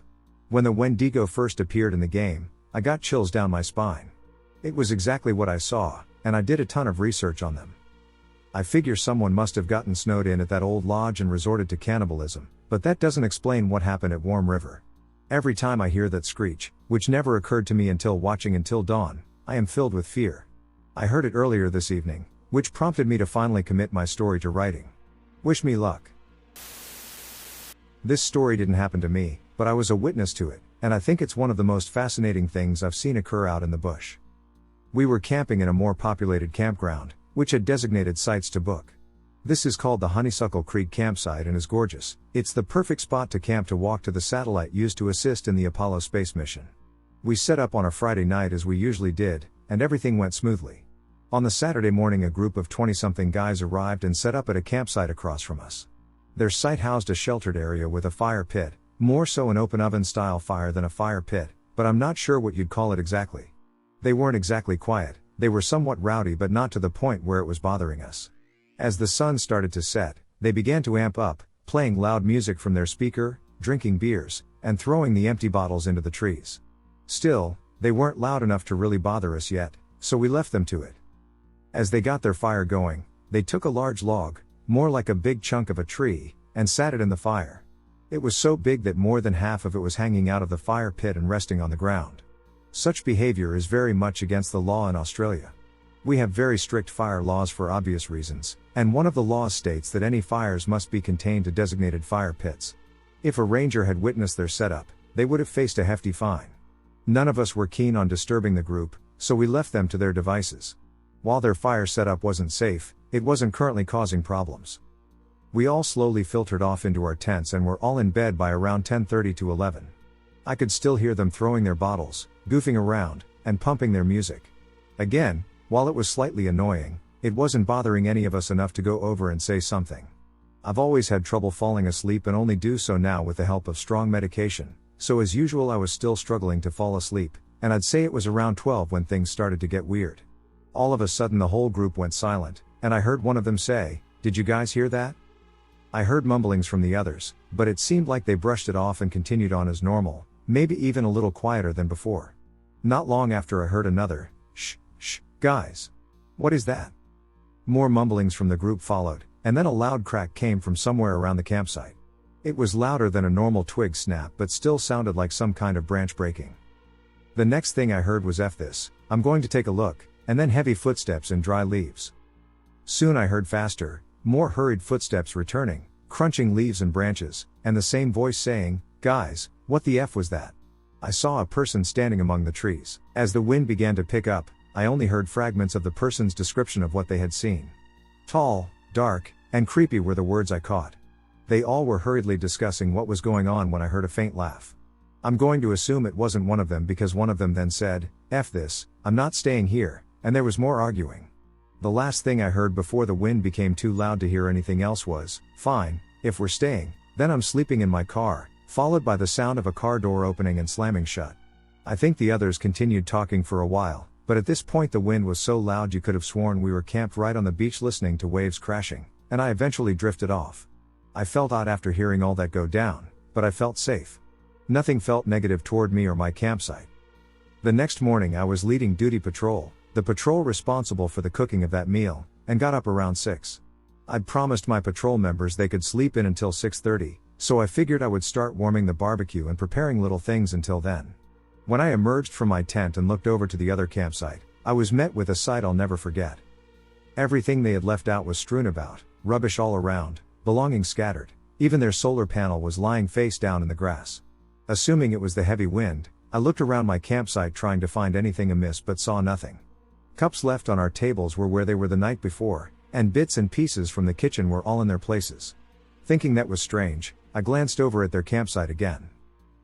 When the Wendigo first appeared in the game, I got chills down my spine. It was exactly what I saw, and I did a ton of research on them. I figure someone must have gotten snowed in at that old lodge and resorted to cannibalism, but that doesn't explain what happened at Warm River. Every time I hear that screech, which never occurred to me until watching Until Dawn, I am filled with fear. I heard it earlier this evening, which prompted me to finally commit my story to writing. Wish me luck. This story didn't happen to me, but I was a witness to it, and I think it's one of the most fascinating things I've seen occur out in the bush. We were camping in a more populated campground, which had designated sites to book. This is called the Honeysuckle Creek campsite and is gorgeous. It's the perfect spot to camp to walk to the satellite used to assist in the Apollo space mission. We set up on a Friday night as we usually did, and everything went smoothly. On the Saturday morning a group of 20-something guys arrived and set up at a campsite across from us. Their site housed a sheltered area with a fire pit, more so an open oven style fire than a fire pit, but I'm not sure what you'd call it exactly. They weren't exactly quiet, they were somewhat rowdy but not to the point where it was bothering us. As the sun started to set, they began to amp up, playing loud music from their speaker, drinking beers, and throwing the empty bottles into the trees. Still, they weren't loud enough to really bother us yet, so we left them to it. As they got their fire going, they took a large log, more like a big chunk of a tree, and sat it in the fire. It was so big that more than half of it was hanging out of the fire pit and resting on the ground. Such behavior is very much against the law in Australia. We have very strict fire laws for obvious reasons, and one of the laws states that any fires must be contained to designated fire pits. If a ranger had witnessed their setup, they would have faced a hefty fine. None of us were keen on disturbing the group, so we left them to their devices. While their fire setup wasn't safe, it wasn't currently causing problems. We all slowly filtered off into our tents and were all in bed by around 10:30 to 11. I could still hear them throwing their bottles, goofing around, and pumping their music. Again, while it was slightly annoying, it wasn't bothering any of us enough to go over and say something. I've always had trouble falling asleep and only do so now with the help of strong medication, so as usual I was still struggling to fall asleep, and I'd say it was around 12 when things started to get weird. All of a sudden the whole group went silent, and I heard one of them say, "Did you guys hear that?" I heard mumblings from the others, but it seemed like they brushed it off and continued on as normal, maybe even a little quieter than before. Not long after I heard another, "Shh, shh, guys. What is that?" More mumblings from the group followed, and then a loud crack came from somewhere around the campsite. It was louder than a normal twig snap but still sounded like some kind of branch breaking. The next thing I heard was "F this, I'm going to take a look," and then heavy footsteps in dry leaves. Soon I heard faster, more hurried footsteps returning, crunching leaves and branches, and the same voice saying, "Guys, what the F was that?" I saw a person standing among the trees. As the wind began to pick up, I only heard fragments of the person's description of what they had seen. Tall, dark, and creepy were the words I caught. They all were hurriedly discussing what was going on when I heard a faint laugh. I'm going to assume it wasn't one of them because one of them then said, "F this, I'm not staying here," and there was more arguing. The last thing I heard before the wind became too loud to hear anything else was, "Fine, if we're staying, then I'm sleeping in my car," followed by the sound of a car door opening and slamming shut. I think the others continued talking for a while, but at this point the wind was so loud you could have sworn we were camped right on the beach listening to waves crashing, and I eventually drifted off. I felt odd after hearing all that go down, but I felt safe. Nothing felt negative toward me or my campsite. The next morning I was leading duty patrol, the patrol responsible for the cooking of that meal, and got up around 6. I'd promised my patrol members they could sleep in until 6:30, so I figured I would start warming the barbecue and preparing little things until then. When I emerged from my tent and looked over to the other campsite, I was met with a sight I'll never forget. Everything they had left out was strewn about, rubbish all around, belongings scattered, even their solar panel was lying face down in the grass. Assuming it was the heavy wind, I looked around my campsite trying to find anything amiss but saw nothing. Cups left on our tables were where they were the night before, and bits and pieces from the kitchen were all in their places. Thinking that was strange, I glanced over at their campsite again.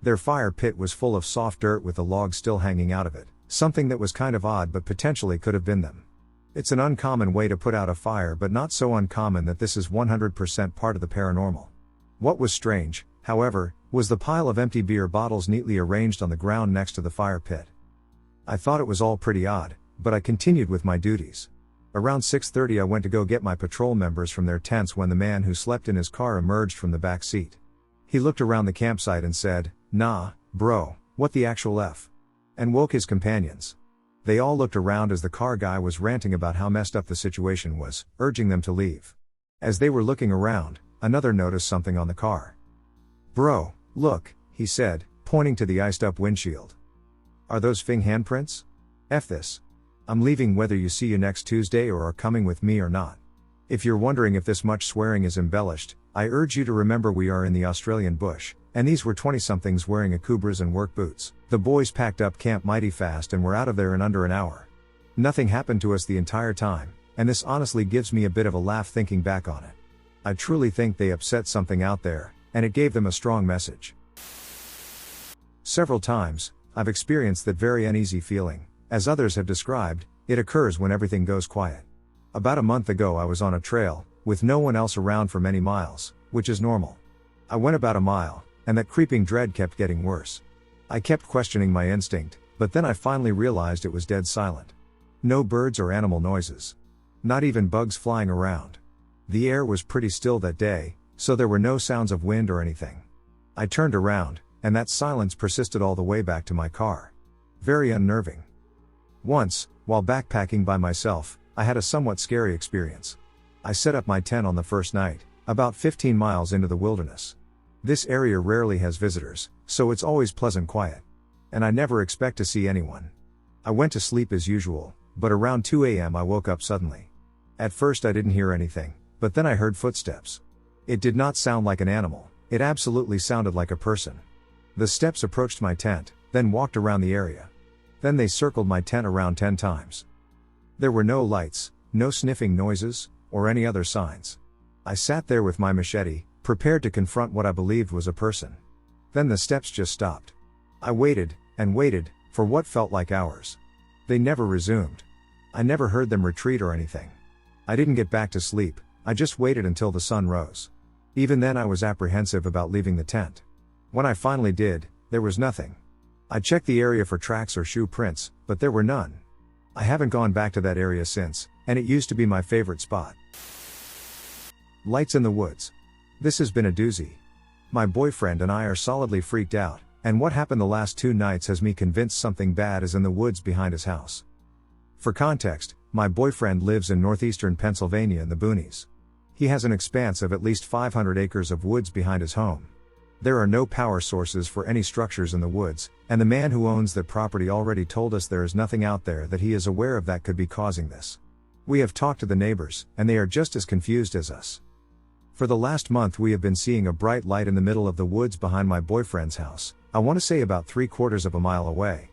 Their fire pit was full of soft dirt with the logs still hanging out of it, something that was kind of odd but potentially could have been them. It's an uncommon way to put out a fire but not so uncommon that this is 100% part of the paranormal. What was strange, however, was the pile of empty beer bottles neatly arranged on the ground next to the fire pit. I thought it was all pretty odd, but I continued with my duties. Around 6:30 I went to go get my patrol members from their tents when the man who slept in his car emerged from the back seat. He looked around the campsite and said, "Nah, bro, what the actual F?" and woke his companions. They all looked around as the car guy was ranting about how messed up the situation was, urging them to leave. As they were looking around, another noticed something on the car. "Bro, look," he said, pointing to the iced up windshield. "Are those Fing handprints? F this. I'm leaving whether you see you next Tuesday or are coming with me or not. If you're wondering if this much swearing is embellished, I urge you to remember we are in the Australian bush, and these were 20-somethings wearing akubras and work boots. The boys packed up camp mighty fast and were out of there in under an hour. Nothing happened to us the entire time, and this honestly gives me a bit of a laugh thinking back on it. I truly think they upset something out there, and it gave them a strong message." Several times, I've experienced that very uneasy feeling. As others have described, it occurs when everything goes quiet. About a month ago I was on a trail, with no one else around for many miles, which is normal. I went about a mile, and that creeping dread kept getting worse. I kept questioning my instinct, but then I finally realized it was dead silent. No birds or animal noises. Not even bugs flying around. The air was pretty still that day, so there were no sounds of wind or anything. I turned around, and that silence persisted all the way back to my car. Very unnerving. Once, while backpacking by myself, I had a somewhat scary experience. I set up my tent on the first night, about 15 miles into the wilderness. This area rarely has visitors, so it's always pleasant quiet. And I never expect to see anyone. I went to sleep as usual, but around 2 a.m. I woke up suddenly. At first I didn't hear anything, but then I heard footsteps. It did not sound like an animal, it absolutely sounded like a person. The steps approached my tent, then walked around the area. Then they circled my tent around 10 times. There were no lights, no sniffing noises, or any other signs. I sat there with my machete, prepared to confront what I believed was a person. Then the steps just stopped. I waited, and waited, for what felt like hours. They never resumed. I never heard them retreat or anything. I didn't get back to sleep, I just waited until the sun rose. Even then I was apprehensive about leaving the tent. When I finally did, there was nothing. I checked the area for tracks or shoe prints, but there were none. I haven't gone back to that area since, and it used to be my favorite spot. Lights in the woods. This has been a doozy. My boyfriend and I are solidly freaked out, and what happened the last 2 nights has me convinced something bad is in the woods behind his house. For context, my boyfriend lives in northeastern Pennsylvania in the boonies. He has an expanse of at least 500 acres of woods behind his home. There are no power sources for any structures in the woods, and the man who owns that property already told us there is nothing out there that he is aware of that could be causing this. We have talked to the neighbors, and they are just as confused as us. For the last month we have been seeing a bright light in the middle of the woods behind my boyfriend's house, I want to say about 3/4 of a mile away.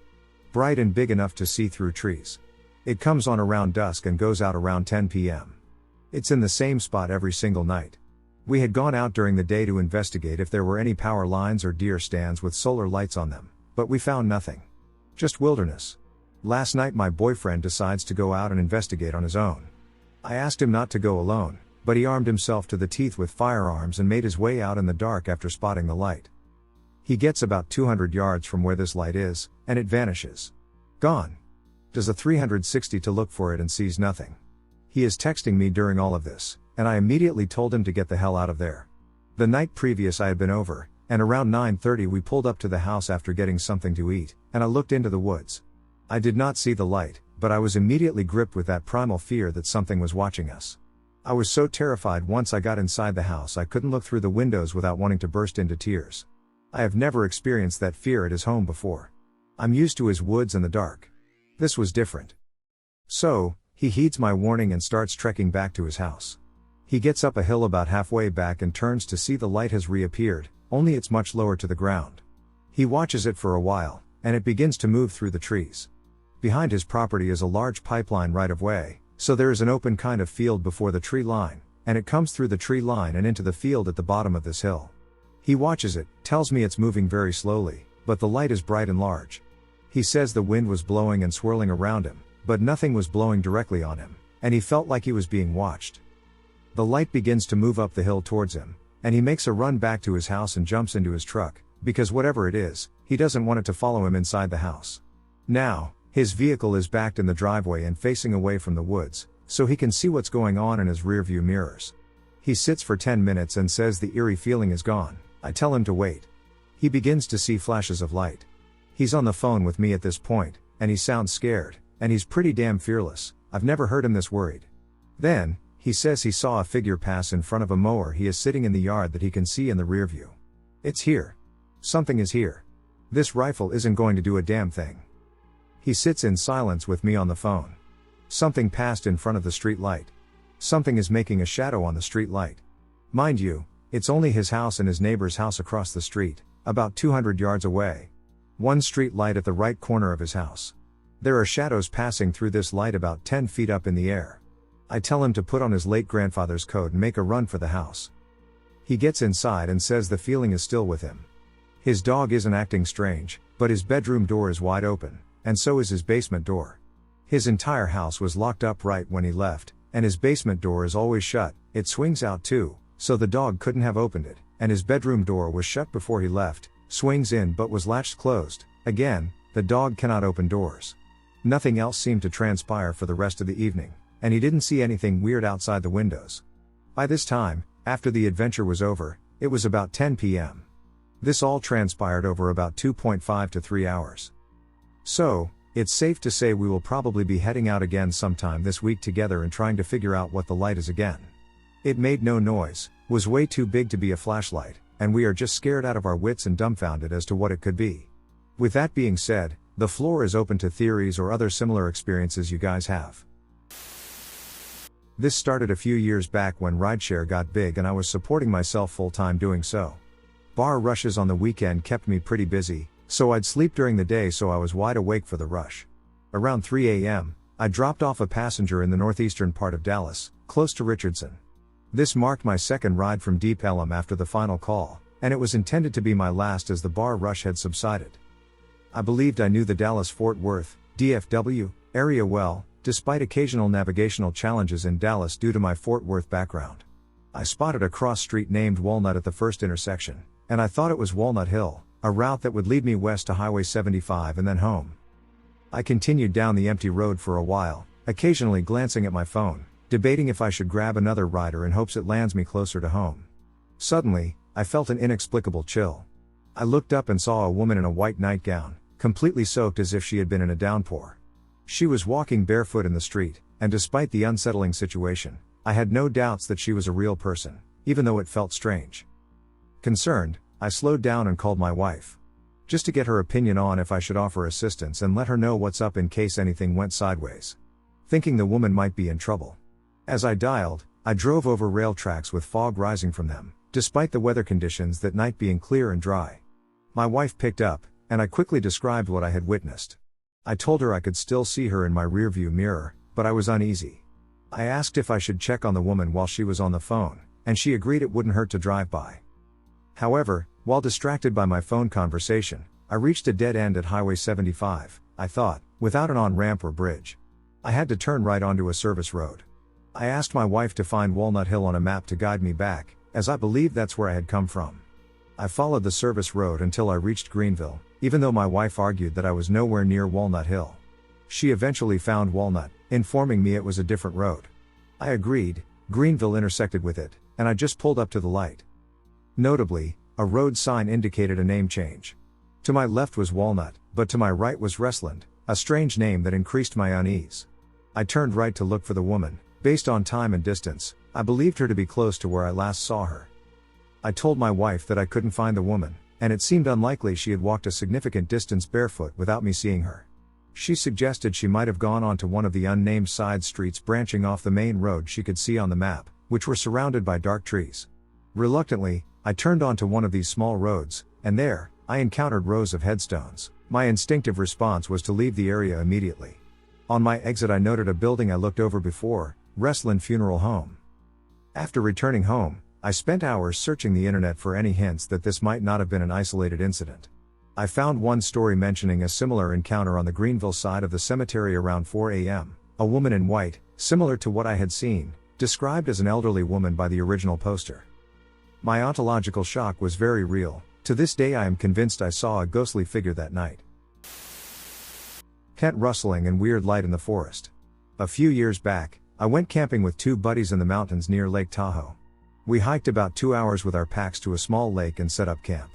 Bright and big enough to see through trees. It comes on around dusk and goes out around 10 p.m. It's in the same spot every single night. We had gone out during the day to investigate if there were any power lines or deer stands with solar lights on them, but we found nothing. Just wilderness. Last night my boyfriend decides to go out and investigate on his own. I asked him not to go alone, but he armed himself to the teeth with firearms and made his way out in the dark after spotting the light. He gets about 200 yards from where this light is, and it vanishes. Gone. Does a 360 to look for it and sees nothing. He is texting me during all of this, and I immediately told him to get the hell out of there. The night previous I had been over, and around 9:30 we pulled up to the house after getting something to eat, and I looked into the woods. I did not see the light, but I was immediately gripped with that primal fear that something was watching us. I was so terrified once I got inside the house I couldn't look through the windows without wanting to burst into tears. I have never experienced that fear at his home before. I'm used to his woods and the dark. This was different. So, he heeds my warning and starts trekking back to his house. He gets up a hill about halfway back and turns to see the light has reappeared, only it's much lower to the ground. He watches it for a while, and it begins to move through the trees. Behind his property is a large pipeline right-of-way, so there is an open kind of field before the tree line, and it comes through the tree line and into the field at the bottom of this hill. He watches it, tells me it's moving very slowly, but the light is bright and large. He says the wind was blowing and swirling around him, but nothing was blowing directly on him, and he felt like he was being watched. The light begins to move up the hill towards him, and he makes a run back to his house and jumps into his truck, because whatever it is, he doesn't want it to follow him inside the house. Now, his vehicle is backed in the driveway and facing away from the woods, so he can see what's going on in his rearview mirrors. He sits for 10 minutes and says the eerie feeling is gone. I tell him to wait. He begins to see flashes of light. He's on the phone with me at this point, and he sounds scared, and he's pretty damn fearless. I've never heard him this worried. Then, he says he saw a figure pass in front of a mower he is sitting in the yard that he can see in the rear view. It's here. Something is here. This rifle isn't going to do a damn thing. He sits in silence with me on the phone. Something passed in front of the street light. Something is making a shadow on the street light. Mind you, it's only his house and his neighbor's house across the street, about 200 yards away. One street light at the right corner of his house. There are shadows passing through this light about 10 feet up in the air. I tell him to put on his late grandfather's coat and make a run for the house. He gets inside and says the feeling is still with him. His dog isn't acting strange, but his bedroom door is wide open, and so is his basement door. His entire house was locked up right when he left, and his basement door is always shut. It swings out too, so the dog couldn't have opened it, and his bedroom door was shut before he left, swings in but was latched closed. Again, the dog cannot open doors. Nothing else seemed to transpire for the rest of the evening, and he didn't see anything weird outside the windows. By this time, after the adventure was over, it was about 10 p.m. This all transpired over about 2.5 to 3 hours. So, it's safe to say we will probably be heading out again sometime this week together and trying to figure out what the light is again. It made no noise, was way too big to be a flashlight, and we are just scared out of our wits and dumbfounded as to what it could be. With that being said, the floor is open to theories or other similar experiences you guys have. This started a few years back when rideshare got big and I was supporting myself full-time doing so. Bar rushes on the weekend kept me pretty busy, so I'd sleep during the day so I was wide awake for the rush. Around 3 a.m., I dropped off a passenger in the northeastern part of Dallas, close to Richardson. This marked my second ride from Deep Ellum after the final call, and it was intended to be my last as the bar rush had subsided. I believed I knew the Dallas-Fort Worth, DFW, area well, despite occasional navigational challenges in Dallas due to my Fort Worth background. I spotted a cross street named Walnut at the first intersection, and I thought it was Walnut Hill, a route that would lead me west to Highway 75 and then home. I continued down the empty road for a while, occasionally glancing at my phone, debating if I should grab another rider in hopes it lands me closer to home. Suddenly, I felt an inexplicable chill. I looked up and saw a woman in a white nightgown, completely soaked as if she had been in a downpour. She was walking barefoot in the street, and despite the unsettling situation, I had no doubts that she was a real person, even though it felt strange. Concerned, I slowed down and called my wife. Just to get her opinion on if I should offer assistance and let her know what's up in case anything went sideways. Thinking the woman might be in trouble. As I dialed, I drove over rail tracks with fog rising from them, despite the weather conditions that night being clear and dry. My wife picked up, and I quickly described what I had witnessed. I told her I could still see her in my rearview mirror, but I was uneasy. I asked if I should check on the woman while she was on the phone, and she agreed it wouldn't hurt to drive by. However, while distracted by my phone conversation, I reached a dead end at Highway 75, I thought, without an on-ramp or bridge. I had to turn right onto a service road. I asked my wife to find Walnut Hill on a map to guide me back, as I believed that's where I had come from. I followed the service road until I reached Greenville, even though my wife argued that I was nowhere near Walnut Hill. She eventually found Walnut, informing me it was a different road. I agreed, Greenville intersected with it, and I just pulled up to the light. Notably, a road sign indicated a name change. To my left was Walnut, but to my right was Rustling, a strange name that increased my unease. I turned right to look for the woman. Based on time and distance, I believed her to be close to where I last saw her. I told my wife that I couldn't find the woman, and it seemed unlikely she had walked a significant distance barefoot without me seeing her. She suggested she might have gone onto one of the unnamed side streets branching off the main road she could see on the map, which were surrounded by dark trees. Reluctantly, I turned onto one of these small roads, and there, I encountered rows of headstones. My instinctive response was to leave the area immediately. On my exit I noted a building I looked over before, Wrestling Funeral Home. After returning home, I spent hours searching the internet for any hints that this might not have been an isolated incident. I found one story mentioning a similar encounter on the Greenville side of the cemetery around 4 a.m., a woman in white, similar to what I had seen, described as an elderly woman by the original poster. My ontological shock was very real. To this day I am convinced I saw a ghostly figure that night. Tent rustling and weird light in the forest. A few years back, I went camping with two buddies in the mountains near Lake Tahoe. We hiked about 2 hours with our packs to a small lake and set up camp.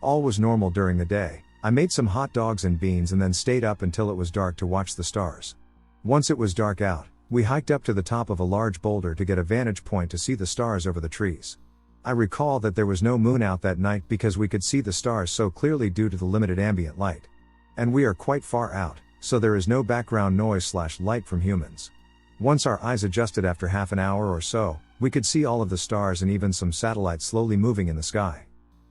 All was normal during the day. I made some hot dogs and beans and then stayed up until it was dark to watch the stars. Once it was dark out, we hiked up to the top of a large boulder to get a vantage point to see the stars over the trees. I recall that there was no moon out that night because we could see the stars so clearly due to the limited ambient light. And we are quite far out, so there is no background noise/light from humans. Once our eyes adjusted after half an hour or so, we could see all of the stars and even some satellites slowly moving in the sky.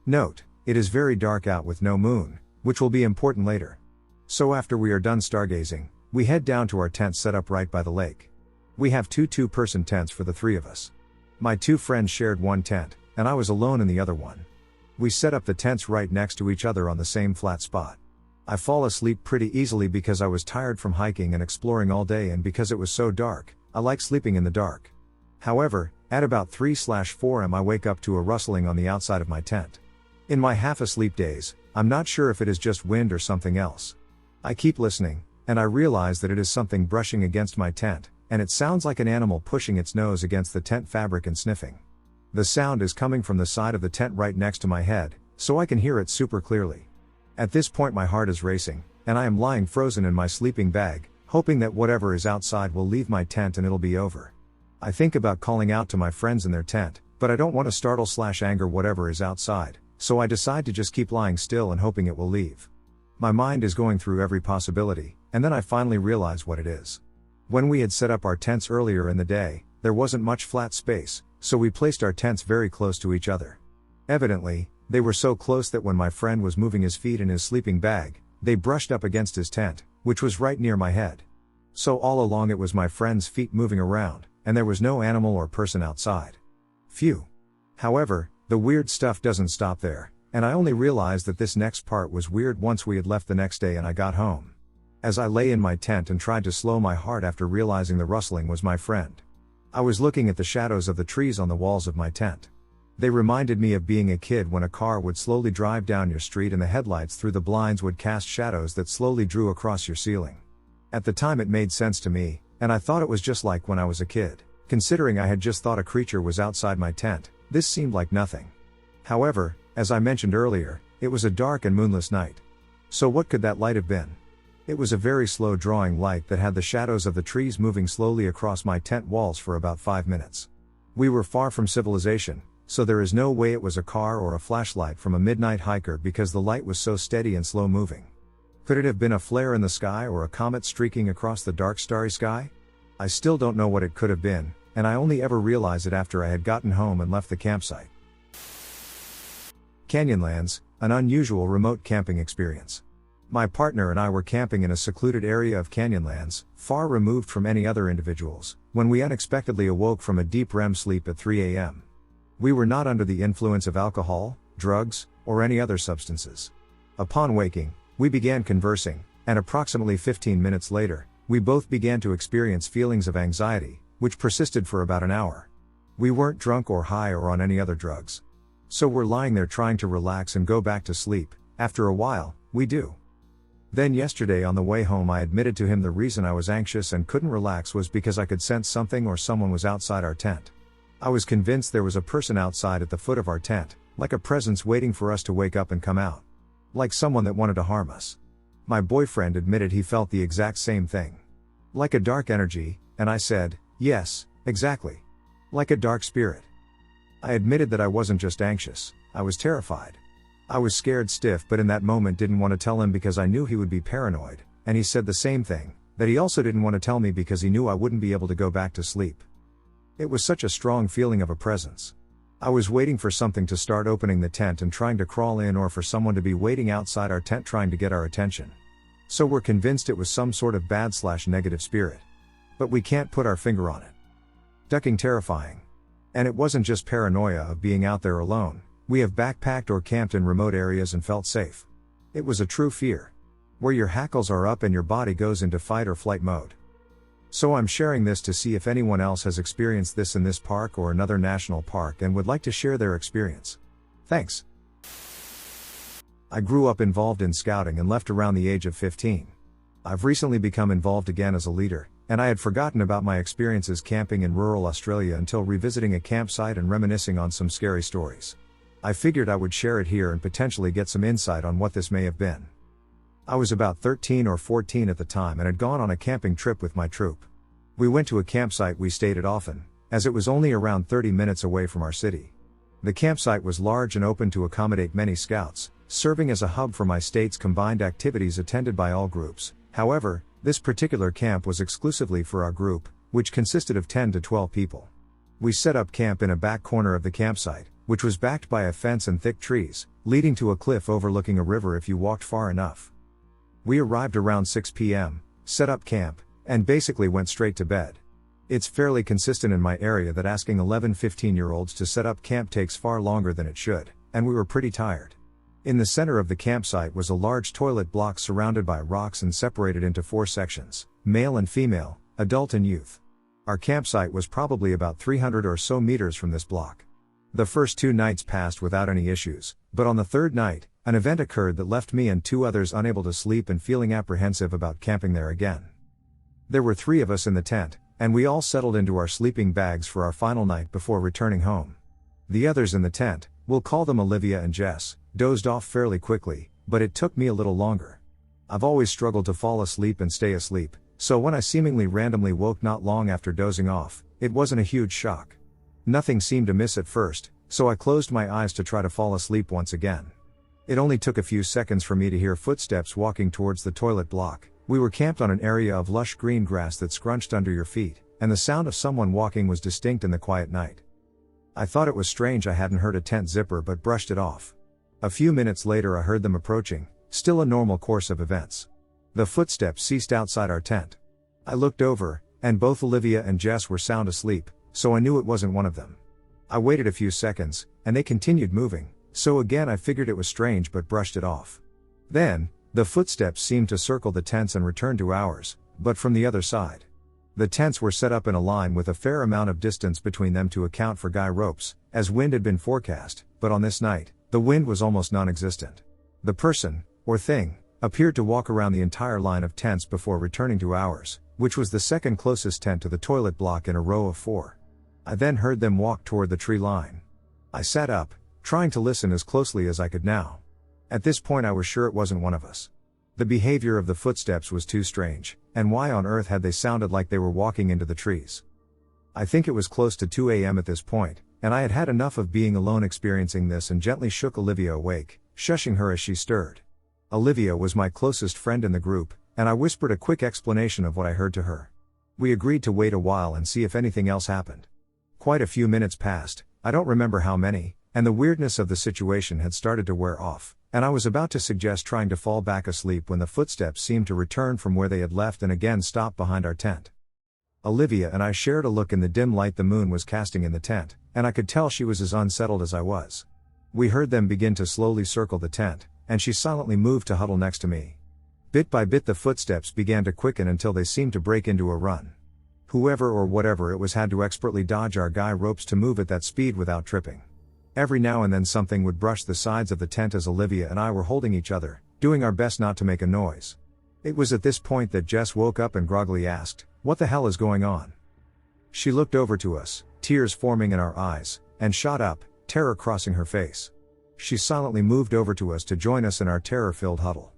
Note, it is very dark out with no moon, which will be important later. So after we are done stargazing, we head down to our tent set up right by the lake. We have two two-person tents for the three of us. My two friends shared one tent, and I was alone in the other one. We set up the tents right next to each other on the same flat spot. I fall asleep pretty easily because I was tired from hiking and exploring all day, and because it was so dark, I like sleeping in the dark. However, at about 3/4 am I wake up to a rustling on the outside of my tent. In my half-asleep days, I'm not sure if it is just wind or something else. I keep listening, and I realize that it is something brushing against my tent, and it sounds like an animal pushing its nose against the tent fabric and sniffing. The sound is coming from the side of the tent right next to my head, so I can hear it super clearly. At this point my heart is racing, and I am lying frozen in my sleeping bag, hoping that whatever is outside will leave my tent and it'll be over. I think about calling out to my friends in their tent, but I don't want to startle/anger whatever is outside, so I decide to just keep lying still and hoping it will leave. My mind is going through every possibility, and then I finally realize what it is. When we had set up our tents earlier in the day, there wasn't much flat space, so we placed our tents very close to each other. Evidently, they were so close that when my friend was moving his feet in his sleeping bag, they brushed up against his tent, which was right near my head. So all along it was my friend's feet moving around, and there was no animal or person outside. Phew. However, the weird stuff doesn't stop there, and I only realized that this next part was weird once we had left the next day and I got home. As I lay in my tent and tried to slow my heart after realizing the rustling was my friend. I was looking at the shadows of the trees on the walls of my tent. They reminded me of being a kid when a car would slowly drive down your street and the headlights through the blinds would cast shadows that slowly drew across your ceiling. At the time it made sense to me, and I thought it was just like when I was a kid. Considering I had just thought a creature was outside my tent, this seemed like nothing. However, as I mentioned earlier, it was a dark and moonless night. So what could that light have been? It was a very slow drawing light that had the shadows of the trees moving slowly across my tent walls for about 5 minutes. We were far from civilization, so there is no way it was a car or a flashlight from a midnight hiker because the light was so steady and slow moving. Could it have been a flare in the sky or a comet streaking across the dark starry sky? I still don't know what it could have been, and I only ever realized it after I had gotten home and left the campsite. Canyonlands, an unusual remote camping experience. My partner and I were camping in a secluded area of Canyonlands, far removed from any other individuals, when we unexpectedly awoke from a deep REM sleep at 3 a.m. We were not under the influence of alcohol, drugs, or any other substances. Upon waking, we began conversing, and approximately 15 minutes later, we both began to experience feelings of anxiety, which persisted for about an hour. We weren't drunk or high or on any other drugs. So we're lying there trying to relax and go back to sleep. After a while, we do. Then yesterday on the way home I admitted to him the reason I was anxious and couldn't relax was because I could sense something or someone was outside our tent. I was convinced there was a person outside at the foot of our tent, like a presence waiting for us to wake up and come out. Like someone that wanted to harm us. My boyfriend admitted he felt the exact same thing. Like a dark energy, and I said, yes, exactly. Like a dark spirit. I admitted that I wasn't just anxious, I was terrified. I was scared stiff but in that moment didn't want to tell him because I knew he would be paranoid, and he said the same thing, that he also didn't want to tell me because he knew I wouldn't be able to go back to sleep. It was such a strong feeling of a presence. I was waiting for something to start opening the tent and trying to crawl in or for someone to be waiting outside our tent trying to get our attention. So we're convinced it was some sort of bad/negative spirit. But we can't put our finger on it. Ducking terrifying. And it wasn't just paranoia of being out there alone, we have backpacked or camped in remote areas and felt safe. It was a true fear. Where your hackles are up and your body goes into fight or flight mode. So I'm sharing this to see if anyone else has experienced this in this park or another national park and would like to share their experience. Thanks. I grew up involved in scouting and left around the age of 15. I've recently become involved again as a leader, and I had forgotten about my experiences camping in rural Australia until revisiting a campsite and reminiscing on some scary stories. I figured I would share it here and potentially get some insight on what this may have been. I was about 13 or 14 at the time and had gone on a camping trip with my troop. We went to a campsite we stayed at often, as it was only around 30 minutes away from our city. The campsite was large and open to accommodate many scouts, serving as a hub for my state's combined activities attended by all groups. However, this particular camp was exclusively for our group, which consisted of 10 to 12 people. We set up camp in a back corner of the campsite, which was backed by a fence and thick trees, leading to a cliff overlooking a river if you walked far enough. We arrived around 6 p.m., set up camp, and basically went straight to bed. It's fairly consistent in my area that asking 11-15-year-olds to set up camp takes far longer than it should, and we were pretty tired. In the center of the campsite was a large toilet block surrounded by rocks and separated into 4 sections, male and female, adult and youth. Our campsite was probably about 300 or so meters from this block. The first 2 nights passed without any issues, but on the 3rd night, an event occurred that left me and 2 others unable to sleep and feeling apprehensive about camping there again. There were 3 of us in the tent, and we all settled into our sleeping bags for our final night before returning home. The others in the tent, we'll call them Olivia and Jess, dozed off fairly quickly, but it took me a little longer. I've always struggled to fall asleep and stay asleep, so when I seemingly randomly woke not long after dozing off, it wasn't a huge shock. Nothing seemed amiss at first, so I closed my eyes to try to fall asleep once again. It only took a few seconds for me to hear footsteps walking towards the toilet block. We were camped on an area of lush green grass that scrunched under your feet, and the sound of someone walking was distinct in the quiet night. I thought it was strange I hadn't heard a tent zipper but brushed it off. A few minutes later I heard them approaching, still a normal course of events. The footsteps ceased outside our tent. I looked over, and both Olivia and Jess were sound asleep, so I knew it wasn't one of them. I waited a few seconds, and they continued moving, so again I figured it was strange but brushed it off. Then, the footsteps seemed to circle the tents and return to ours, but from the other side. The tents were set up in a line with a fair amount of distance between them to account for guy ropes, as wind had been forecast, but on this night, the wind was almost non-existent. The person, or thing, appeared to walk around the entire line of tents before returning to ours, which was the second closest tent to the toilet block in a row of 4. I then heard them walk toward the tree line. I sat up, trying to listen as closely as I could now. At this point I was sure it wasn't one of us. The behavior of the footsteps was too strange, and why on earth had they sounded like they were walking into the trees? I think it was close to 2 a.m. at this point, and I had had enough of being alone experiencing this and gently shook Olivia awake, shushing her as she stirred. Olivia was my closest friend in the group, and I whispered a quick explanation of what I heard to her. We agreed to wait a while and see if anything else happened. Quite a few minutes passed, I don't remember how many, and the weirdness of the situation had started to wear off, and I was about to suggest trying to fall back asleep when the footsteps seemed to return from where they had left and again stop behind our tent. Olivia and I shared a look in the dim light the moon was casting in the tent, and I could tell she was as unsettled as I was. We heard them begin to slowly circle the tent, and she silently moved to huddle next to me. Bit by bit the footsteps began to quicken until they seemed to break into a run. Whoever or whatever it was had to expertly dodge our guy ropes to move at that speed without tripping. Every now and then something would brush the sides of the tent as Olivia and I were holding each other, doing our best not to make a noise. It was at this point that Jess woke up and groggily asked, "What the hell is going on?" She looked over to us, tears forming in our eyes, and shot up, terror crossing her face. She silently moved over to us to join us in our terror-filled huddle.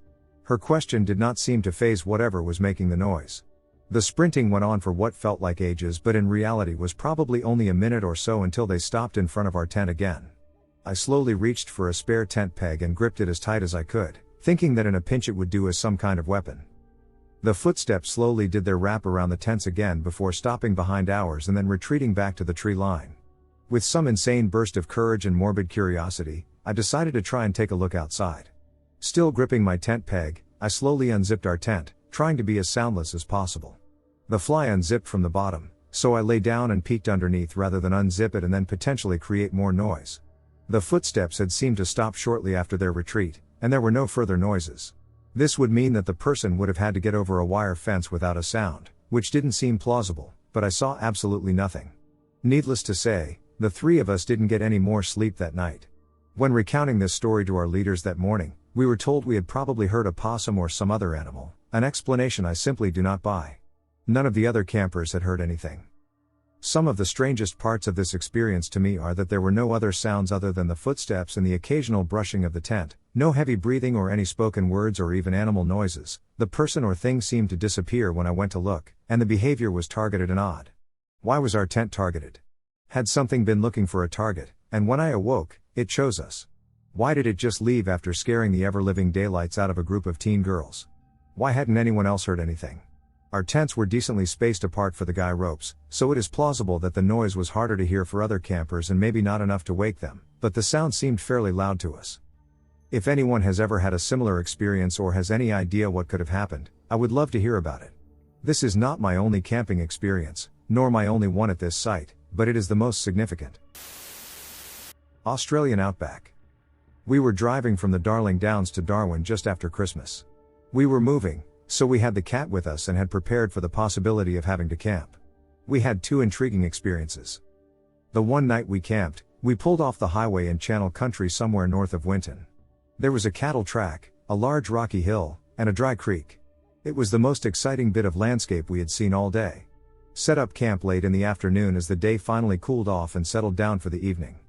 Her question did not seem to faze whatever was making the noise. The sprinting went on for what felt like ages but in reality was probably only a minute or so until they stopped in front of our tent again. I slowly reached for a spare tent peg and gripped it as tight as I could, thinking that in a pinch it would do as some kind of weapon. The footsteps slowly did their wrap around the tents again before stopping behind ours and then retreating back to the tree line. With some insane burst of courage and morbid curiosity, I decided to try and take a look outside. Still gripping my tent peg, I slowly unzipped our tent, trying to be as soundless as possible. The fly unzipped from the bottom, so I lay down and peeked underneath rather than unzip it and then potentially create more noise. The footsteps had seemed to stop shortly after their retreat, and there were no further noises. This would mean that the person would have had to get over a wire fence without a sound, which didn't seem plausible, but I saw absolutely nothing. Needless to say, the 3 of us didn't get any more sleep that night. When recounting this story to our leaders that morning, we were told we had probably heard a possum or some other animal, an explanation I simply do not buy. None of the other campers had heard anything. Some of the strangest parts of this experience to me are that there were no other sounds other than the footsteps and the occasional brushing of the tent, no heavy breathing or any spoken words or even animal noises. The person or thing seemed to disappear when I went to look, and the behavior was targeted and odd. Why was our tent targeted? Had something been looking for a target, and when I awoke, it chose us? Why did it just leave after scaring the ever-living daylights out of a group of teen girls? Why hadn't anyone else heard anything? Our tents were decently spaced apart for the guy ropes, so it is plausible that the noise was harder to hear for other campers and maybe not enough to wake them, but the sound seemed fairly loud to us. If anyone has ever had a similar experience or has any idea what could have happened, I would love to hear about it. This is not my only camping experience, nor my only one at this site, but it is the most significant. Australian Outback. We were driving from the Darling Downs to Darwin just after Christmas. We were moving, so we had the cat with us and had prepared for the possibility of having to camp. We had 2 intriguing experiences. The one night we camped, we pulled off the highway in Channel Country somewhere north of Winton. There was a cattle track, a large rocky hill, and a dry creek. It was the most exciting bit of landscape we had seen all day. Set up camp late in the afternoon as the day finally cooled off and settled down for the evening.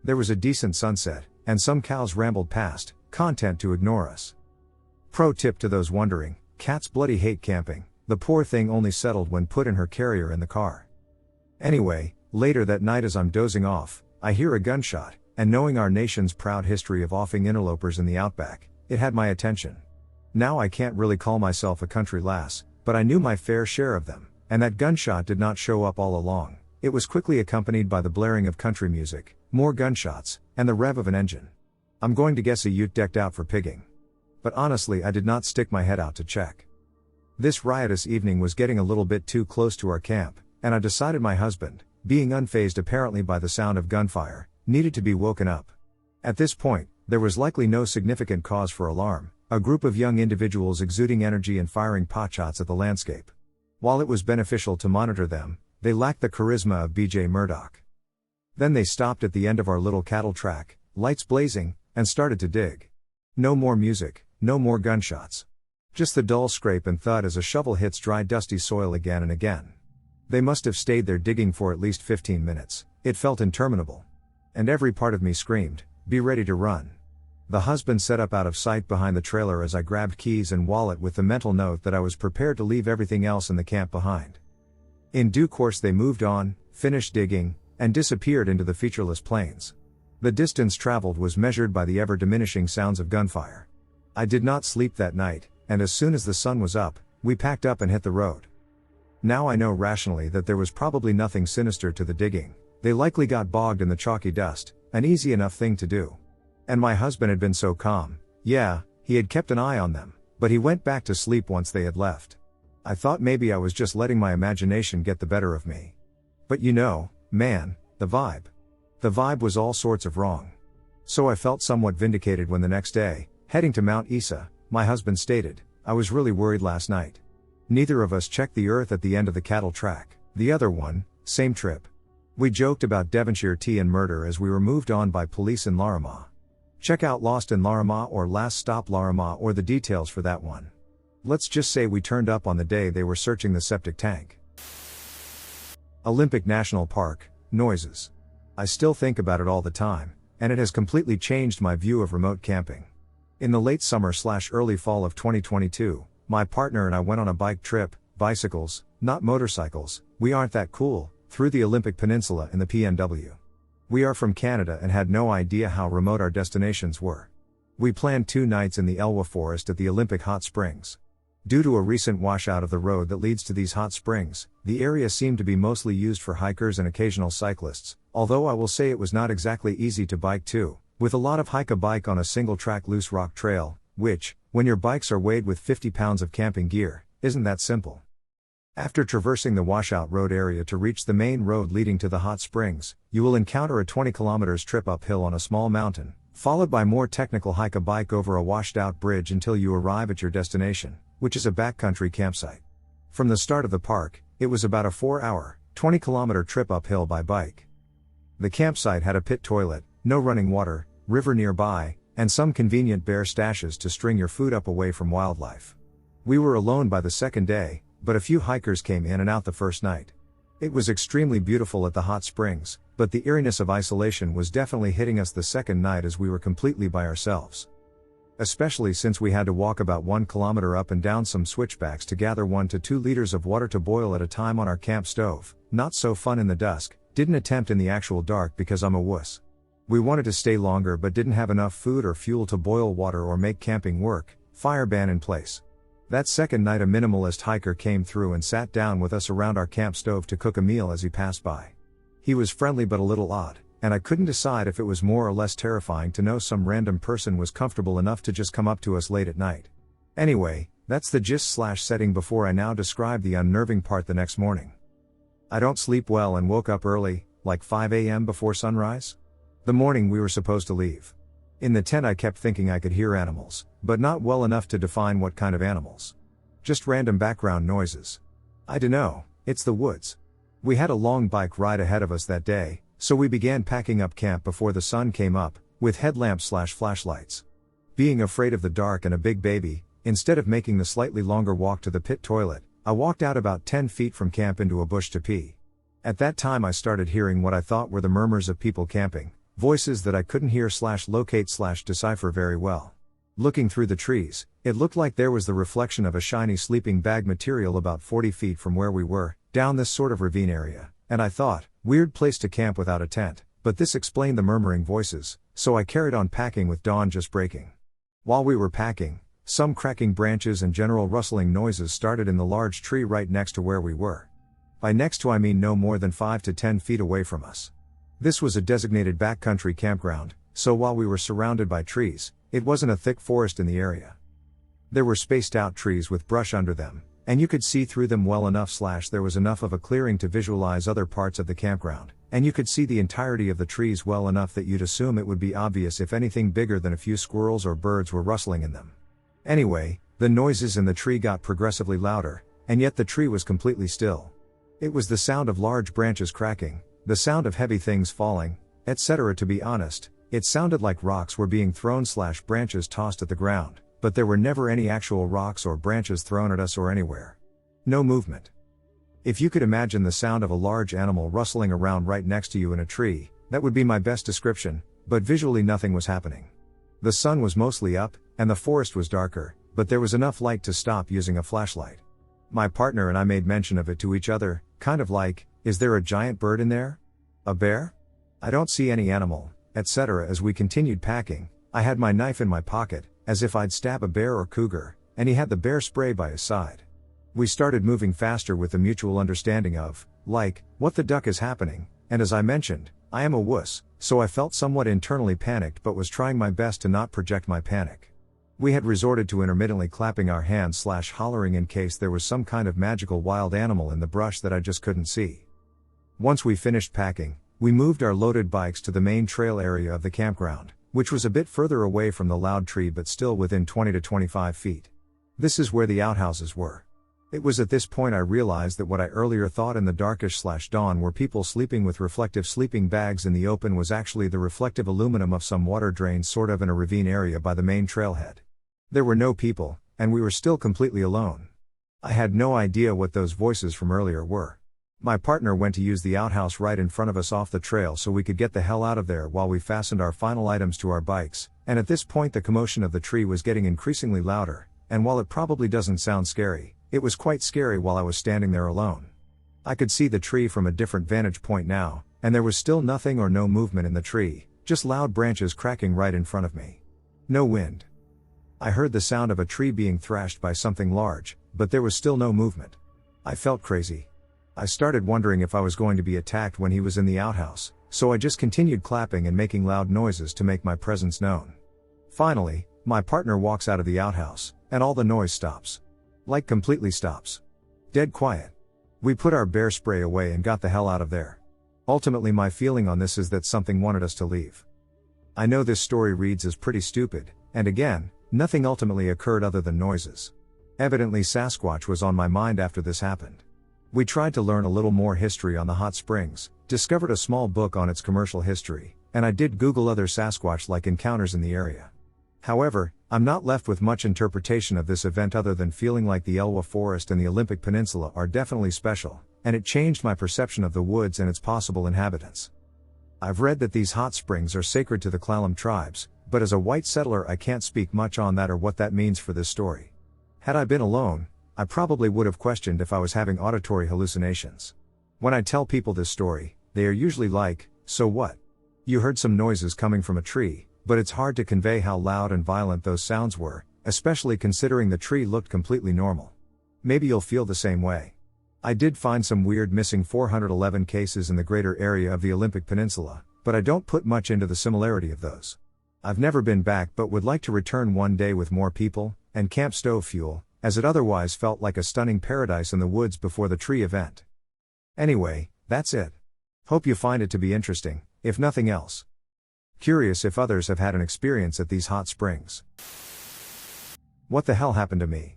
There was a decent sunset, and some cows rambled past, content to ignore us. Pro tip to those wondering, cats bloody hate camping. The poor thing only settled when put in her carrier in the car. Anyway, later that night as I'm dozing off, I hear a gunshot, and knowing our nation's proud history of offing interlopers in the Outback, it had my attention. Now I can't really call myself a country lass, but I knew my fair share of them, and that gunshot did not show up all along. It was quickly accompanied by the blaring of country music, more gunshots, and the rev of an engine. I'm going to guess a ute decked out for pigging. But honestly I did not stick my head out to check. This riotous evening was getting a little bit too close to our camp, and I decided my husband, being unfazed apparently by the sound of gunfire, needed to be woken up. At this point, there was likely no significant cause for alarm, a group of young individuals exuding energy and firing potshots at the landscape. While it was beneficial to monitor them, they lacked the charisma of B.J. Murdoch. Then they stopped at the end of our little cattle track, lights blazing, and started to dig. No more music, no more gunshots. Just the dull scrape and thud as a shovel hits dry dusty soil again and again. They must have stayed there digging for at least 15 minutes, it felt interminable. And every part of me screamed, "Be ready to run." The husband set up out of sight behind the trailer as I grabbed keys and wallet with the mental note that I was prepared to leave everything else in the camp behind. In due course they moved on, finished digging, and disappeared into the featureless plains. The distance traveled was measured by the ever-diminishing sounds of gunfire. I did not sleep that night, and as soon as the sun was up, we packed up and hit the road. Now I know rationally that there was probably nothing sinister to the digging. They likely got bogged in the chalky dust, an easy enough thing to do. And my husband had been so calm, yeah, he had kept an eye on them, but he went back to sleep once they had left. I thought maybe I was just letting my imagination get the better of me. But you know, man, the vibe. The vibe was all sorts of wrong. So I felt somewhat vindicated when the next day, heading to Mount Isa, my husband stated, "I was really worried last night." Neither of us checked the earth at the end of the cattle track, the other one, same trip. We joked about Devonshire tea and murder as we were moved on by police in Laramie. Check out Lost in Laramie or Last Stop Laramie or the details for that one. Let's just say we turned up on the day they were searching the septic tank. Olympic National Park, noises. I still think about it all the time, and it has completely changed my view of remote camping. In the late summer/early fall of 2022, my partner and I went on a bike trip, bicycles, not motorcycles, we aren't that cool, through the Olympic Peninsula in the PNW. We are from Canada and had no idea how remote our destinations were. We planned 2 nights in the Elwha Forest at the Olympic Hot Springs. Due to a recent washout of the road that leads to these hot springs, the area seemed to be mostly used for hikers and occasional cyclists, although I will say it was not exactly easy to bike to, with a lot of hike-a-bike on a single-track loose rock trail, which, when your bikes are weighed with 50 pounds of camping gear, isn't that simple. After traversing the washout road area to reach the main road leading to the hot springs, you will encounter a 20 kilometers trip uphill on a small mountain, followed by more technical hike-a-bike over a washed-out bridge until you arrive at your destination, which is a backcountry campsite. From the start of the park, it was about a 4-hour, 20-kilometer trip uphill by bike. The campsite had a pit toilet, no running water, river nearby, and some convenient bear stashes to string your food up away from wildlife. We were alone by the second day, but a few hikers came in and out the first night. It was extremely beautiful at the hot springs, but the eeriness of isolation was definitely hitting us the second night as we were completely by ourselves. Especially since we had to walk about 1 kilometer up and down some switchbacks to gather 1 to 2 liters of water to boil at a time on our camp stove. Not so fun in the dusk, didn't attempt in the actual dark because I'm a wuss. We wanted to stay longer but didn't have enough food or fuel to boil water or make camping work, fire ban in place. That second night a minimalist hiker came through and sat down with us around our camp stove to cook a meal as he passed by. He was friendly but a little odd, and I couldn't decide if it was more or less terrifying to know some random person was comfortable enough to just come up to us late at night. Anyway, that's the gist/setting before I now describe the unnerving part the next morning. I don't sleep well and woke up early, like 5 a.m. before sunrise. The morning we were supposed to leave. In the tent I kept thinking I could hear animals, but not well enough to define what kind of animals. Just random background noises. I dunno, it's the woods. We had a long bike ride ahead of us that day, so we began packing up camp before the sun came up, with headlamps/flashlights. Being afraid of the dark and a big baby, instead of making the slightly longer walk to the pit toilet, I walked out about 10 feet from camp into a bush to pee. At that time I started hearing what I thought were the murmurs of people camping. Voices that I couldn't hear/locate/decipher very well. Looking through the trees, it looked like there was the reflection of a shiny sleeping bag material about 40 feet from where we were, down this sort of ravine area, and I thought, weird place to camp without a tent, but this explained the murmuring voices, so I carried on packing with dawn just breaking. While we were packing, some cracking branches and general rustling noises started in the large tree right next to where we were. By next to I mean no more than 5 to 10 feet away from us. This was a designated backcountry campground, so while we were surrounded by trees, it wasn't a thick forest in the area. There were spaced out trees with brush under them, and you could see through them well enough / there was enough of a clearing to visualize other parts of the campground, and you could see the entirety of the trees well enough that you'd assume it would be obvious if anything bigger than a few squirrels or birds were rustling in them. Anyway, the noises in the tree got progressively louder, and yet the tree was completely still. It was the sound of large branches cracking, the sound of heavy things falling, etc. To be honest, it sounded like rocks were being thrown / branches tossed at the ground, but there were never any actual rocks or branches thrown at us or anywhere. No movement. If you could imagine the sound of a large animal rustling around right next to you in a tree, that would be my best description, but visually nothing was happening. The sun was mostly up, and the forest was darker, but there was enough light to stop using a flashlight. My partner and I made mention of it to each other, kind of like, is there a giant bird in there? A bear? I don't see any animal, etc. As we continued packing, I had my knife in my pocket, as if I'd stab a bear or cougar, and he had the bear spray by his side. We started moving faster with the mutual understanding of, like, what the duck is happening, and as I mentioned, I am a wuss, so I felt somewhat internally panicked but was trying my best to not project my panic. We had resorted to intermittently clapping our hands / hollering in case there was some kind of magical wild animal in the brush that I just couldn't see. Once we finished packing, we moved our loaded bikes to the main trail area of the campground, which was a bit further away from the loud tree but still within 20 to 25 feet. This is where the outhouses were. It was at this point I realized that what I earlier thought in the darkish / dawn were people sleeping with reflective sleeping bags in the open was actually the reflective aluminum of some water drains sort of in a ravine area by the main trailhead. There were no people, and we were still completely alone. I had no idea what those voices from earlier were. My partner went to use the outhouse right in front of us off the trail so we could get the hell out of there while we fastened our final items to our bikes, and at this point the commotion of the tree was getting increasingly louder, and while it probably doesn't sound scary, it was quite scary while I was standing there alone. I could see the tree from a different vantage point now, and there was still nothing or no movement in the tree, just loud branches cracking right in front of me. No wind. I heard the sound of a tree being thrashed by something large, but there was still no movement. I felt crazy. I started wondering if I was going to be attacked when he was in the outhouse, so I just continued clapping and making loud noises to make my presence known. Finally, my partner walks out of the outhouse, and all the noise stops. Like completely stops. Dead quiet. We put our bear spray away and got the hell out of there. Ultimately my feeling on this is that something wanted us to leave. I know this story reads as pretty stupid, and again, nothing ultimately occurred other than noises. Evidently Sasquatch was on my mind after this happened. We tried to learn a little more history on the hot springs, discovered a small book on its commercial history, and I did Google other Sasquatch-like encounters in the area. However, I'm not left with much interpretation of this event other than feeling like the Elwha Forest and the Olympic Peninsula are definitely special, and it changed my perception of the woods and its possible inhabitants. I've read that these hot springs are sacred to the Klallam tribes, but as a white settler I can't speak much on that or what that means for this story. Had I been alone, I probably would have questioned if I was having auditory hallucinations. When I tell people this story, they are usually like, so what? You heard some noises coming from a tree, but it's hard to convey how loud and violent those sounds were, especially considering the tree looked completely normal. Maybe you'll feel the same way. I did find some weird missing 411 cases in the greater area of the Olympic Peninsula, but I don't put much into the similarity of those. I've never been back but would like to return one day with more people, and camp stove fuel, as it otherwise felt like a stunning paradise in the woods before the tree event. Anyway, that's it. Hope you find it to be interesting, if nothing else. Curious if others have had an experience at these hot springs. What the hell happened to me?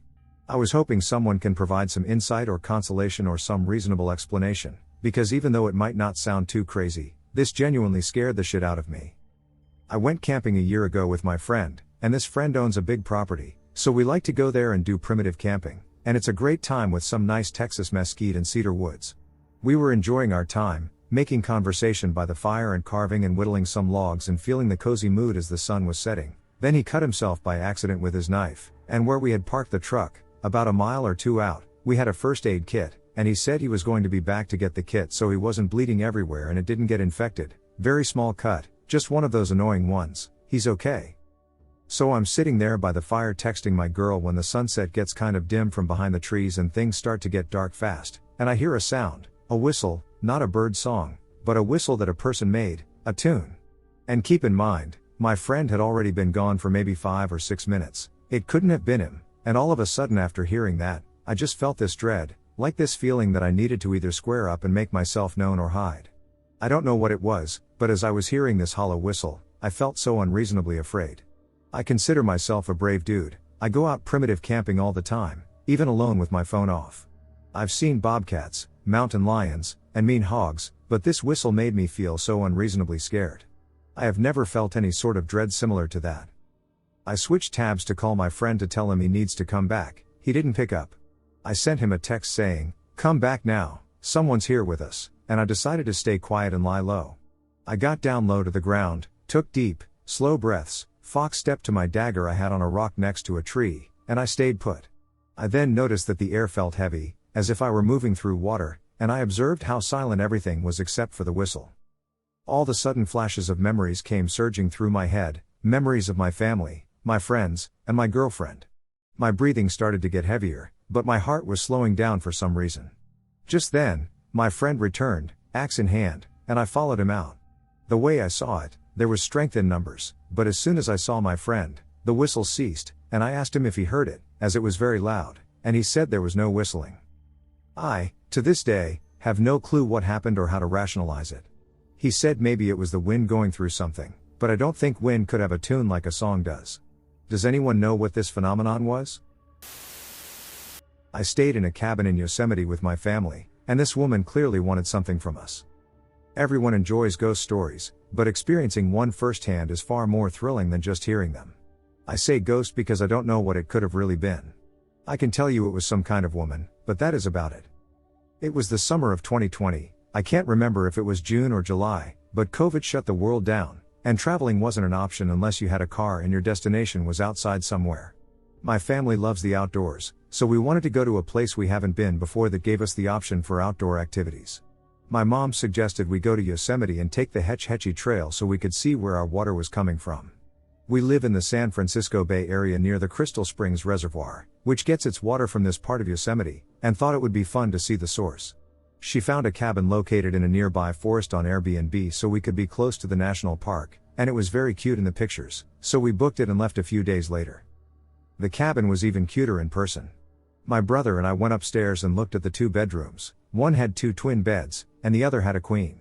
I was hoping someone can provide some insight or consolation or some reasonable explanation, because even though it might not sound too crazy, this genuinely scared the shit out of me. I went camping a year ago with my friend, and this friend owns a big property, so we like to go there and do primitive camping, and it's a great time with some nice Texas mesquite and cedar woods. We were enjoying our time, making conversation by the fire and carving and whittling some logs and feeling the cozy mood as the sun was setting. Then he cut himself by accident with his knife, and where we had parked the truck, about a mile or two out, we had a first aid kit, and he said he was going to be back to get the kit so he wasn't bleeding everywhere and it didn't get infected. Very small cut, just one of those annoying ones. He's okay. So I'm sitting there by the fire texting my girl when the sunset gets kind of dim from behind the trees and things start to get dark fast, and I hear a sound, a whistle, not a bird song, but a whistle that a person made, a tune. And keep in mind, my friend had already been gone for maybe 5 or 6 minutes, it couldn't have been him, and all of a sudden after hearing that, I just felt this dread, like this feeling that I needed to either square up and make myself known or hide. I don't know what it was, but as I was hearing this hollow whistle, I felt so unreasonably afraid. I consider myself a brave dude. I go out primitive camping all the time, even alone with my phone off. I've seen bobcats, mountain lions, and mean hogs, but this whistle made me feel so unreasonably scared. I have never felt any sort of dread similar to that. I switched tabs to call my friend to tell him he needs to come back. He didn't pick up. I sent him a text saying, "Come back now, someone's here with us," and I decided to stay quiet and lie low. I got down low to the ground, took deep, slow breaths, fox stepped to my dagger I had on a rock next to a tree, and I stayed put. I then noticed that the air felt heavy, as if I were moving through water, and I observed how silent everything was except for the whistle. All the sudden flashes of memories came surging through my head, memories of my family, my friends, and my girlfriend. My breathing started to get heavier, but my heart was slowing down for some reason. Just then, my friend returned, axe in hand, and I followed him out. The way I saw it, there was strength in numbers, but as soon as I saw my friend, the whistle ceased, and I asked him if he heard it, as it was very loud, and he said there was no whistling. I, to this day, have no clue what happened or how to rationalize it. He said maybe it was the wind going through something, but I don't think wind could have a tune like a song does. Does anyone know what this phenomenon was? I stayed in a cabin in Yosemite with my family, and this woman clearly wanted something from us. Everyone enjoys ghost stories, but experiencing one firsthand is far more thrilling than just hearing them. I say ghost because I don't know what it could have really been. I can tell you it was some kind of woman, but that is about it. It was the summer of 2020, I can't remember if it was June or July, but COVID shut the world down, and traveling wasn't an option unless you had a car and your destination was outside somewhere. My family loves the outdoors, so we wanted to go to a place we haven't been before that gave us the option for outdoor activities. My mom suggested we go to Yosemite and take the Hetch Hetchy Trail so we could see where our water was coming from. We live in the San Francisco Bay Area near the Crystal Springs Reservoir, which gets its water from this part of Yosemite, and thought it would be fun to see the source. She found a cabin located in a nearby forest on Airbnb so we could be close to the national park, and it was very cute in the pictures, so we booked it and left a few days later. The cabin was even cuter in person. My brother and I went upstairs and looked at the 2 bedrooms. One had 2 twin beds, and the other had a queen.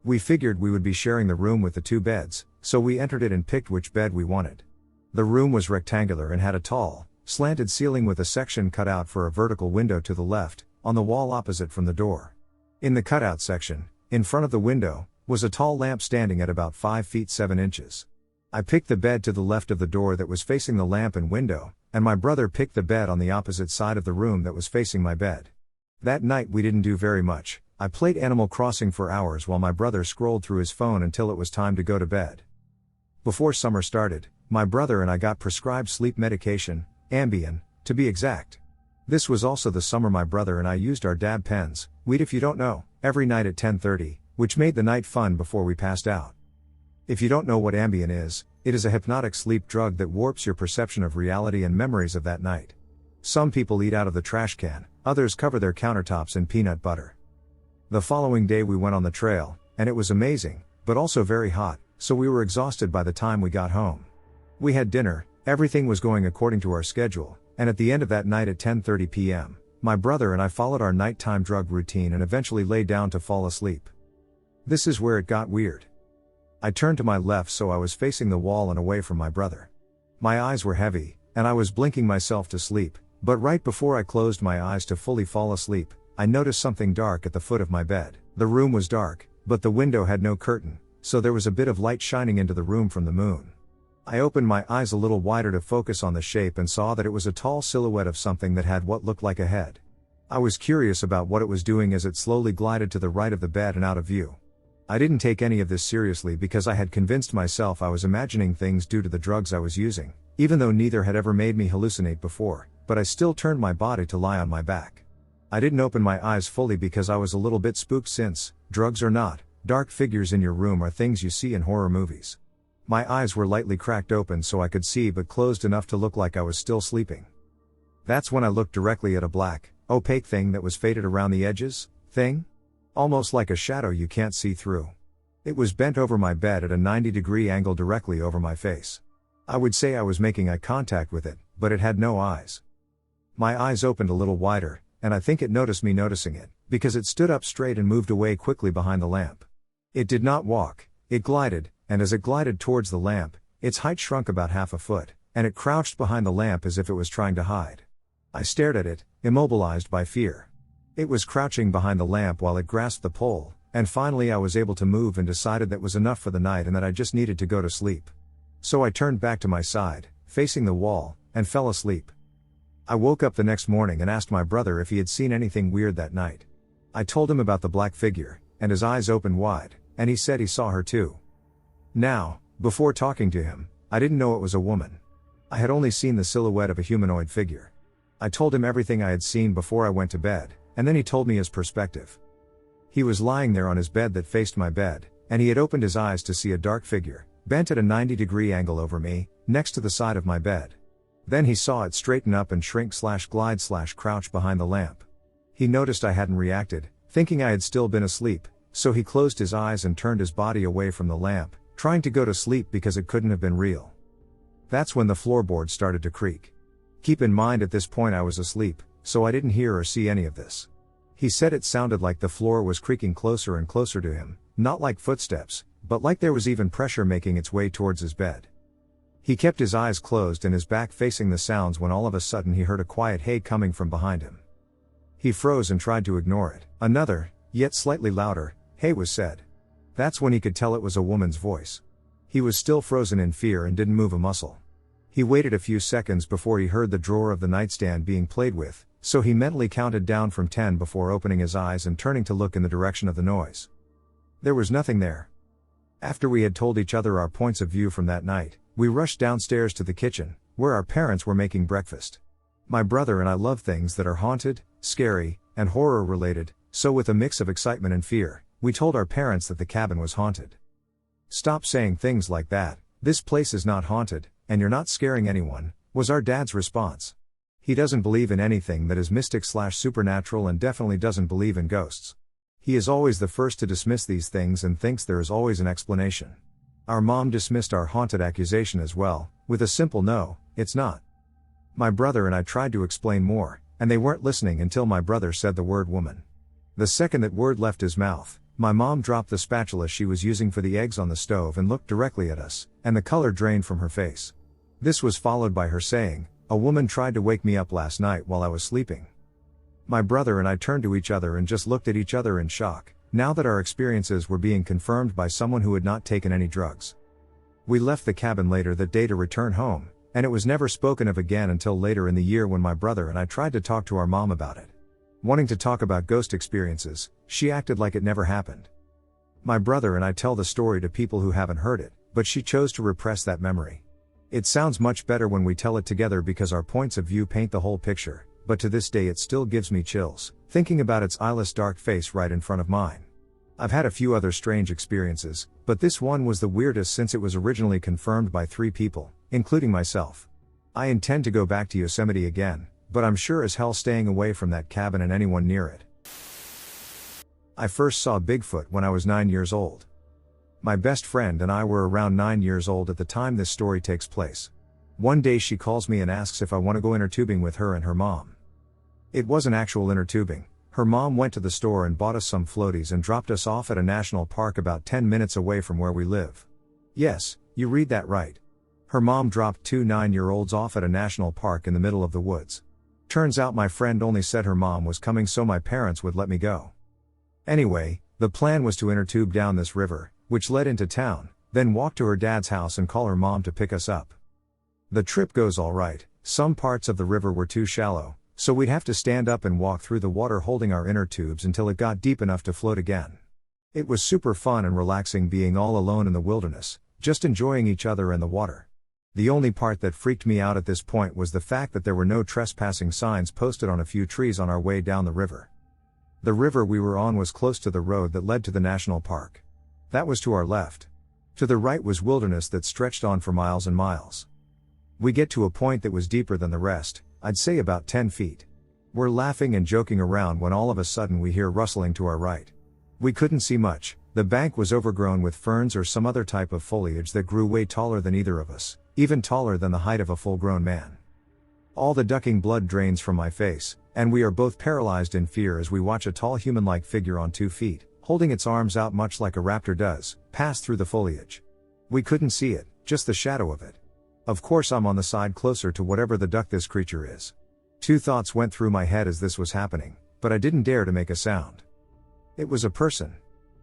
We figured we would be sharing the room with the 2 beds, so we entered it and picked which bed we wanted. The room was rectangular and had a tall, slanted ceiling with a section cut out for a vertical window to the left, on the wall opposite from the door. In the cutout section, in front of the window, was a tall lamp standing at about 5 feet 7 inches. I picked the bed to the left of the door that was facing the lamp and window, and my brother picked the bed on the opposite side of the room that was facing my bed. That night we didn't do very much. I played Animal Crossing for hours while my brother scrolled through his phone until it was time to go to bed. Before summer started, my brother and I got prescribed sleep medication, Ambien, to be exact. This was also the summer my brother and I used our dab pens, weed if you don't know, every night at 10:30, which made the night fun before we passed out. If you don't know what Ambien is, it is a hypnotic sleep drug that warps your perception of reality and memories of that night. Some people eat out of the trash can, others cover their countertops in peanut butter. The following day we went on the trail, and it was amazing, but also very hot, so we were exhausted by the time we got home. We had dinner, everything was going according to our schedule, and at the end of that night at 10:30 p.m., my brother and I followed our nighttime drug routine and eventually lay down to fall asleep. This is where it got weird. I turned to my left so I was facing the wall and away from my brother. My eyes were heavy, and I was blinking myself to sleep, but right before I closed my eyes to fully fall asleep, I noticed something dark at the foot of my bed. The room was dark, but the window had no curtain, so there was a bit of light shining into the room from the moon. I opened my eyes a little wider to focus on the shape and saw that it was a tall silhouette of something that had what looked like a head. I was curious about what it was doing as it slowly glided to the right of the bed and out of view. I didn't take any of this seriously because I had convinced myself I was imagining things due to the drugs I was using, even though neither had ever made me hallucinate before, but I still turned my body to lie on my back. I didn't open my eyes fully because I was a little bit spooked since, drugs or not, dark figures in your room are things you see in horror movies. My eyes were lightly cracked open so I could see but closed enough to look like I was still sleeping. That's when I looked directly at a black, opaque thing that was faded around the edges, almost like a shadow you can't see through. It was bent over my bed at a 90-degree angle directly over my face. I would say I was making eye contact with it, but it had no eyes. My eyes opened a little wider, and I think it noticed me noticing it, because it stood up straight and moved away quickly behind the lamp. It did not walk, it glided, and as it glided towards the lamp, its height shrunk about half a foot, and it crouched behind the lamp as if it was trying to hide. I stared at it, immobilized by fear. It was crouching behind the lamp while it grasped the pole, and finally I was able to move and decided that was enough for the night and that I just needed to go to sleep. So I turned back to my side, facing the wall, and fell asleep. I woke up the next morning and asked my brother if he had seen anything weird that night. I told him about the black figure, and his eyes opened wide, and he said he saw her too. Now, before talking to him, I didn't know it was a woman. I had only seen the silhouette of a humanoid figure. I told him everything I had seen before I went to bed, and then he told me his perspective. He was lying there on his bed that faced my bed, and he had opened his eyes to see a dark figure, bent at a 90-degree angle over me, next to the side of my bed. Then he saw it straighten up and shrink/glide/crouch behind the lamp. He noticed I hadn't reacted, thinking I had still been asleep, so he closed his eyes and turned his body away from the lamp, trying to go to sleep because it couldn't have been real. That's when the floorboard started to creak. Keep in mind at this point I was asleep, so I didn't hear or see any of this. He said it sounded like the floor was creaking closer and closer to him, not like footsteps, but like there was even pressure making its way towards his bed. He kept his eyes closed and his back facing the sounds when all of a sudden he heard a quiet hey coming from behind him. He froze and tried to ignore it. Another, yet slightly louder, hey was said. That's when he could tell it was a woman's voice. He was still frozen in fear and didn't move a muscle. He waited a few seconds before he heard the drawer of the nightstand being played with, so he mentally counted down from 10 before opening his eyes and turning to look in the direction of the noise. There was nothing there. After we had told each other our points of view from that night, we rushed downstairs to the kitchen, where our parents were making breakfast. My brother and I love things that are haunted, scary, and horror related, so with a mix of excitement and fear, we told our parents that the cabin was haunted. "Stop saying things like that, this place is not haunted, and you're not scaring anyone," was our dad's response. He doesn't believe in anything that is mystic/supernatural and definitely doesn't believe in ghosts. He is always the first to dismiss these things and thinks there is always an explanation. Our mom dismissed our haunted accusation as well, with a simple no, it's not. My brother and I tried to explain more, and they weren't listening until my brother said the word woman. The second that word left his mouth, my mom dropped the spatula she was using for the eggs on the stove and looked directly at us, and the color drained from her face. This was followed by her saying, "A woman tried to wake me up last night while I was sleeping." My brother and I turned to each other and just looked at each other in shock, now that our experiences were being confirmed by someone who had not taken any drugs. We left the cabin later that day to return home, and it was never spoken of again until later in the year when my brother and I tried to talk to our mom about it. Wanting to talk about ghost experiences, she acted like it never happened. My brother and I tell the story to people who haven't heard it, but she chose to repress that memory. It sounds much better when we tell it together because our points of view paint the whole picture, but to this day it still gives me chills, thinking about its eyeless dark face right in front of mine. I've had a few other strange experiences, but this one was the weirdest since it was originally confirmed by 3 people, including myself. I intend to go back to Yosemite again, but I'm sure as hell staying away from that cabin and anyone near it. I first saw Bigfoot when I was 9 years old. My best friend and I were around 9 years old at the time this story takes place. One day she calls me and asks if I want to go inner tubing with her and her mom. It wasn't actual inner tubing. Her mom went to the store and bought us some floaties and dropped us off at a national park about 10 minutes away from where we live. Yes, you read that right. Her mom dropped 2 9-year-olds off at a national park in the middle of the woods. Turns out my friend only said her mom was coming so my parents would let me go. Anyway, the plan was to inner tube down this river, which led into town, then walk to her dad's house and call her mom to pick us up. The trip goes all right. Some parts of the river were too shallow, so we'd have to stand up and walk through the water holding our inner tubes until it got deep enough to float again. It was super fun and relaxing being all alone in the wilderness, just enjoying each other and the water. The only part that freaked me out at this point was the fact that there were no trespassing signs posted on a few trees on our way down the river. The river we were on was close to the road that led to the national park. That was to our left. To the right was wilderness that stretched on for miles and miles. We get to a point that was deeper than the rest, I'd say about 10 feet. We're laughing and joking around when all of a sudden we hear rustling to our right. We couldn't see much, the bank was overgrown with ferns or some other type of foliage that grew way taller than either of us, even taller than the height of a full-grown man. All the ducking blood drains from my face, and we are both paralyzed in fear as we watch a tall human-like figure on 2 feet, holding its arms out much like a raptor does, pass through the foliage. We couldn't see it, just the shadow of it. Of course I'm on the side closer to whatever the duck this creature is. 2 thoughts went through my head as this was happening, but I didn't dare to make a sound. It was a person.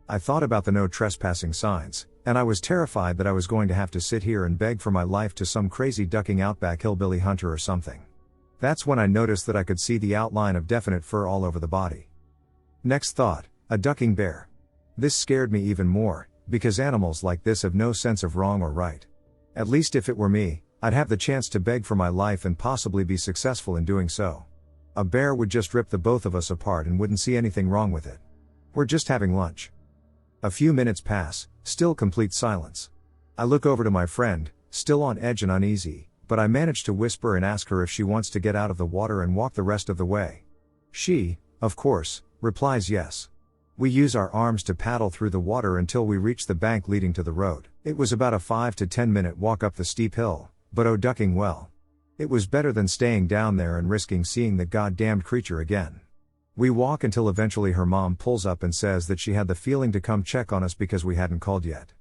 I thought about the no trespassing signs, and I was terrified that I was going to have to sit here and beg for my life to some crazy ducking Outback hillbilly hunter or something. That's when I noticed that I could see the outline of definite fur all over the body. Next thought, a ducking bear. This scared me even more, because animals like this have no sense of wrong or right. At least if it were me, I'd have the chance to beg for my life and possibly be successful in doing so. A bear would just rip the both of us apart and wouldn't see anything wrong with it. We're just having lunch. A few minutes pass, still complete silence. I look over to my friend, still on edge and uneasy, but I manage to whisper and ask her if she wants to get out of the water and walk the rest of the way. She, of course, replies yes. We use our arms to paddle through the water until we reach the bank leading to the road. It was about a 5 to 10 minute walk up the steep hill, but oh ducking well. It was better than staying down there and risking seeing the goddamned creature again. We walk until eventually her mom pulls up and says that she had the feeling to come check on us because we hadn't called yet.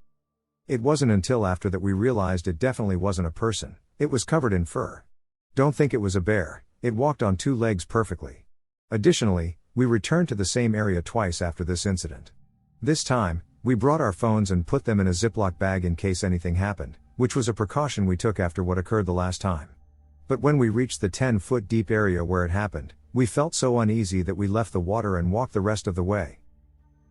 It wasn't until after that we realized it definitely wasn't a person. It was covered in fur. Don't think it was a bear, it walked on 2 legs perfectly. Additionally, we returned to the same area twice after this incident. This time, we brought our phones and put them in a Ziploc bag in case anything happened, which was a precaution we took after what occurred the last time. But when we reached the 10-foot deep area where it happened, we felt so uneasy that we left the water and walked the rest of the way.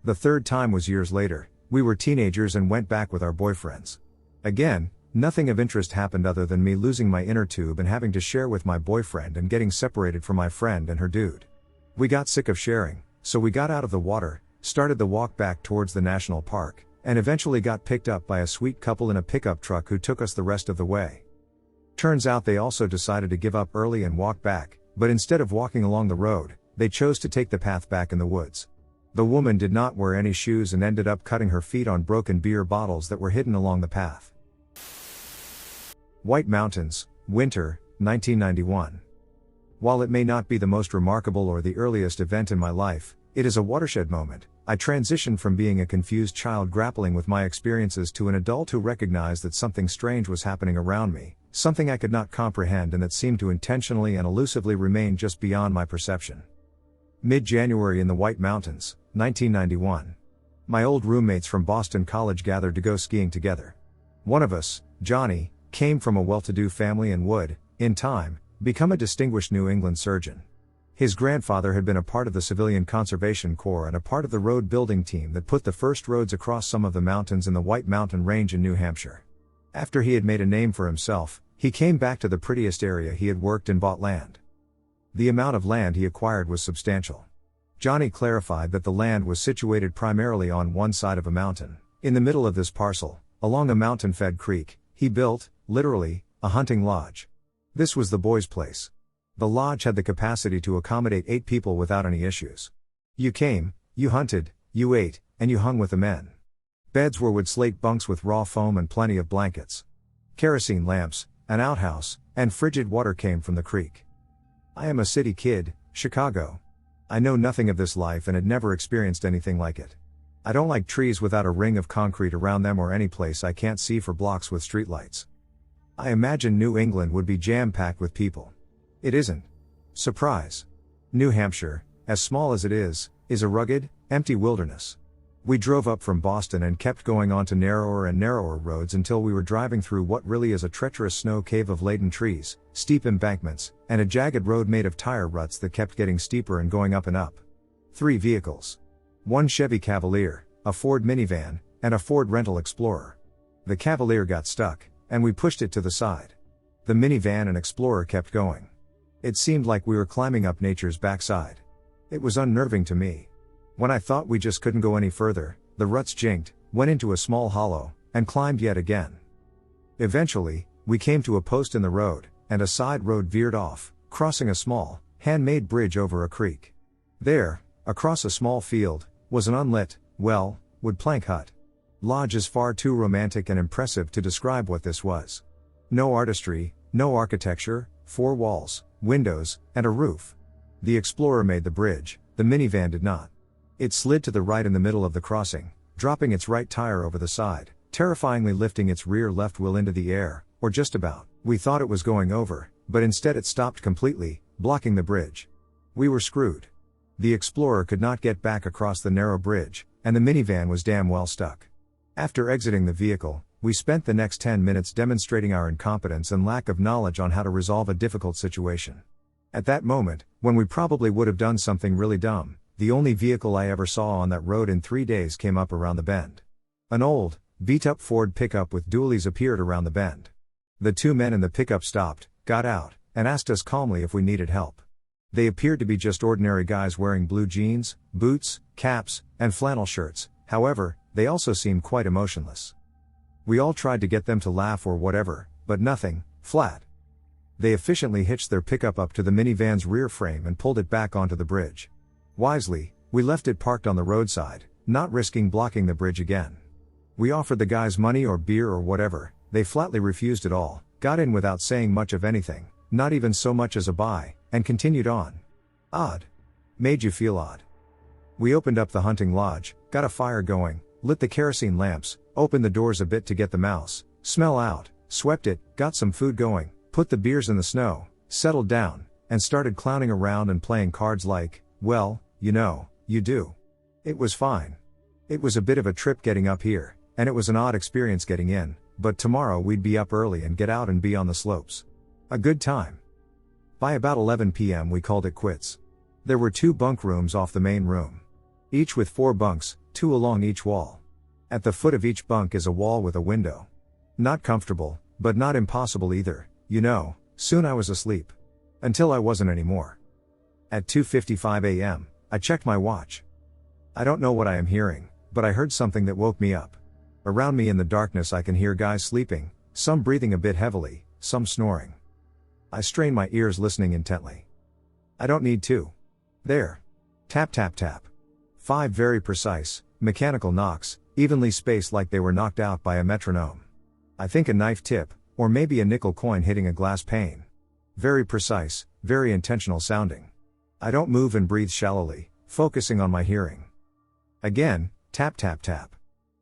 The 3rd time was years later. We were teenagers and went back with our boyfriends. Again, nothing of interest happened other than me losing my inner tube and having to share with my boyfriend and getting separated from my friend and her dude. We got sick of sharing, so we got out of the water, started the walk back towards the national park, and eventually got picked up by a sweet couple in a pickup truck who took us the rest of the way. Turns out they also decided to give up early and walk back, but instead of walking along the road, they chose to take the path back in the woods. The woman did not wear any shoes and ended up cutting her feet on broken beer bottles that were hidden along the path. White Mountains, winter, 1991. While it may not be the most remarkable or the earliest event in my life, it is a watershed moment. I transitioned from being a confused child grappling with my experiences to an adult who recognized that something strange was happening around me, something I could not comprehend and that seemed to intentionally and elusively remain just beyond my perception. Mid-January in the White Mountains, 1991. My old roommates from Boston College gathered to go skiing together. One of us, Johnny, came from a well-to-do family and would, in time, become a distinguished New England surgeon. His grandfather had been a part of the Civilian Conservation Corps and a part of the road building team that put the first roads across some of the mountains in the White Mountain Range in New Hampshire. After he had made a name for himself, he came back to the prettiest area he had worked and bought land. The amount of land he acquired was substantial. Johnny clarified that the land was situated primarily on one side of a mountain. In the middle of this parcel, along a mountain-fed creek, he built, literally, a hunting lodge. This was the boys' place. The lodge had the capacity to accommodate 8 people without any issues. You came, you hunted, you ate, and you hung with the men. Beds were wood slate bunks with raw foam and plenty of blankets. Kerosene lamps, an outhouse, and frigid water came from the creek. I am a city kid, Chicago. I know nothing of this life and had never experienced anything like it. I don't like trees without a ring of concrete around them or any place I can't see for blocks with streetlights. I imagine New England would be jam-packed with people. It isn't. Surprise. New Hampshire, as small as it is a rugged, empty wilderness. We drove up from Boston and kept going on to narrower and narrower roads until we were driving through what really is a treacherous snow cave of laden trees, steep embankments, and a jagged road made of tire ruts that kept getting steeper and going up and up. 3 vehicles. 1 Chevy Cavalier, a Ford minivan, and a Ford Rental Explorer. The Cavalier got stuck, and we pushed it to the side. The minivan and Explorer kept going. It seemed like we were climbing up nature's backside. It was unnerving to me. When I thought we just couldn't go any further, the ruts jinked, went into a small hollow, and climbed yet again. Eventually, we came to a post in the road, and a side road veered off, crossing a small, handmade bridge over a creek. There, across a small field, was an unlit, wood plank hut. Lodge is far too romantic and impressive to describe what this was. No artistry, no architecture, 4 walls, windows, and a roof. The Explorer made the bridge, the minivan did not. It slid to the right in the middle of the crossing, dropping its right tire over the side, terrifyingly lifting its rear left wheel into the air, or just about. We thought it was going over, but instead it stopped completely, blocking the bridge. We were screwed. The Explorer could not get back across the narrow bridge, and the minivan was damn well stuck. After exiting the vehicle, we spent the next 10 minutes demonstrating our incompetence and lack of knowledge on how to resolve a difficult situation. At that moment, when we probably would have done something really dumb, the only vehicle I ever saw on that road in 3 days came up around the bend. An old, beat-up Ford pickup with dualies appeared around the bend. The two men in the pickup stopped, got out, and asked us calmly if we needed help. They appeared to be just ordinary guys wearing blue jeans, boots, caps, and flannel shirts. However, they also seemed quite emotionless. We all tried to get them to laugh or whatever, but nothing, flat. They efficiently hitched their pickup up to the minivan's rear frame and pulled it back onto the bridge. Wisely, we left it parked on the roadside, not risking blocking the bridge again. We offered the guys money or beer or whatever, they flatly refused it all, got in without saying much of anything, not even so much as a bye, and continued on. Odd. Made you feel odd. We opened up the hunting lodge, got a fire going, lit the kerosene lamps, opened the doors a bit to get the mouse smell out, swept it, got some food going, put the beers in the snow, settled down, and started clowning around and playing cards like, well, you know, you do. It was fine. It was a bit of a trip getting up here, and it was an odd experience getting in, but tomorrow we'd be up early and get out and be on the slopes. A good time. By about 11 p.m. we called it quits. There were 2 bunk rooms off the main room. Each with 4 bunks, 2 along each wall. At the foot of each bunk is a wall with a window. Not comfortable, but not impossible either, you know. Soon I was asleep. Until I wasn't anymore. At 2:55 a.m., I checked my watch. I don't know what I am hearing, but I heard something that woke me up. Around me in the darkness I can hear guys sleeping, some breathing a bit heavily, some snoring. I strain my ears listening intently. I don't need to. There. Tap tap tap. 5 very precise, mechanical knocks, evenly spaced like they were knocked out by a metronome. I think a knife tip, or maybe a nickel coin hitting a glass pane. Very precise, very intentional sounding. I don't move and breathe shallowly, focusing on my hearing. Again, tap tap tap.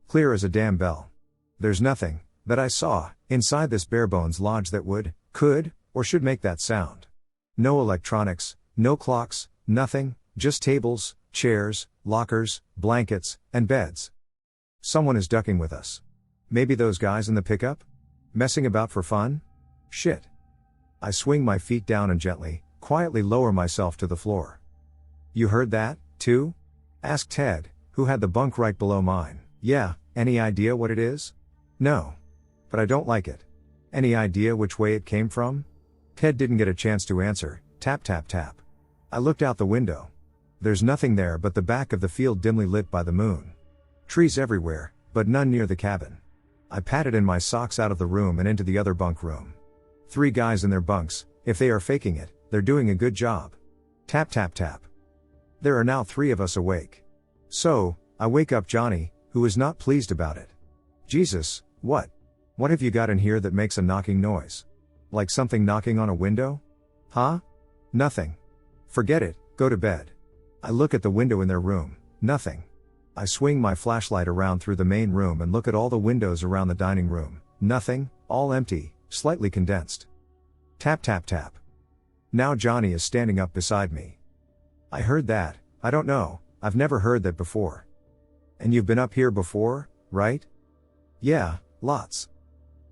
Clear as a damn bell. There's nothing, that I saw, inside this barebones lodge that would, could, or should make that sound. No electronics, no clocks, nothing, just tables, chairs, lockers, blankets, and beds. Someone is ducking with us. Maybe those guys in the pickup? Messing about for fun? Shit. I swing my feet down and gently, quietly lower myself to the floor. You heard that, too? Asked Ted, who had the bunk right below mine. Yeah, any idea what it is? No. But I don't like it. Any idea which way it came from? Ted didn't get a chance to answer. Tap tap tap. I looked out the window. There's nothing there but the back of the field dimly lit by the moon. Trees everywhere, but none near the cabin. I patted in my socks out of the room and into the other bunk room. 3 guys in their bunks. If they are faking it, they're doing a good job. Tap tap tap. There are now 3 of us awake. So, I wake up Johnny, who is not pleased about it. Jesus, what? What have you got in here that makes a knocking noise? Like something knocking on a window? Huh? Nothing. Forget it, go to bed. I look at the window in their room, nothing. I swing my flashlight around through the main room and look at all the windows around the dining room, nothing, all empty, slightly condensed. Tap tap tap. Now Johnny is standing up beside me. I heard that, I don't know, I've never heard that before. And you've been up here before, right? Yeah, lots.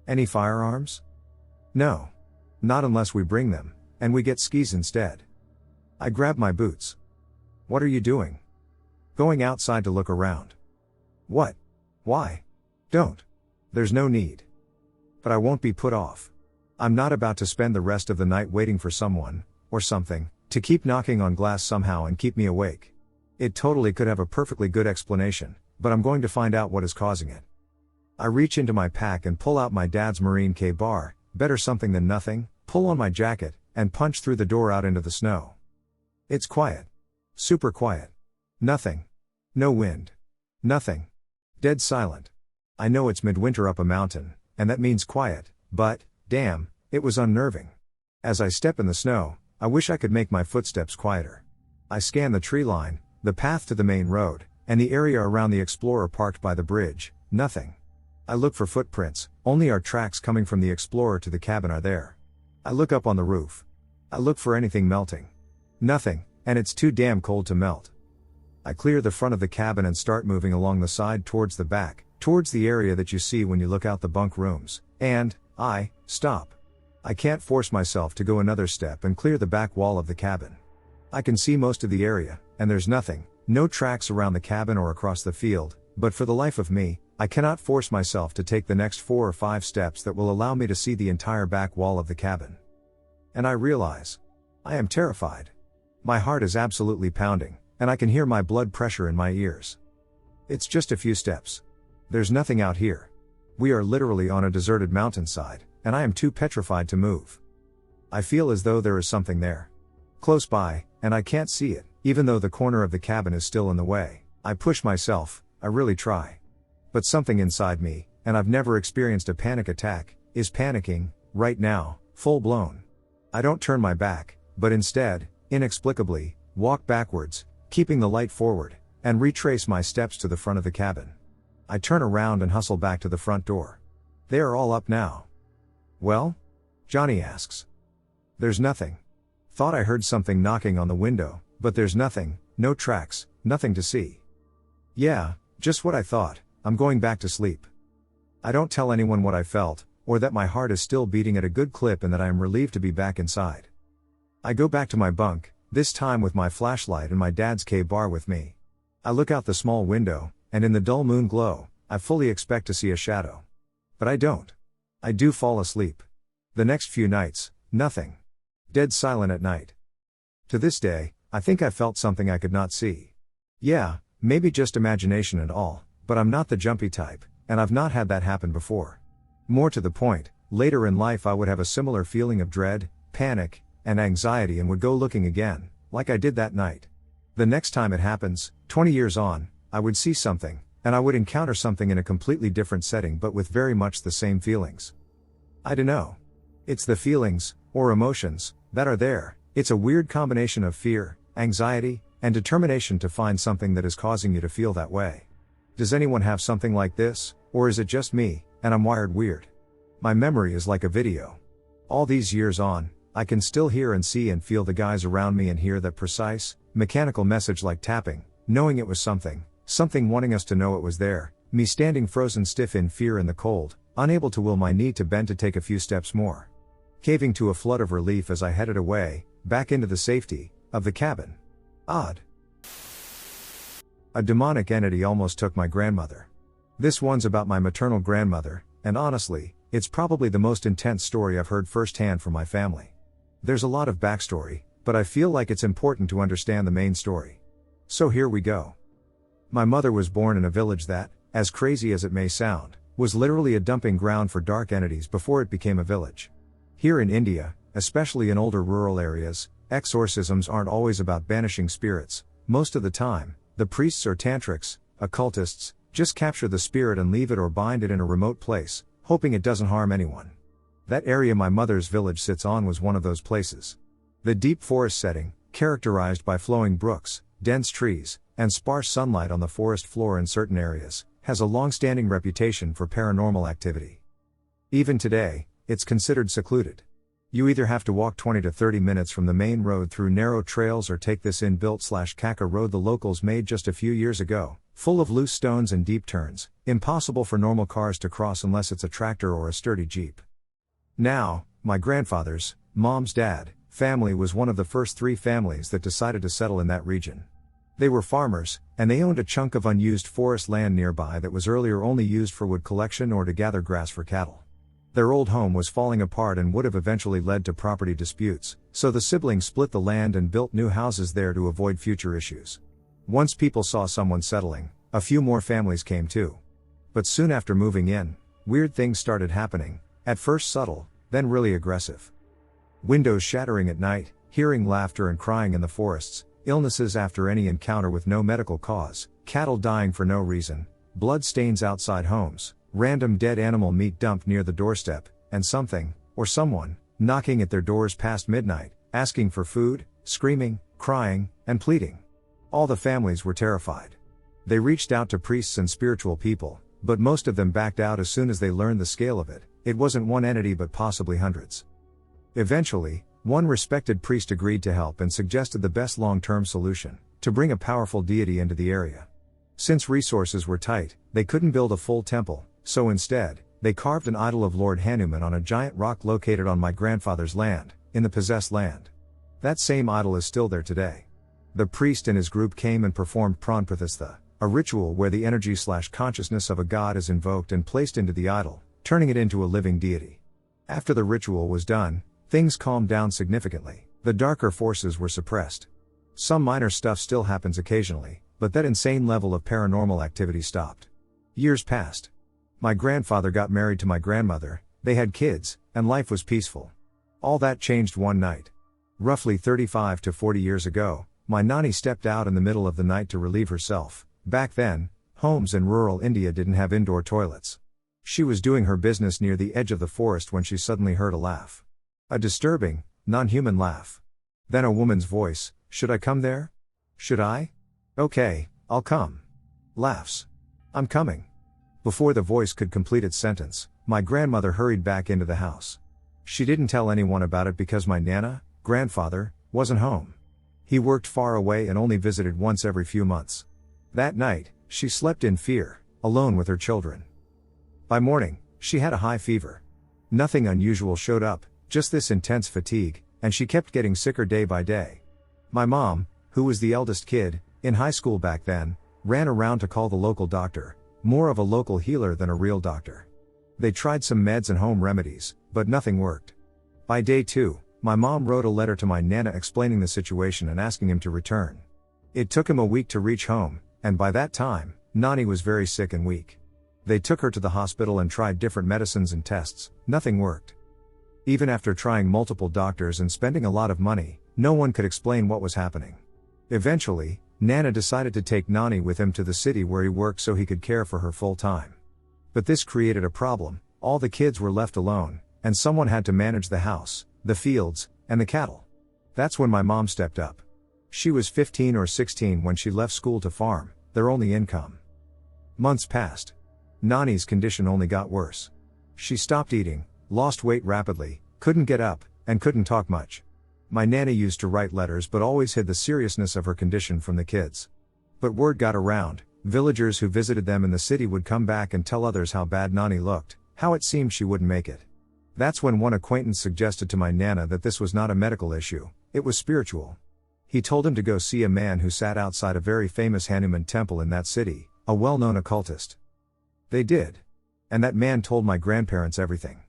Any firearms? No. Not unless we bring them, and we get skis instead. I grab my boots. What are you doing? Going outside to look around. What? Why? Don't. There's no need. But I won't be put off. I'm not about to spend the rest of the night waiting for someone, or something, to keep knocking on glass somehow and keep me awake. It totally could have a perfectly good explanation, but I'm going to find out what is causing it. I reach into my pack and pull out my dad's Marine K bar, better something than nothing, pull on my jacket, and punch through the door out into the snow. It's quiet. Super quiet. Nothing. No wind. Nothing. Dead silent. I know it's midwinter up a mountain, and that means quiet, but, damn, it was unnerving. As I step in the snow, I wish I could make my footsteps quieter. I scan the tree line, the path to the main road, and the area around the Explorer parked by the bridge. Nothing. I look for footprints, only our tracks coming from the Explorer to the cabin are there. I look up on the roof. I look for anything melting. Nothing, and it's too damn cold to melt. I clear the front of the cabin and start moving along the side towards the back, towards the area that you see when you look out the bunk rooms, and I stop. I can't force myself to go another step and clear the back wall of the cabin. I can see most of the area, and there's nothing, no tracks around the cabin or across the field, but for the life of me, I cannot force myself to take the next 4 or 5 steps that will allow me to see the entire back wall of the cabin. And I realize, I am terrified. My heart is absolutely pounding, and I can hear my blood pressure in my ears. It's just a few steps. There's nothing out here. We are literally on a deserted mountainside, and I am too petrified to move. I feel as though there is something there. Close by, and I can't see it, even though the corner of the cabin is still in the way. I push myself, I really try. But something inside me, and I've never experienced a panic attack, is panicking, right now, full blown. I don't turn my back, but instead, inexplicably, walk backwards, keeping the light forward, and retrace my steps to the front of the cabin. I turn around and hustle back to the front door. They are all up now. Well? Johnny asks. There's nothing. Thought I heard something knocking on the window, but there's nothing, no tracks, nothing to see. Yeah, just what I thought, I'm going back to sleep. I don't tell anyone what I felt, or that my heart is still beating at a good clip and that I am relieved to be back inside. I go back to my bunk, this time with my flashlight and my dad's K-bar with me. I look out the small window, and in the dull moon glow, I fully expect to see a shadow. But I don't. I do fall asleep. The next few nights, nothing. Dead silent at night. To this day, I think I felt something I could not see. Yeah, maybe just imagination and all, but I'm not the jumpy type, and I've not had that happen before. More to the point, later in life I would have a similar feeling of dread, panic, and anxiety and would go looking again, like I did that night. The next time it happens, 20 years on, I would see something, and I would encounter something in a completely different setting but with very much the same feelings. I dunno. It's the feelings, or emotions, that are there. It's a weird combination of fear, anxiety, and determination to find something that is causing you to feel that way. Does anyone have something like this, or is it just me, and I'm wired weird? My memory is like a video. All these years on, I can still hear and see and feel the guys around me and hear that precise, mechanical message like tapping, knowing it was something wanting us to know it was there, me standing frozen stiff in fear in the cold, unable to will my knee to bend to take a few steps more. Caving to a flood of relief as I headed away, back into the safety of the cabin. Odd. A demonic entity almost took my grandmother. This one's about my maternal grandmother, and honestly, it's probably the most intense story I've heard firsthand from my family. There's a lot of backstory, but I feel like it's important to understand the main story. So here we go. My mother was born in a village that, as crazy as it may sound, was literally a dumping ground for dark entities before it became a village. Here in India, especially in older rural areas, exorcisms aren't always about banishing spirits. Most of the time, the priests or tantrics, occultists, just capture the spirit and leave it or bind it in a remote place, hoping it doesn't harm anyone. That area my mother's village sits on was one of those places. The deep forest setting, characterized by flowing brooks, dense trees, and sparse sunlight on the forest floor in certain areas, has a long-standing reputation for paranormal activity. Even today, it's considered secluded. You either have to walk 20 to 30 minutes from the main road through narrow trails or take this inbuilt/caca road the locals made just a few years ago, full of loose stones and deep turns, impossible for normal cars to cross unless it's a tractor or a sturdy Jeep. Now, my grandfather's, mom's dad, family was one of the first 3 families that decided to settle in that region. They were farmers, and they owned a chunk of unused forest land nearby that was earlier only used for wood collection or to gather grass for cattle. Their old home was falling apart and would have eventually led to property disputes, so the siblings split the land and built new houses there to avoid future issues. Once people saw someone settling, a few more families came too. But soon after moving in, weird things started happening, at first subtle, then really aggressive. Windows shattering at night, hearing laughter and crying in the forests, illnesses after any encounter with no medical cause, cattle dying for no reason, blood stains outside homes, random dead animal meat dumped near the doorstep, and something, or someone, knocking at their doors past midnight, asking for food, screaming, crying, and pleading. All the families were terrified. They reached out to priests and spiritual people, but most of them backed out as soon as they learned the scale of it. It wasn't one entity but possibly hundreds. Eventually, one respected priest agreed to help and suggested the best long-term solution: to bring a powerful deity into the area. Since resources were tight, they couldn't build a full temple, so instead, they carved an idol of Lord Hanuman on a giant rock located on my grandfather's land, in the possessed land. That same idol is still there today. The priest and his group came and performed pranpratistha, a ritual where the energy/consciousness of a god is invoked and placed into the idol, turning it into a living deity. After the ritual was done, things calmed down significantly. The darker forces were suppressed. Some minor stuff still happens occasionally, but that insane level of paranormal activity stopped. Years passed. My grandfather got married to my grandmother, they had kids, and life was peaceful. All that changed one night. Roughly 35 to 40 years ago, my nanny stepped out in the middle of the night to relieve herself. Back then, homes in rural India didn't have indoor toilets. She was doing her business near the edge of the forest when she suddenly heard a laugh. A disturbing, non-human laugh. Then a woman's voice: "Should I come there? Should I? Okay, I'll come." Laughs. "I'm coming." Before the voice could complete its sentence, my grandmother hurried back into the house. She didn't tell anyone about it because my grandfather, wasn't home. He worked far away and only visited once every few months. That night, she slept in fear, alone with her children. By morning, she had a high fever. Nothing unusual showed up, just this intense fatigue, and she kept getting sicker day by day. My mom, who was the eldest kid, in high school back then, ran around to call the local doctor, more of a local healer than a real doctor. They tried some meds and home remedies, but nothing worked. By day 2, my mom wrote a letter to my nana explaining the situation and asking him to return. It took him a week to reach home, and by that time, Nani was very sick and weak. They took her to the hospital and tried different medicines and tests, nothing worked. Even after trying multiple doctors and spending a lot of money, no one could explain what was happening. Eventually, Nana decided to take Nani with him to the city where he worked so he could care for her full time. But this created a problem: all the kids were left alone, and someone had to manage the house, the fields, and the cattle. That's when my mom stepped up. She was 15 or 16 when she left school to farm, their only income. Months passed. Nani's condition only got worse. She stopped eating, lost weight rapidly, couldn't get up, and couldn't talk much. My nana used to write letters but always hid the seriousness of her condition from the kids. But word got around. Villagers who visited them in the city would come back and tell others how bad Nani looked, how it seemed she wouldn't make it. That's when one acquaintance suggested to my nana that this was not a medical issue, it was spiritual. He told him to go see a man who sat outside a very famous Hanuman temple in that city, a well-known occultist. They did. And that man told my grandparents everything.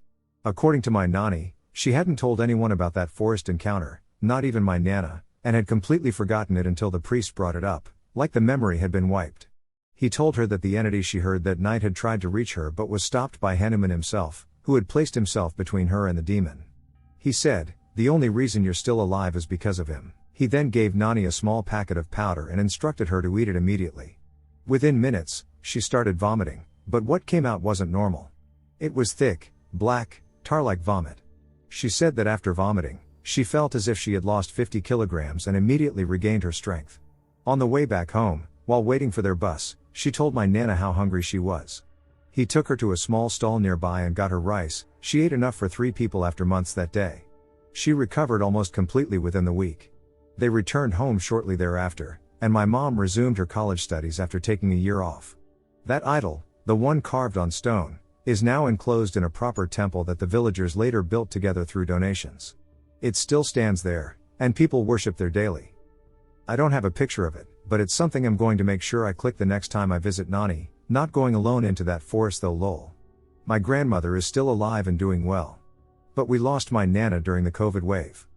According to my nanny, she hadn't told anyone about that forest encounter, not even my nana, and had completely forgotten it until the priest brought it up, like the memory had been wiped. He told her that the entity she heard that night had tried to reach her but was stopped by Hanuman himself, who had placed himself between her and the demon. He said, "The only reason you're still alive is because of him." He then gave Nani a small packet of powder and instructed her to eat it immediately. Within minutes, she started vomiting, but what came out wasn't normal. It was thick, black, tar-like vomit. She said that after vomiting, she felt as if she had lost 50 kilograms and immediately regained her strength. On the way back home, while waiting for their bus, she told my nana how hungry she was. He took her to a small stall nearby and got her rice. She ate enough for 3 people after months that day. She recovered almost completely within the week. They returned home shortly thereafter, and my mom resumed her college studies after taking a year off. That idol, the one carved on stone, is now enclosed in a proper temple that the villagers later built together through donations. It still stands there, and people worship there daily. I don't have a picture of it, but it's something I'm going to make sure I click the next time I visit Nani, not going alone into that forest though lol. My grandmother is still alive and doing well. But we lost my nana during the COVID wave.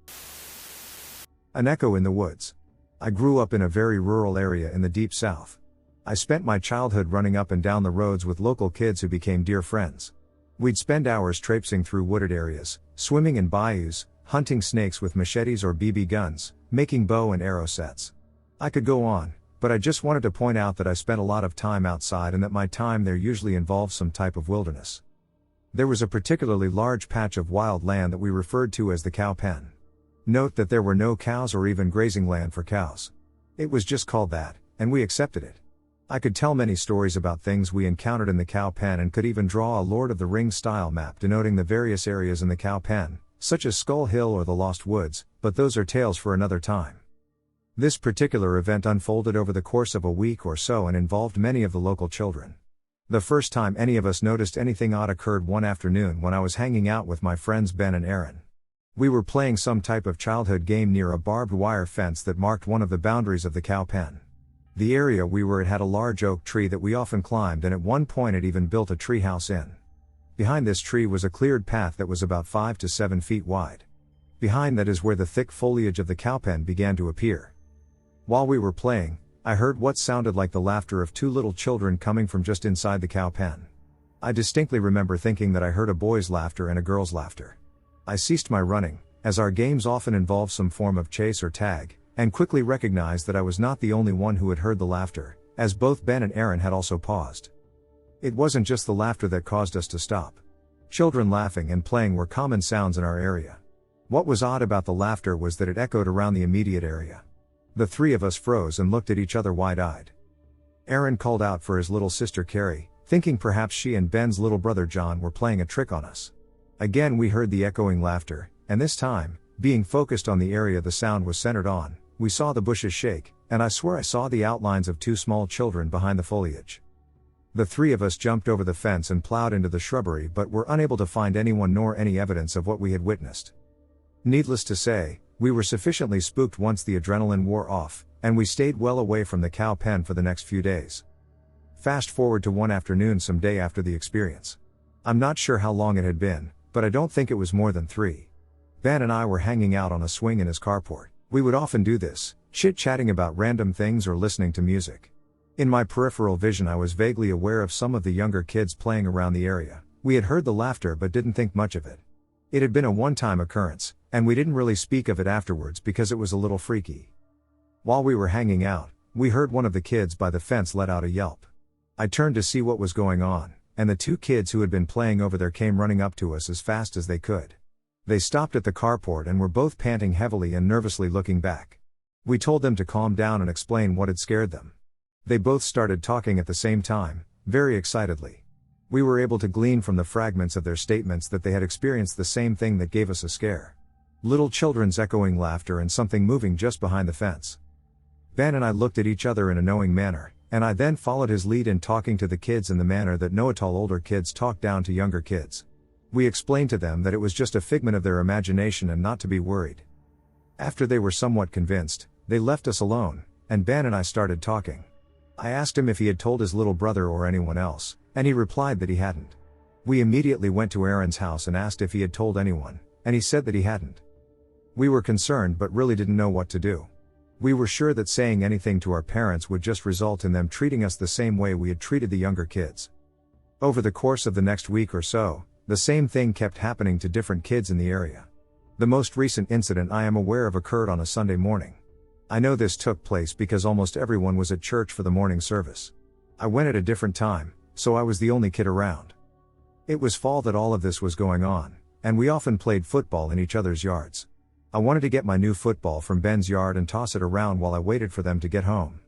An echo in the woods. I grew up in a very rural area in the deep south. I spent my childhood running up and down the roads with local kids who became dear friends. We'd spend hours traipsing through wooded areas, swimming in bayous, hunting snakes with machetes or BB guns, making bow and arrow sets. I could go on, but I just wanted to point out that I spent a lot of time outside and that my time there usually involved some type of wilderness. There was a particularly large patch of wild land that we referred to as the cow pen. Note that there were no cows or even grazing land for cows. It was just called that, and we accepted it. I could tell many stories about things we encountered in the cow pen and could even draw a Lord of the Rings style map denoting the various areas in the cow pen, such as Skull Hill or the Lost Woods, but those are tales for another time. This particular event unfolded over the course of a week or so and involved many of the local children. The first time any of us noticed anything odd occurred one afternoon when I was hanging out with my friends Ben and Aaron. We were playing some type of childhood game near a barbed wire fence that marked one of the boundaries of the cow pen. The area we were at had a large oak tree that we often climbed, and at one point it even built a tree house in. Behind this tree was a cleared path that was about 5 to 7 feet wide. Behind that is where the thick foliage of the cow pen began to appear. While we were playing, I heard what sounded like the laughter of two little children coming from just inside the cow pen. I distinctly remember thinking that I heard a boy's laughter and a girl's laughter. I ceased my running, as our games often involve some form of chase or tag, and quickly recognized that I was not the only one who had heard the laughter, as both Ben and Aaron had also paused. It wasn't just the laughter that caused us to stop. Children laughing and playing were common sounds in our area. What was odd about the laughter was that it echoed around the immediate area. The three of us froze and looked at each other wide-eyed. Aaron called out for his little sister Carrie, thinking perhaps she and Ben's little brother John were playing a trick on us. Again we heard the echoing laughter, and this time, being focused on the area the sound was centered on, we saw the bushes shake, and I swear I saw the outlines of two small children behind the foliage. The three of us jumped over the fence and plowed into the shrubbery, but were unable to find anyone nor any evidence of what we had witnessed. Needless to say, we were sufficiently spooked once the adrenaline wore off, and we stayed well away from the cow pen for the next few days. Fast forward to one afternoon some day after the experience. I'm not sure how long it had been, but I don't think it was more than 3. Ben and I were hanging out on a swing in his carport. We would often do this, chit-chatting about random things or listening to music. In my peripheral vision I was vaguely aware of some of the younger kids playing around the area. We had heard the laughter but didn't think much of it. It had been a one-time occurrence, and we didn't really speak of it afterwards because it was a little freaky. While we were hanging out, we heard one of the kids by the fence let out a yelp. I turned to see what was going on, and the 2 kids who had been playing over there came running up to us as fast as they could. They stopped at the carport and were both panting heavily and nervously looking back. We told them to calm down and explain what had scared them. They both started talking at the same time, very excitedly. We were able to glean from the fragments of their statements that they had experienced the same thing that gave us a scare. Little children's echoing laughter and something moving just behind the fence. Ben and I looked at each other in a knowing manner, and I then followed his lead in talking to the kids in the manner that know-it-all older kids talk down to younger kids. We explained to them that it was just a figment of their imagination and not to be worried. After they were somewhat convinced, they left us alone, and Ben and I started talking. I asked him if he had told his little brother or anyone else, and he replied that he hadn't. We immediately went to Aaron's house and asked if he had told anyone, and he said that he hadn't. We were concerned but really didn't know what to do. We were sure that saying anything to our parents would just result in them treating us the same way we had treated the younger kids. Over the course of the next week or so, the same thing kept happening to different kids in the area. The most recent incident I am aware of occurred on a Sunday morning. I know this took place because almost everyone was at church for the morning service. I went at a different time, so I was the only kid around. It was fall that all of this was going on, and we often played football in each other's yards. I wanted to get my new football from Ben's yard and toss it around while I waited for them to get home.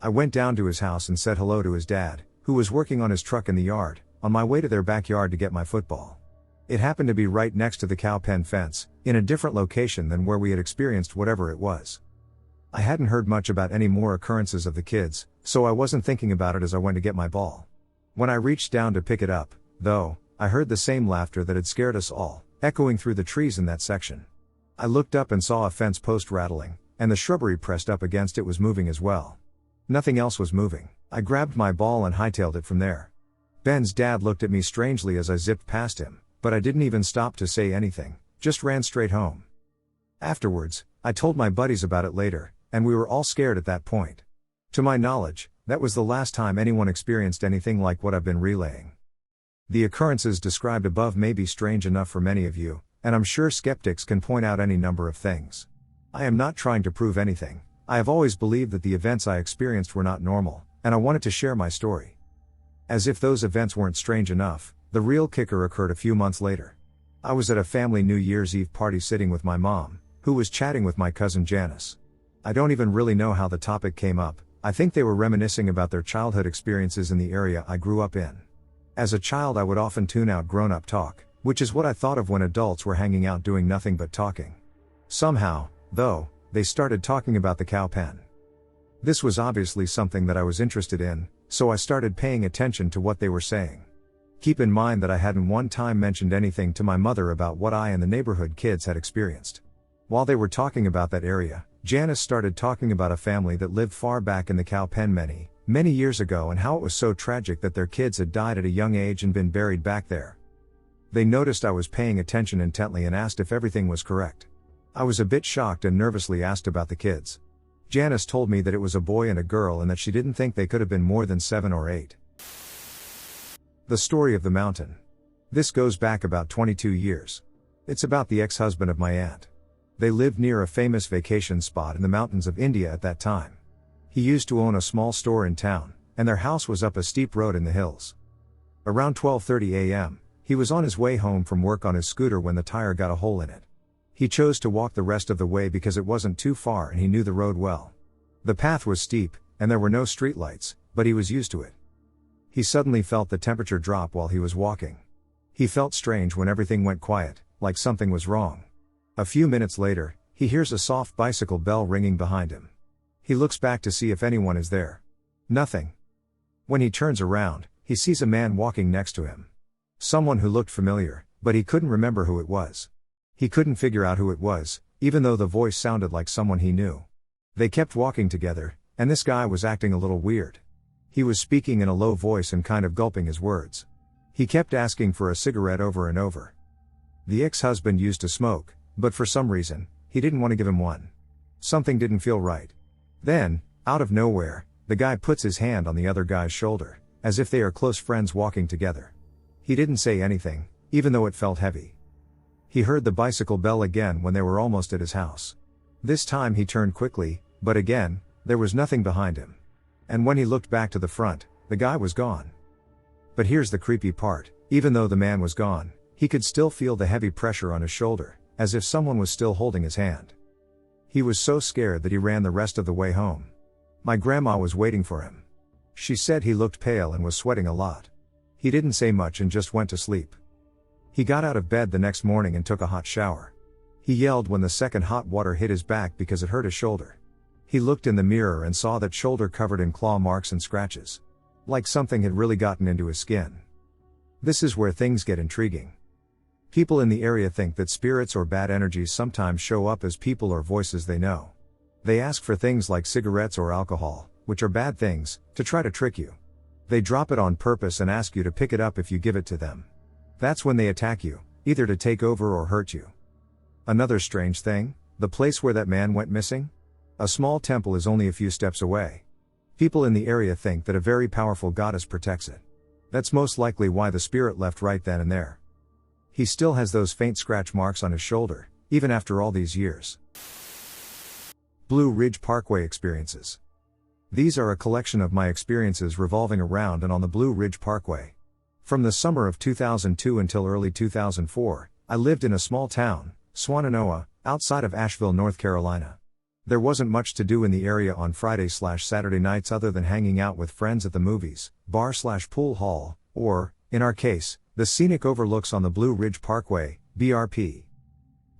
I went down to his house and said hello to his dad, who was working on his truck in the yard, on my way to their backyard to get my football. It happened to be right next to the cow pen fence, in a different location than where we had experienced whatever it was. I hadn't heard much about any more occurrences of the kids, so I wasn't thinking about it as I went to get my ball. When I reached down to pick it up, though, I heard the same laughter that had scared us all, echoing through the trees in that section. I looked up and saw a fence post rattling, and the shrubbery pressed up against it was moving as well. Nothing else was moving. I grabbed my ball and hightailed it from there. Ben's dad looked at me strangely as I zipped past him, but I didn't even stop to say anything, just ran straight home. Afterwards, I told my buddies about it later, and we were all scared at that point. To my knowledge, that was the last time anyone experienced anything like what I've been relaying. The occurrences described above may be strange enough for many of you, and I'm sure skeptics can point out any number of things. I am not trying to prove anything. I have always believed that the events I experienced were not normal, and I wanted to share my story. As if those events weren't strange enough, the real kicker occurred a few months later. I was at a family New Year's Eve party sitting with my mom, who was chatting with my cousin Janice. I don't even really know how the topic came up. I think they were reminiscing about their childhood experiences in the area I grew up in. As a child, I would often tune out grown-up talk, which is what I thought of when adults were hanging out doing nothing but talking. Somehow, though, they started talking about the cow pen. This was obviously something that I was interested in, so I started paying attention to what they were saying. Keep in mind that I hadn't one time mentioned anything to my mother about what I and the neighborhood kids had experienced. While they were talking about that area, Janice started talking about a family that lived far back in the cow pen many years ago, and how it was so tragic that their kids had died at a young age and been buried back there. They noticed I was paying attention intently and asked if everything was correct. I was a bit shocked and nervously asked about the kids. Janice told me that it was a boy and a girl and that she didn't think they could have been more than 7 or 8. The story of the mountain. This goes back about 22 years. It's about the ex-husband of my aunt. They lived near a famous vacation spot in the mountains of India at that time. He used to own a small store in town, and their house was up a steep road in the hills. Around 12:30 a.m., he was on his way home from work on his scooter when the tire got a hole in it. He chose to walk the rest of the way because it wasn't too far and he knew the road well. The path was steep, and there were no streetlights, but he was used to it. He suddenly felt the temperature drop while he was walking. He felt strange when everything went quiet, like something was wrong. A few minutes later, he hears a soft bicycle bell ringing behind him. He looks back to see if anyone is there. Nothing. When he turns around, he sees a man walking next to him. Someone who looked familiar, but he couldn't remember who it was. He couldn't figure out who it was, even though the voice sounded like someone he knew. They kept walking together, and this guy was acting a little weird. He was speaking in a low voice and kind of gulping his words. He kept asking for a cigarette over and over. The ex-husband used to smoke, but for some reason, he didn't want to give him one. Something didn't feel right. Then, out of nowhere, the guy puts his hand on the other guy's shoulder, as if they are close friends walking together. He didn't say anything, even though it felt heavy. He heard the bicycle bell again when they were almost at his house. This time he turned quickly, but again, there was nothing behind him. And when he looked back to the front, the guy was gone. But here's the creepy part, even though the man was gone, he could still feel the heavy pressure on his shoulder, as if someone was still holding his hand. He was so scared that he ran the rest of the way home. My grandma was waiting for him. She said he looked pale and was sweating a lot. He didn't say much and just went to sleep. He got out of bed the next morning and took a hot shower. He yelled when the second hot water hit his back because it hurt his shoulder. He looked in the mirror and saw that shoulder covered in claw marks and scratches. Like something had really gotten into his skin. This is where things get intriguing. People in the area think that spirits or bad energies sometimes show up as people or voices they know. They ask for things like cigarettes or alcohol, which are bad things, to try to trick you. They drop it on purpose and ask you to pick it up if you give it to them. That's when they attack you, either to take over or hurt you. Another strange thing, the place where that man went missing? A small temple is only a few steps away. People in the area think that a very powerful goddess protects it. That's most likely why the spirit left right then and there. He still has those faint scratch marks on his shoulder, even after all these years. Blue Ridge Parkway experiences. These are a collection of my experiences revolving around and on the Blue Ridge Parkway. From the summer of 2002 until early 2004, I lived in a small town, Swannanoa, outside of Asheville, North Carolina. There wasn't much to do in the area on Friday/Saturday nights other than hanging out with friends at the movies, bar/pool hall, or, in our case, the scenic overlooks on the Blue Ridge Parkway, BRP.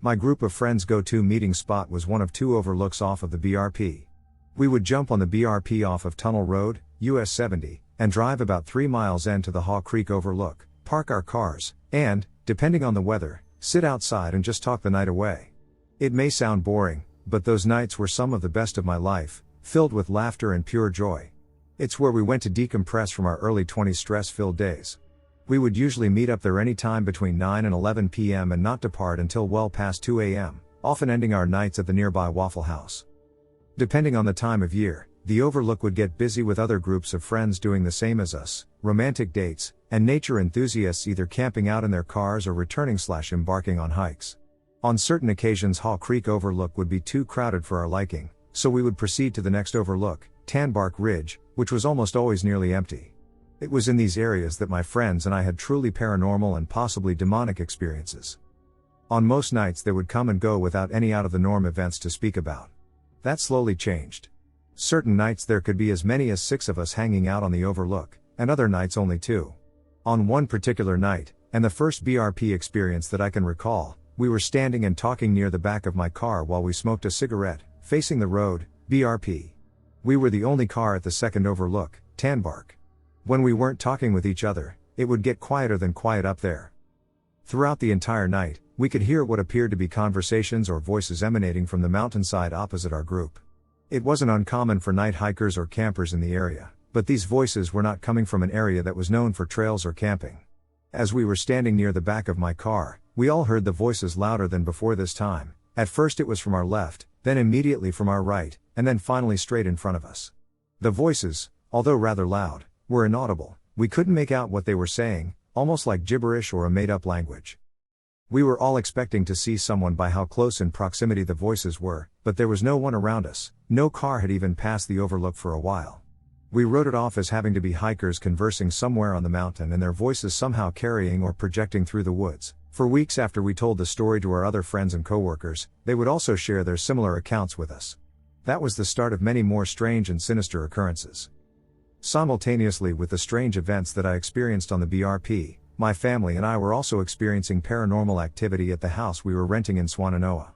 My group of friends' go-to meeting spot was one of 2 overlooks off of the BRP. We would jump on the BRP off of Tunnel Road, US 70, and drive about 3 miles to the Haw Creek overlook, park our cars, and, depending on the weather, sit outside and just talk the night away. It may sound boring, but those nights were some of the best of my life, filled with laughter and pure joy. It's where we went to decompress from our early 20s stress-filled days. We would usually meet up there any time between 9 and 11 p.m. and not depart until well past 2 a.m., often ending our nights at the nearby Waffle House. Depending on the time of year, the overlook would get busy with other groups of friends doing the same as us, romantic dates, and nature enthusiasts either camping out in their cars or returning/embarking on hikes. On certain occasions Haw Creek overlook would be too crowded for our liking, so we would proceed to the next overlook, Tanbark Ridge, which was almost always nearly empty. It was in these areas that my friends and I had truly paranormal and possibly demonic experiences. On most nights they would come and go without any out of the norm events to speak about. That slowly changed. Certain nights there could be as many as 6 of us hanging out on the overlook, and other nights only 2. On one particular night, and the first BRP experience that I can recall, we were standing and talking near the back of my car while we smoked a cigarette, facing the road, BRP. We were the only car at the second overlook, Tanbark. When we weren't talking with each other, it would get quieter than quiet up there. Throughout the entire night, we could hear what appeared to be conversations or voices emanating from the mountainside opposite our group. It wasn't uncommon for night hikers or campers in the area, but these voices were not coming from an area that was known for trails or camping. As we were standing near the back of my car, we all heard the voices louder than before this time. At first it was from our left, then immediately from our right, and then finally straight in front of us. The voices, although rather loud, were inaudible. We couldn't make out what they were saying, almost like gibberish or a made-up language. We were all expecting to see someone by how close in proximity the voices were, but there was no one around us. No car had even passed the overlook for a while. We wrote it off as having to be hikers conversing somewhere on the mountain and their voices somehow carrying or projecting through the woods. For weeks after we told the story to our other friends and coworkers, they would also share their similar accounts with us. That was the start of many more strange and sinister occurrences. Simultaneously with the strange events that I experienced on the BRP, my family and I were also experiencing paranormal activity at the house we were renting in Swannanoa.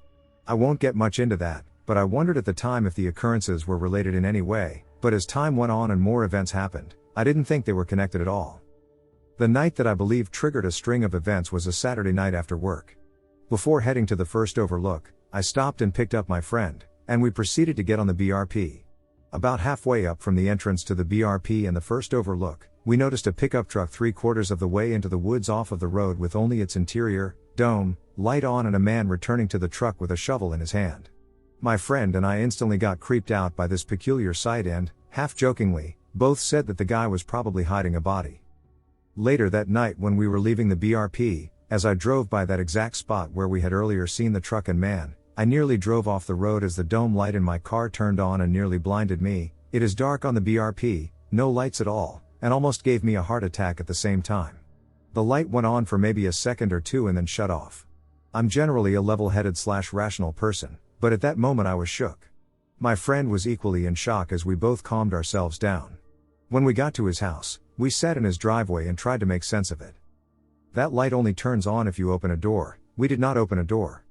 I won't get much into that, but I wondered at the time if the occurrences were related in any way, but as time went on and more events happened, I didn't think they were connected at all. The night that I believe triggered a string of events was a Saturday night after work. Before heading to the first overlook, I stopped and picked up my friend, and we proceeded to get on the BRP. About halfway up from the entrance to the BRP and the first overlook, we noticed a pickup truck 3/4 of the way into the woods off of the road with only its interior, dome, light on and a man returning to the truck with a shovel in his hand. My friend and I instantly got creeped out by this peculiar sight and, half-jokingly, both said that the guy was probably hiding a body. Later that night when we were leaving the BRP, as I drove by that exact spot where we had earlier seen the truck and man, I nearly drove off the road as the dome light in my car turned on and nearly blinded me. It is dark on the BRP, no lights at all, and almost gave me a heart attack at the same time. The light went on for maybe a second or two and then shut off. I'm generally a level-headed/rational person, but at that moment I was shook. My friend was equally in shock as we both calmed ourselves down. When we got to his house, we sat in his driveway and tried to make sense of it. That light only turns on if you open a door. We did not open a door.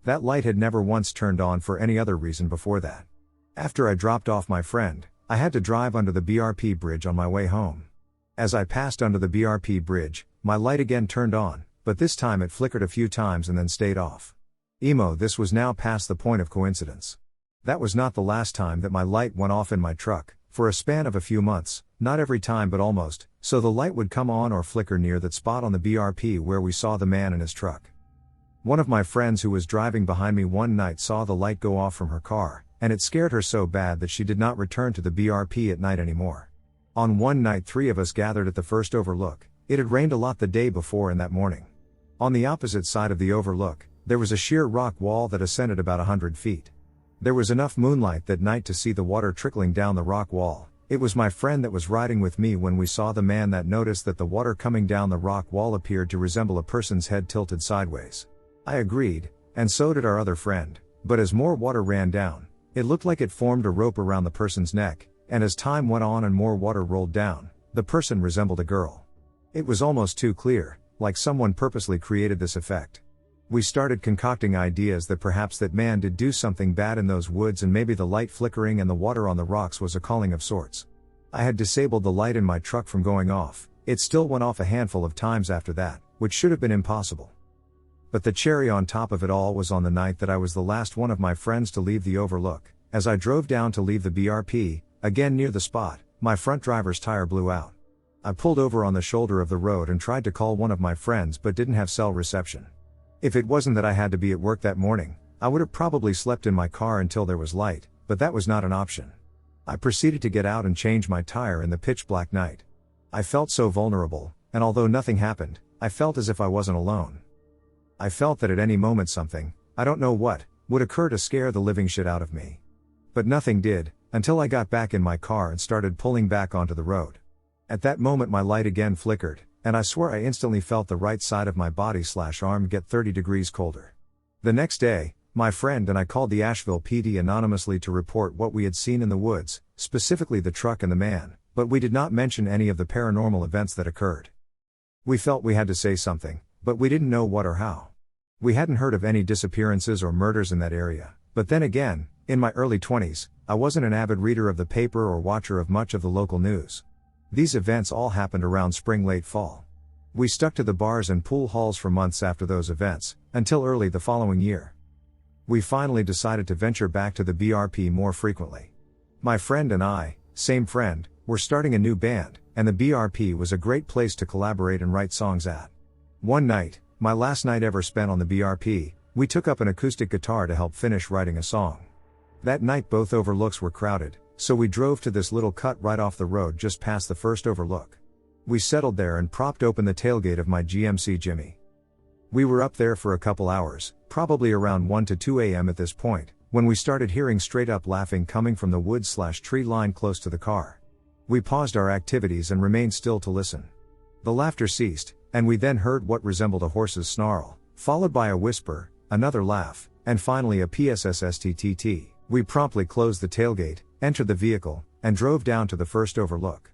That light had never once turned on for any other reason before that. After I dropped off my friend, I had to drive under the BRP bridge on my way home. As I passed under the BRP bridge, my light again turned on, but this time it flickered a few times and then stayed off. This was now past the point of coincidence. That was not the last time that my light went off in my truck, for a span of a few months, not every time but almost, so the light would come on or flicker near that spot on the BRP where we saw the man in his truck. One of my friends who was driving behind me one night saw the light go off from her car, and it scared her so bad that she did not return to the BRP at night anymore. On one night 3 of us gathered at the first overlook. It had rained a lot the day before and that morning. On the opposite side of the overlook, there was a sheer rock wall that ascended about 100 feet. There was enough moonlight that night to see the water trickling down the rock wall. It was my friend that was riding with me when we saw the man that noticed that the water coming down the rock wall appeared to resemble a person's head tilted sideways. I agreed, and so did our other friend, but as more water ran down, it looked like it formed a rope around the person's neck, and as time went on and more water rolled down, the person resembled a girl. It was almost too clear, like someone purposely created this effect. We started concocting ideas that perhaps that man did do something bad in those woods and maybe the light flickering and the water on the rocks was a calling of sorts. I had disabled the light in my truck from going off. It still went off a handful of times after that, which should have been impossible. But the cherry on top of it all was on the night that I was the last one of my friends to leave the overlook. As I drove down to leave the BRP, again near the spot, my front driver's tire blew out. I pulled over on the shoulder of the road and tried to call one of my friends but didn't have cell reception. If it wasn't that I had to be at work that morning, I would have probably slept in my car until there was light, but that was not an option. I proceeded to get out and change my tire in the pitch black night. I felt so vulnerable, and although nothing happened, I felt as if I wasn't alone. I felt that at any moment something, I don't know what, would occur to scare the living shit out of me. But nothing did, until I got back in my car and started pulling back onto the road. At that moment my light again flickered, and I swear I instantly felt the right side of my body/arm get 30 degrees colder. The next day, my friend and I called the Asheville PD anonymously to report what we had seen in the woods, specifically the truck and the man, but we did not mention any of the paranormal events that occurred. We felt we had to say something, but we didn't know what or how. We hadn't heard of any disappearances or murders in that area, but then again, in my early 20s, I wasn't an avid reader of the paper or watcher of much of the local news. These events all happened around spring late fall. We stuck to the bars and pool halls for months after those events, until early the following year. We finally decided to venture back to the BRP more frequently. My friend and I, same friend, were starting a new band, and the BRP was a great place to collaborate and write songs at. One night, my last night ever spent on the BRP, we took up an acoustic guitar to help finish writing a song. That night both overlooks were crowded, so we drove to this little cut right off the road just past the first overlook. We settled there and propped open the tailgate of my GMC Jimmy. We were up there for a couple hours, probably around 1 to 2 a.m. at this point, when we started hearing straight up laughing coming from the wood/tree line close to the car. We paused our activities and remained still to listen. The laughter ceased, and we then heard what resembled a horse's snarl, followed by a whisper, another laugh, and finally a PSSSTTT. We promptly closed the tailgate, entered the vehicle, and drove down to the first overlook.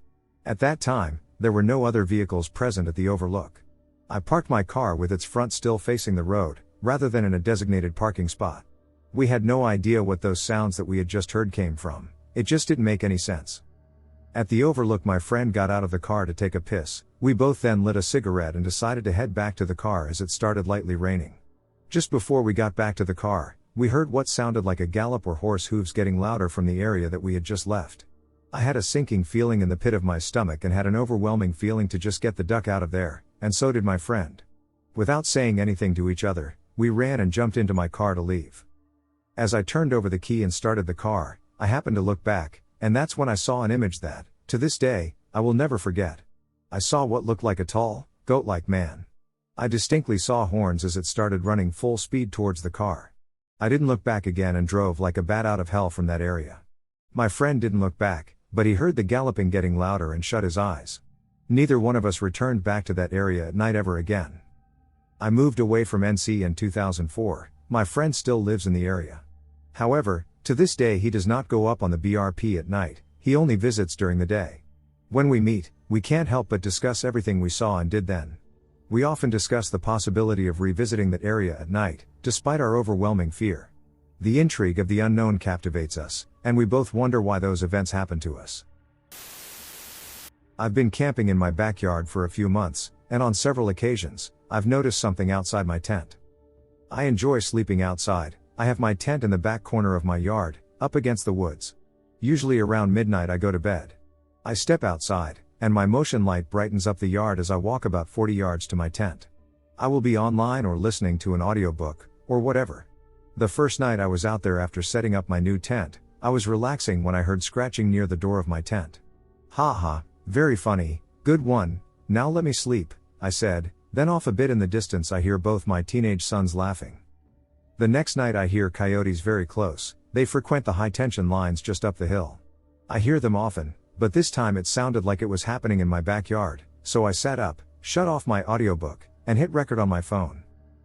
At that time, there were no other vehicles present at the overlook. I parked my car with its front still facing the road, rather than in a designated parking spot. We had no idea what those sounds that we had just heard came from. It just didn't make any sense. At the overlook, my friend got out of the car to take a piss. We both then lit a cigarette and decided to head back to the car as it started lightly raining. Just before we got back to the car, we heard what sounded like a gallop or horse hooves getting louder from the area that we had just left. I had a sinking feeling in the pit of my stomach and had an overwhelming feeling to just get the duck out of there, and so did my friend. Without saying anything to each other, we ran and jumped into my car to leave. As I turned over the key and started the car, I happened to look back, and that's when I saw an image that, to this day, I will never forget. I saw what looked like a tall, goat-like man. I distinctly saw horns as it started running full speed towards the car. I didn't look back again and drove like a bat out of hell from that area. My friend didn't look back, but he heard the galloping getting louder and shut his eyes. Neither one of us returned back to that area at night ever again. I moved away from NC in 2004, my friend still lives in the area. However, to this day he does not go up on the BRP at night, he only visits during the day. When we meet, we can't help but discuss everything we saw and did then. We often discuss the possibility of revisiting that area at night, despite our overwhelming fear. The intrigue of the unknown captivates us, and we both wonder why those events happen to us. I've been camping in my backyard for a few months, and on several occasions, I've noticed something outside my tent. I enjoy sleeping outside. I have my tent in the back corner of my yard, up against the woods. Usually around midnight I go to bed. I step outside, and my motion light brightens up the yard as I walk about 40 yards to my tent. I will be online or listening to an audiobook, or whatever. The first night I was out there after setting up my new tent, I was relaxing when I heard scratching near the door of my tent. "Ha ha, very funny, good one, now let me sleep," I said, then off a bit in the distance I hear both my teenage sons laughing. The next night I hear coyotes very close, they frequent the high-tension lines just up the hill. I hear them often, but this time it sounded like it was happening in my backyard, so I sat up, shut off my audiobook, and hit record on my phone.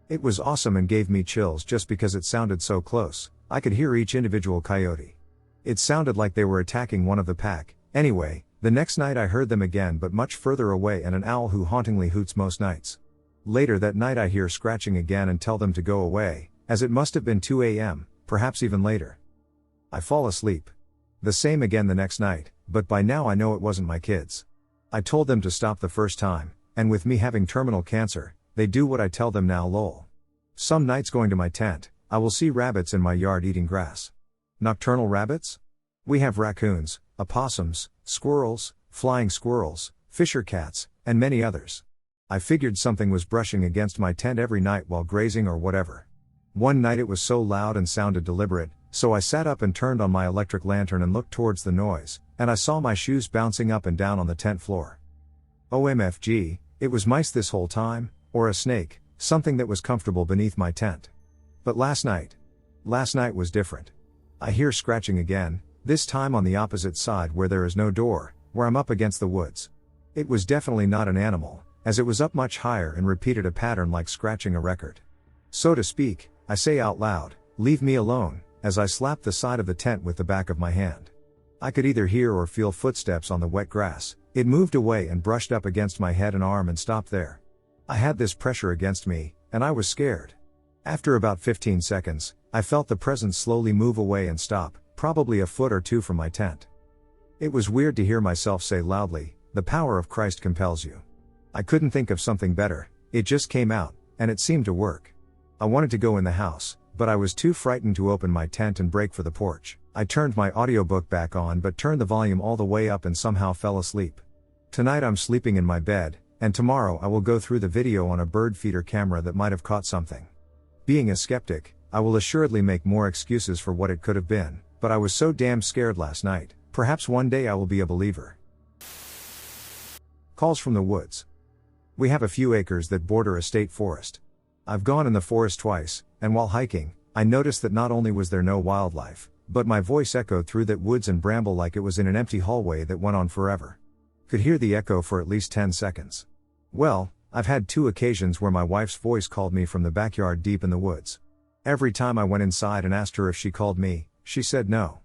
It was awesome and gave me chills just because it sounded so close. I could hear each individual coyote. It sounded like they were attacking one of the pack. Anyway, the next night I heard them again but much further away, and an owl who hauntingly hoots most nights. Later that night I hear scratching again and tell them to go away, as it must have been 2 a.m., perhaps even later. I fall asleep. The same again the next night, but by now I know it wasn't my kids. I told them to stop the first time, and with me having terminal cancer, they do what I tell them now, lol. Some nights going to my tent, I will see rabbits in my yard eating grass. Nocturnal rabbits? We have raccoons, opossums, squirrels, flying squirrels, fisher cats, and many others. I figured something was brushing against my tent every night while grazing or whatever. One night it was so loud and sounded deliberate, so I sat up and turned on my electric lantern and looked towards the noise, and I saw my shoes bouncing up and down on the tent floor. OMFG, it was mice this whole time, or a snake, something that was comfortable beneath my tent. But last night was different. I hear scratching again, this time on the opposite side where there is no door, where I'm up against the woods. It was definitely not an animal, as it was up much higher and repeated a pattern like scratching a record. So to speak, I say out loud, "Leave me alone," as I slap the side of the tent with the back of my hand. I could either hear or feel footsteps on the wet grass. It moved away and brushed up against my head and arm and stopped there. I had this pressure against me, and I was scared. After about 15 seconds, I felt the presence slowly move away and stop, probably a foot or two from my tent. It was weird to hear myself say loudly, "The power of Christ compels you." I couldn't think of something better, it just came out, and it seemed to work. I wanted to go in the house, but I was too frightened to open my tent and break for the porch. I turned my audiobook back on but turned the volume all the way up and somehow fell asleep. Tonight I'm sleeping in my bed, and tomorrow I will go through the video on a bird feeder camera that might have caught something. Being a skeptic, I will assuredly make more excuses for what it could have been, but I was so damn scared last night. Perhaps one day I will be a believer. Calls from the woods. We have a few acres that border a state forest. I've gone in the forest twice, and while hiking, I noticed that not only was there no wildlife, but my voice echoed through that woods and bramble like it was in an empty hallway that went on forever. Could hear the echo for at least 10 seconds. Well, I've had 2 occasions where my wife's voice called me from the backyard deep in the woods. Every time I went inside and asked her if she called me, she said no.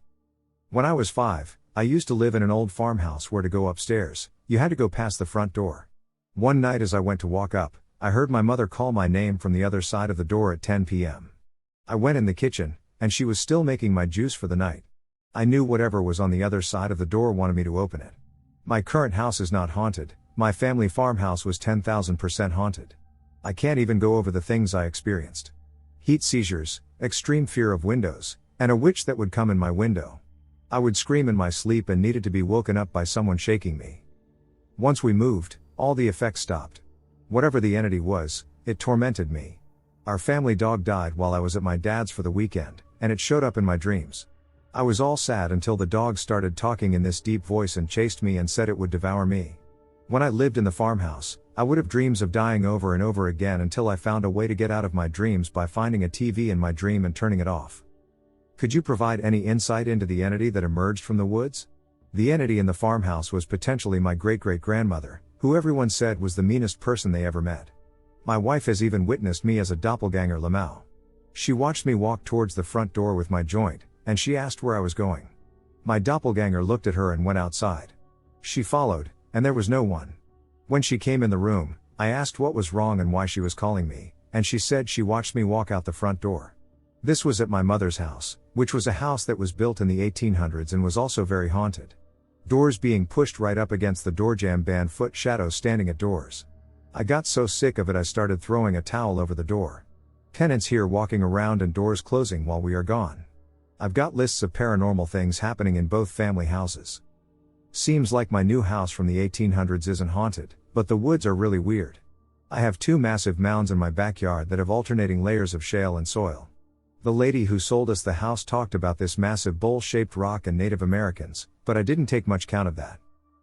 When I was 5, I used to live in an old farmhouse where to go upstairs, you had to go past the front door. One night as I went to walk up, I heard my mother call my name from the other side of the door at 10 p.m. I went in the kitchen, and she was still making my juice for the night. I knew whatever was on the other side of the door wanted me to open it. My current house is not haunted, my family farmhouse was 10,000% haunted. I can't even go over the things I experienced. Heat seizures, extreme fear of windows, and a witch that would come in my window. I would scream in my sleep and needed to be woken up by someone shaking me. Once we moved, all the effects stopped. Whatever the entity was, it tormented me. Our family dog died while I was at my dad's for the weekend, and it showed up in my dreams. I was all sad until the dog started talking in this deep voice and chased me and said it would devour me. When I lived in the farmhouse, I would have dreams of dying over and over again until I found a way to get out of my dreams by finding a TV in my dream and turning it off. Could you provide any insight into the entity that emerged from the woods? The entity in the farmhouse was potentially my great-great-grandmother, who everyone said was the meanest person they ever met. My wife has even witnessed me as a doppelganger lmao. She watched me walk towards the front door with my joint, and she asked where I was going. My doppelganger looked at her and went outside. She followed, and there was no one. When she came in the room, I asked what was wrong and why she was calling me, and she said she watched me walk out the front door. This was at my mother's house, which was a house that was built in the 1800s and was also very haunted. Doors being pushed right up against the doorjamb, foot shadows standing at doors. I got so sick of it I started throwing a towel over the door. Tenants here walking around and doors closing while we are gone. I've got lists of paranormal things happening in both family houses. Seems like my new house from the 1800s isn't haunted, but the woods are really weird. I have 2 massive mounds in my backyard that have alternating layers of shale and soil. The lady who sold us the house talked about this massive bowl-shaped rock and Native Americans, but I didn't take much count of that.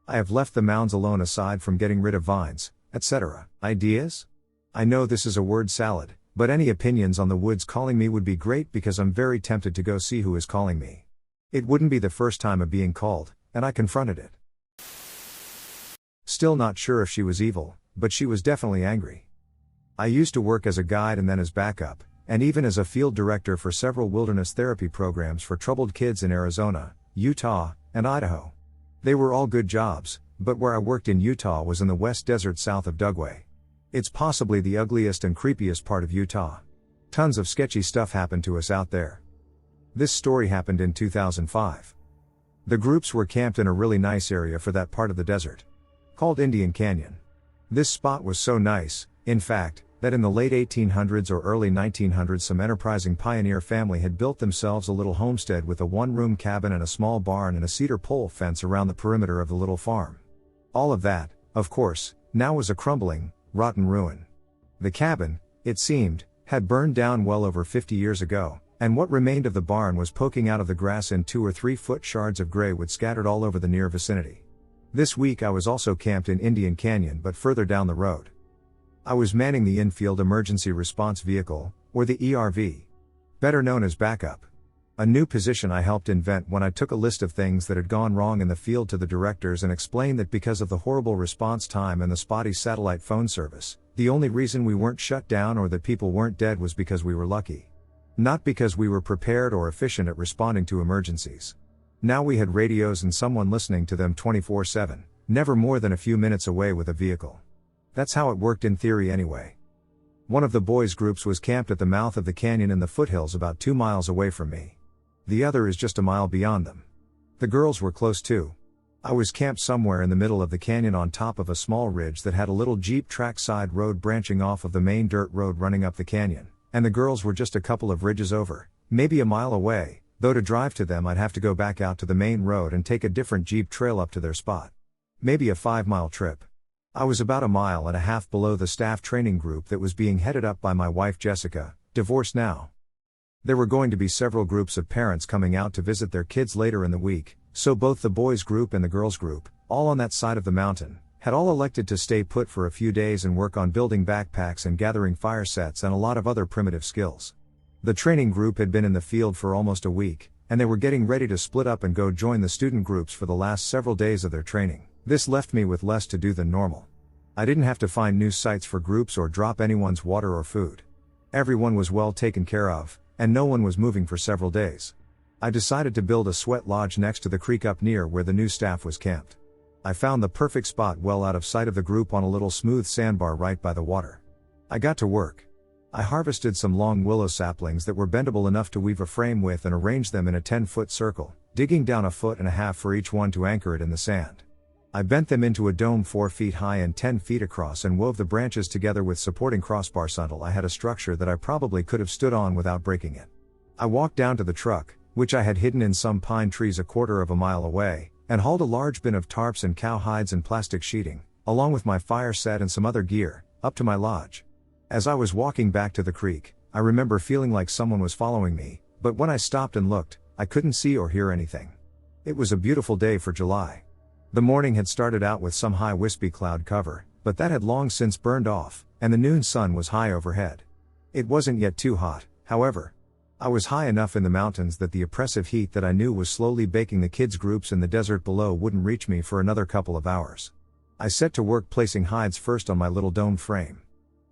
I have left the mounds alone aside from getting rid of vines, etc. Ideas? I know this is a word salad, but any opinions on the woods calling me would be great because I'm very tempted to go see who is calling me. It wouldn't be the first time of being called, and I confronted it. Still not sure if she was evil, but she was definitely angry. I used to work as a guide and then as backup, and even as a field director for several wilderness therapy programs for troubled kids in Arizona, Utah, and Idaho. They were all good jobs, but where I worked in Utah was in the West Desert south of Dugway. It's possibly the ugliest and creepiest part of Utah. Tons of sketchy stuff happened to us out there. This story happened in 2005. The groups were camped in a really nice area for that part of the desert, called Indian Canyon. This spot was so nice, in fact, that in the late 1800s or early 1900s some enterprising pioneer family had built themselves a little homestead with a 1-room cabin and a small barn and a cedar pole fence around the perimeter of the little farm. All of that, of course, now was a crumbling, rotten ruin. The cabin, it seemed, had burned down well over 50 years ago, and what remained of the barn was poking out of the grass in 2 or 3 foot shards of gray wood scattered all over the near vicinity. This week I was also camped in Indian Canyon but further down the road. I was manning the infield emergency response vehicle, or the ERV. Better known as backup. A new position I helped invent when I took a list of things that had gone wrong in the field to the directors and explained that because of the horrible response time and the spotty satellite phone service, the only reason we weren't shut down or that people weren't dead was because we were lucky. Not because we were prepared or efficient at responding to emergencies. Now we had radios and someone listening to them 24/7, never more than a few minutes away with a vehicle. That's how it worked in theory anyway. One of the boys' groups was camped at the mouth of the canyon in the foothills about 2 miles away from me. The other is just a mile beyond them. The girls were close too. I was camped somewhere in the middle of the canyon on top of a small ridge that had a little jeep track side road branching off of the main dirt road running up the canyon, and the girls were just a couple of ridges over, maybe a mile away, though to drive to them I'd have to go back out to the main road and take a different jeep trail up to their spot. Maybe a 5-mile trip. I was about a mile and a half below the staff training group that was being headed up by my wife Jessica, divorced now. There were going to be several groups of parents coming out to visit their kids later in the week, so both the boys group and the girls group, all on that side of the mountain, had all elected to stay put for a few days and work on building backpacks and gathering fire sets and a lot of other primitive skills. The training group had been in the field for almost a week, and they were getting ready to split up and go join the student groups for the last several days of their training. This left me with less to do than normal. I didn't have to find new sites for groups or drop anyone's water or food. Everyone was well taken care of, and no one was moving for several days. I decided to build a sweat lodge next to the creek up near where the new staff was camped. I found the perfect spot well out of sight of the group on a little smooth sandbar right by the water. I got to work. I harvested some long willow saplings that were bendable enough to weave a frame with and arranged them in a 10-foot circle, digging down 1.5 feet for each one to anchor it in the sand. I bent them into a dome 4 feet high and 10 feet across and wove the branches together with supporting crossbars until I had a structure that I probably could have stood on without breaking it. I walked down to the truck, which I had hidden in some pine trees 1/4 mile away, and hauled a large bin of tarps and cow hides and plastic sheeting, along with my fire set and some other gear, up to my lodge. As I was walking back to the creek, I remember feeling like someone was following me, but when I stopped and looked, I couldn't see or hear anything. It was a beautiful day for July. The morning had started out with some high wispy cloud cover, but that had long since burned off, and the noon sun was high overhead. It wasn't yet too hot, however. I was high enough in the mountains that the oppressive heat that I knew was slowly baking the kids' groups in the desert below wouldn't reach me for another couple of hours. I set to work placing hides first on my little dome frame.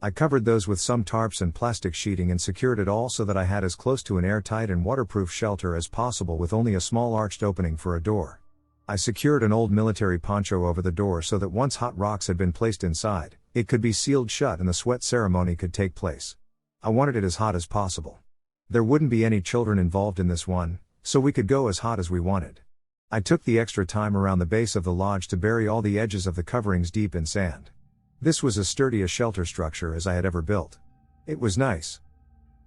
I covered those with some tarps and plastic sheeting and secured it all so that I had as close to an airtight and waterproof shelter as possible with only a small arched opening for a door. I secured an old military poncho over the door so that once hot rocks had been placed inside, it could be sealed shut and the sweat ceremony could take place. I wanted it as hot as possible. There wouldn't be any children involved in this one, so we could go as hot as we wanted. I took the extra time around the base of the lodge to bury all the edges of the coverings deep in sand. This was as sturdy a shelter structure as I had ever built. It was nice.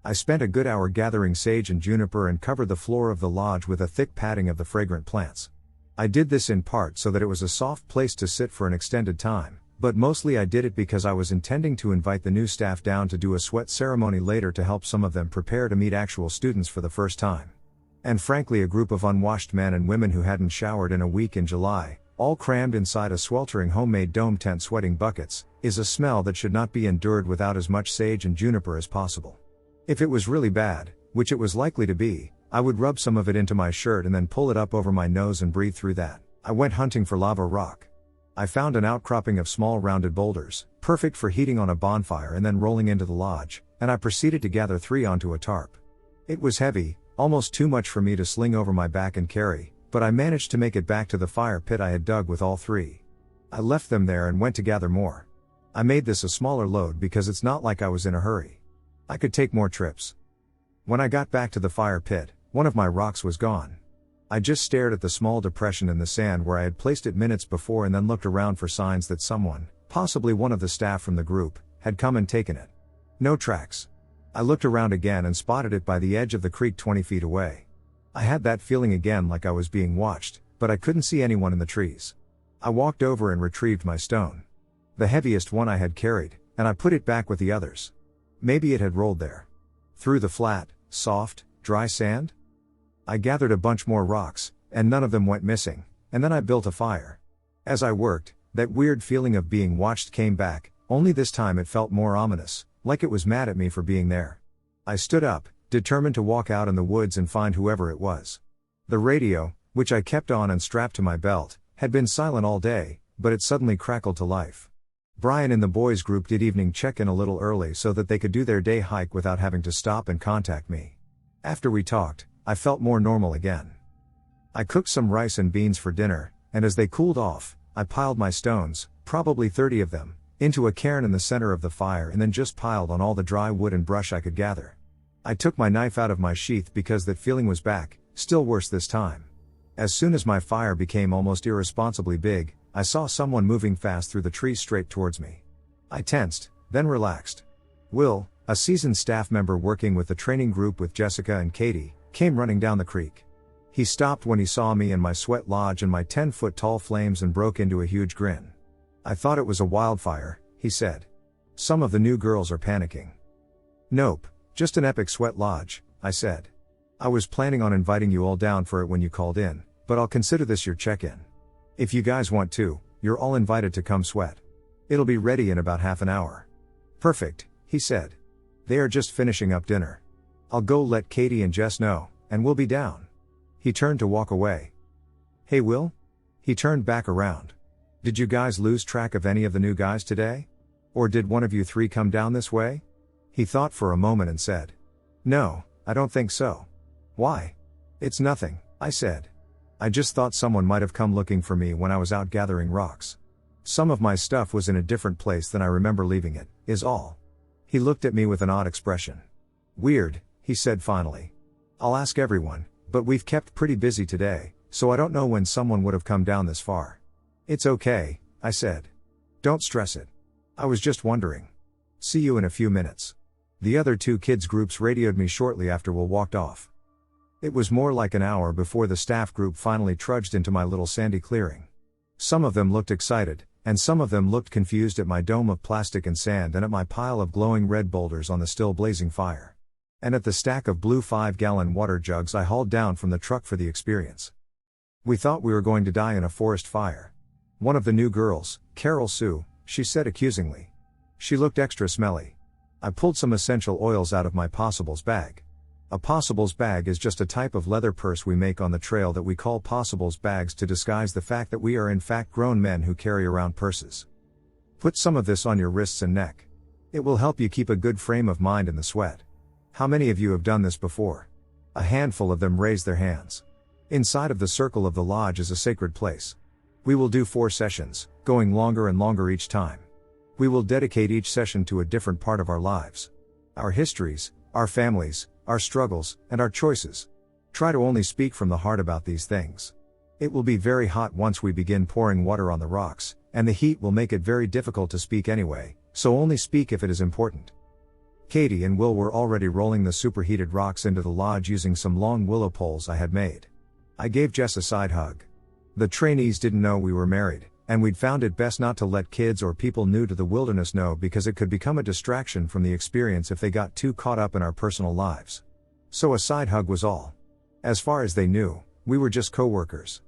I spent a good hour gathering sage and juniper and covered the floor of the lodge with a thick padding of the fragrant plants. I did this in part so that it was a soft place to sit for an extended time, but mostly I did it because I was intending to invite the new staff down to do a sweat ceremony later to help some of them prepare to meet actual students for the first time. And frankly, a group of unwashed men and women who hadn't showered in a week in July, all crammed inside a sweltering homemade dome tent sweating buckets, is a smell that should not be endured without as much sage and juniper as possible. If it was really bad, which it was likely to be, I would rub some of it into my shirt and then pull it up over my nose and breathe through that. I went hunting for lava rock. I found an outcropping of small rounded boulders, perfect for heating on a bonfire and then rolling into the lodge, and I proceeded to gather 3 onto a tarp. It was heavy, almost too much for me to sling over my back and carry, but I managed to make it back to the fire pit I had dug with all 3. I left them there and went to gather more. I made this a smaller load because it's not like I was in a hurry. I could take more trips. When I got back to the fire pit, one of my rocks was gone. I just stared at the small depression in the sand where I had placed it minutes before and then looked around for signs that someone, possibly one of the staff from the group, had come and taken it. No tracks. I looked around again and spotted it by the edge of the creek 20 feet away. I had that feeling again like I was being watched, but I couldn't see anyone in the trees. I walked over and retrieved my stone. The heaviest one I had carried, and I put it back with the others. Maybe it had rolled there. Through the flat, soft, dry sand? I gathered a bunch more rocks, and none of them went missing, and then I built a fire. As I worked, that weird feeling of being watched came back, only this time it felt more ominous, like it was mad at me for being there. I stood up, determined to walk out in the woods and find whoever it was. The radio, which I kept on and strapped to my belt, had been silent all day, but it suddenly crackled to life. Brian in the boys group did evening check-in a little early so that they could do their day hike without having to stop and contact me. After we talked, I felt more normal again. I cooked some rice and beans for dinner, and as they cooled off, I piled my stones, probably 30 of them, into a cairn in the center of the fire and then just piled on all the dry wood and brush I could gather. I took my knife out of my sheath because that feeling was back, still worse this time. As soon as my fire became almost irresponsibly big, I saw someone moving fast through the trees straight towards me. I tensed, then relaxed. Will, a seasoned staff member working with the training group with Jessica and Katie, came running down the creek. He stopped when he saw me and my sweat lodge and my 10-foot tall flames and broke into a huge grin. I thought it was a wildfire, he said. Some of the new girls are panicking. Nope, just an epic sweat lodge, I said. I was planning on inviting you all down for it when you called in, but I'll consider this your check-in. If you guys want to, you're all invited to come sweat. It'll be ready in about half an hour. Perfect, he said. They are just finishing up dinner. I'll go let Katie and Jess know, and we'll be down. He turned to walk away. Hey Will? He turned back around. Did you guys lose track of any of the new guys today? Or did one of you three come down this way? He thought for a moment and said. No, I don't think so. Why? It's nothing, I said. I just thought someone might have come looking for me when I was out gathering rocks. Some of my stuff was in a different place than I remember leaving it, is all. He looked at me with an odd expression. Weird, he said finally. I'll ask everyone, but we've kept pretty busy today, so I don't know when someone would have come down this far. It's okay, I said. Don't stress it. I was just wondering. See you in a few minutes. The other two kids' groups radioed me shortly after Will walked off. It was more like an hour before the staff group finally trudged into my little sandy clearing. Some of them looked excited, and some of them looked confused at my dome of plastic and sand and at my pile of glowing red boulders on the still blazing fire. And at the stack of blue 5-gallon water jugs I hauled down from the truck for the experience. We thought we were going to die in a forest fire. One of the new girls, Carol Sue, she said accusingly. She looked extra smelly. I pulled some essential oils out of my possibles bag. A possibles bag is just a type of leather purse we make on the trail that we call possibles bags to disguise the fact that we are in fact grown men who carry around purses. Put some of this on your wrists and neck. It will help you keep a good frame of mind in the sweat. How many of you have done this before? A handful of them raised their hands. Inside of the circle of the lodge is a sacred place. We will do 4 sessions, going longer and longer each time. We will dedicate each session to a different part of our lives. Our histories, our families, our struggles, and our choices. Try to only speak from the heart about these things. It will be very hot once we begin pouring water on the rocks, and the heat will make it very difficult to speak anyway, so only speak if it is important. Katie and Will were already rolling the superheated rocks into the lodge using some long willow poles I had made. I gave Jess a side hug. The trainees didn't know we were married, and we'd found it best not to let kids or people new to the wilderness know because it could become a distraction from the experience if they got too caught up in our personal lives. So a side hug was all. As far as they knew, we were just co-workers.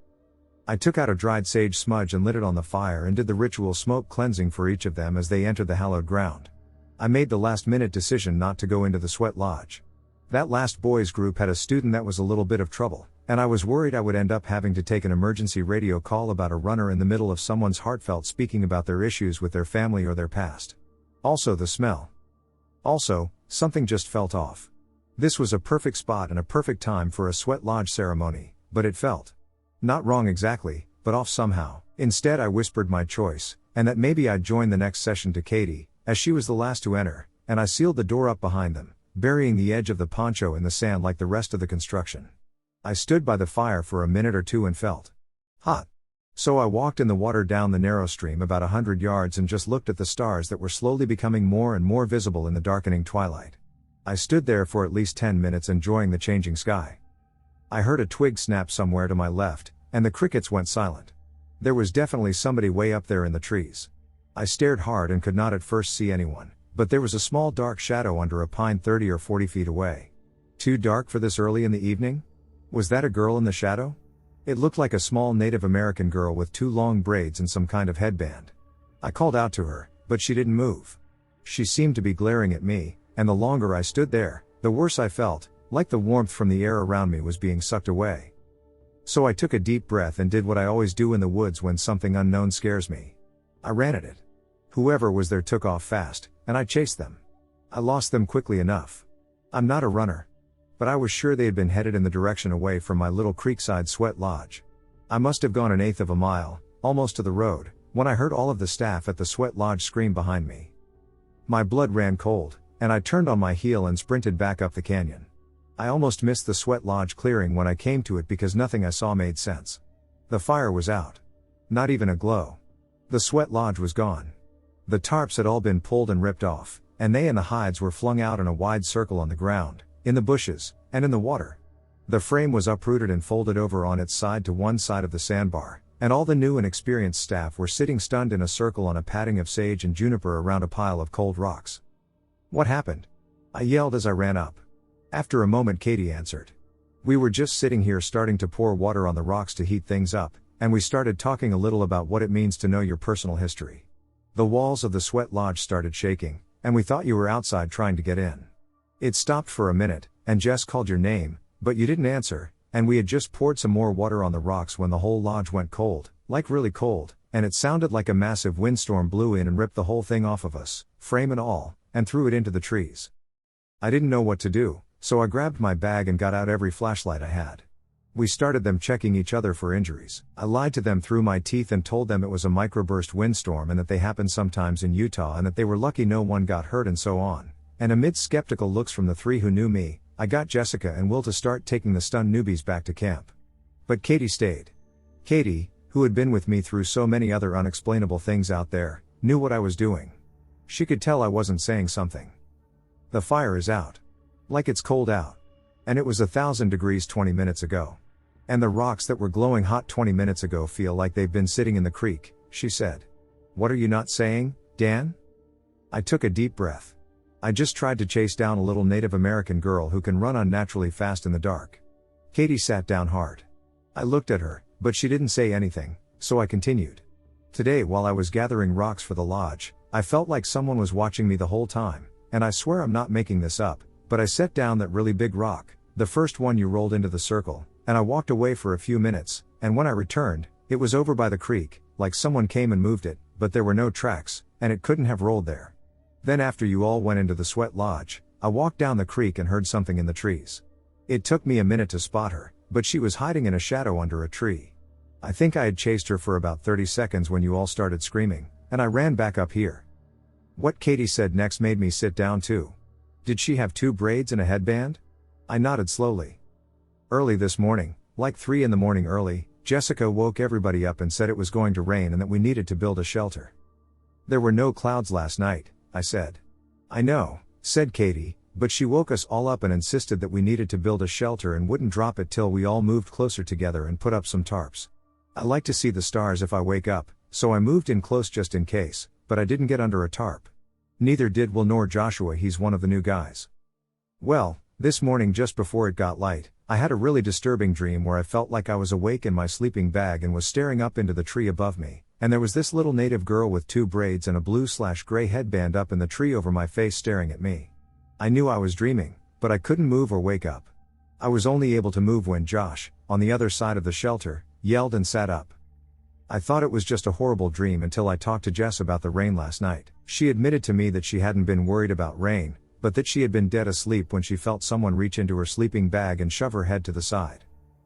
I took out a dried sage smudge and lit it on the fire and did the ritual smoke cleansing for each of them as they entered the hallowed ground. I made the last-minute decision not to go into the sweat lodge. That last boys group had a student that was a little bit of trouble, and I was worried I would end up having to take an emergency radio call about a runner in the middle of someone's heartfelt speaking about their issues with their family or their past. Also the smell. Also, something just felt off. This was a perfect spot and a perfect time for a sweat lodge ceremony, but it felt not wrong exactly, but off somehow. Instead I whispered my choice, and that maybe I'd join the next session to Katie, as she was the last to enter, and I sealed the door up behind them, burying the edge of the poncho in the sand like the rest of the construction. I stood by the fire for a minute or two and felt hot. So I walked in the water down the narrow stream about 100 yards and just looked at the stars that were slowly becoming more and more visible in the darkening twilight. I stood there for at least 10 minutes enjoying the changing sky. I heard a twig snap somewhere to my left, and the crickets went silent. There was definitely somebody way up there in the trees. I stared hard and could not at first see anyone, but there was a small dark shadow under a pine 30 or 40 feet away. Too dark for this early in the evening? Was that a girl in the shadow? It looked like a small Native American girl with 2 long braids and some kind of headband. I called out to her, but she didn't move. She seemed to be glaring at me, and the longer I stood there, the worse I felt, like the warmth from the air around me was being sucked away. So I took a deep breath and did what I always do in the woods when something unknown scares me. I ran at it. Whoever was there took off fast, and I chased them. I lost them quickly enough. I'm not a runner. but I was sure they had been headed in the direction away from my little creekside sweat lodge. I must have gone an eighth of a mile, almost to the road, when I heard all of the staff at the sweat lodge scream behind me. My blood ran cold, and I turned on my heel and sprinted back up the canyon. I almost missed the sweat lodge clearing when I came to it because nothing I saw made sense. The fire was out. Not even a glow. The sweat lodge was gone. The tarps had all been pulled and ripped off, and they and the hides were flung out in a wide circle on the ground, in the bushes, and in the water. The frame was uprooted and folded over on its side to one side of the sandbar, and all the new and experienced staff were sitting stunned in a circle on a padding of sage and juniper around a pile of cold rocks. "What happened?" I yelled as I ran up. After a moment Katie answered. "We were just sitting here starting to pour water on the rocks to heat things up, and we started talking a little about what it means to know your personal history. The walls of the sweat lodge started shaking, and we thought you were outside trying to get in. It stopped for a minute, and Jess called your name, but you didn't answer, and we had just poured some more water on the rocks when the whole lodge went cold, like really cold, and it sounded like a massive windstorm blew in and ripped the whole thing off of us, frame and all, and threw it into the trees. I didn't know what to do, so I grabbed my bag and got out every flashlight I had. We started them checking each other for injuries. I lied to them through my teeth and told them it was a microburst windstorm and that they happened sometimes in Utah and that they were lucky no one got hurt and so on. And amid skeptical looks from the three who knew me, I got Jessica and Will to start taking the stunned newbies back to camp. But Katie stayed. Katie, who had been with me through so many other unexplainable things out there, knew what I was doing. She could tell I wasn't saying something. The fire is out. Like it's cold out. And it was 1,000 degrees 20 minutes ago. And the rocks that were glowing hot 20 minutes ago feel like they've been sitting in the creek, she said. What are you not saying, Dan? I took a deep breath. I just tried to chase down a little Native American girl who can run unnaturally fast in the dark. Katie sat down hard. I looked at her, but she didn't say anything, so I continued. Today while I was gathering rocks for the lodge, I felt like someone was watching me the whole time, and I swear I'm not making this up, but I set down that really big rock, the first one you rolled into the circle, and I walked away for a few minutes, and when I returned, it was over by the creek, like someone came and moved it, but there were no tracks, and it couldn't have rolled there. Then after you all went into the sweat lodge, I walked down the creek and heard something in the trees. It took me a minute to spot her, but she was hiding in a shadow under a tree. I think I had chased her for about 30 seconds when you all started screaming, and I ran back up here. What Katie said next made me sit down too. Did she have 2 braids and a headband? I nodded slowly. Early this morning, like 3 in the morning early, Jessica woke everybody up and said it was going to rain and that we needed to build a shelter. There were no clouds last night, I said. I know, said Katie, but she woke us all up and insisted that we needed to build a shelter and wouldn't drop it till we all moved closer together and put up some tarps. I like to see the stars if I wake up, so I moved in close just in case, but I didn't get under a tarp. Neither did Will nor Joshua, he's one of the new guys. Well, this morning just before it got light, I had a really disturbing dream where I felt like I was awake in my sleeping bag and was staring up into the tree above me, and there was this little native girl with 2 braids and a blue/gray headband up in the tree over my face staring at me. I knew I was dreaming, but I couldn't move or wake up. I was only able to move when Josh, on the other side of the shelter, yelled and sat up. I thought it was just a horrible dream until I talked to Jess about the rain last night. She admitted to me that she hadn't been worried about rain, but that she had been dead asleep when she felt someone reach into her sleeping bag and shove her head to the side.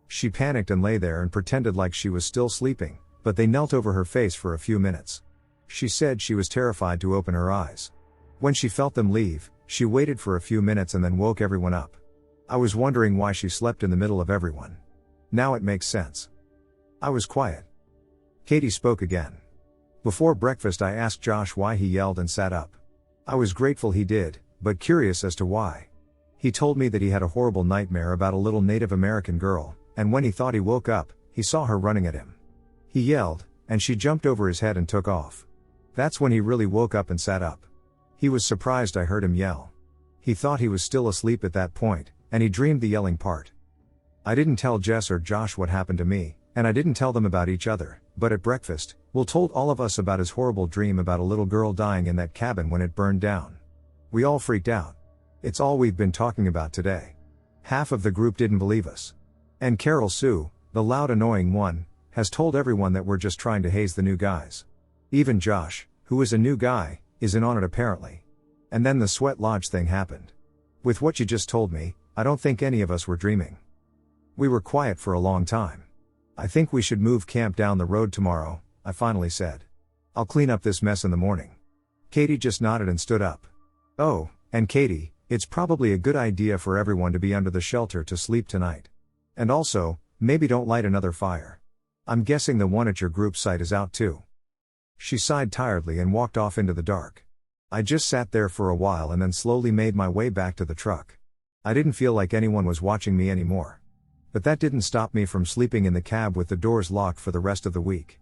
She panicked and lay there and pretended like she was still sleeping, but they knelt over her face for a few minutes. She said she was terrified to open her eyes. When she felt them leave, she waited for a few minutes and then woke everyone up. I was wondering why she slept in the middle of everyone. Now it makes sense. I was quiet. Katie spoke again. Before breakfast I asked Josh why he yelled and sat up. I was grateful he did, but curious as to why. He told me that he had a horrible nightmare about a little Native American girl, and when he thought he woke up, he saw her running at him. He yelled, and she jumped over his head and took off. That's when he really woke up and sat up. He was surprised I heard him yell. He thought he was still asleep at that point, and he dreamed the yelling part. I didn't tell Jess or Josh what happened to me, and I didn't tell them about each other, but at breakfast, Will told all of us about his horrible dream about a little girl dying in that cabin when it burned down. We all freaked out. It's all we've been talking about today. Half of the group didn't believe us. And Carol Sue, the loud annoying one, has told everyone that we're just trying to haze the new guys. Even Josh, who is a new guy, is in on it apparently. And then the sweat lodge thing happened. With what you just told me, I don't think any of us were dreaming. We were quiet for a long time. I think we should move camp down the road tomorrow, I finally said. I'll clean up this mess in the morning. Katie just nodded and stood up. Oh, and Katie, it's probably a good idea for everyone to be under the shelter to sleep tonight. And also, maybe don't light another fire. I'm guessing the one at your group site is out too. She sighed tiredly and walked off into the dark. I just sat there for a while and then slowly made my way back to the truck. I didn't feel like anyone was watching me anymore. But that didn't stop me from sleeping in the cab with the doors locked for the rest of the week.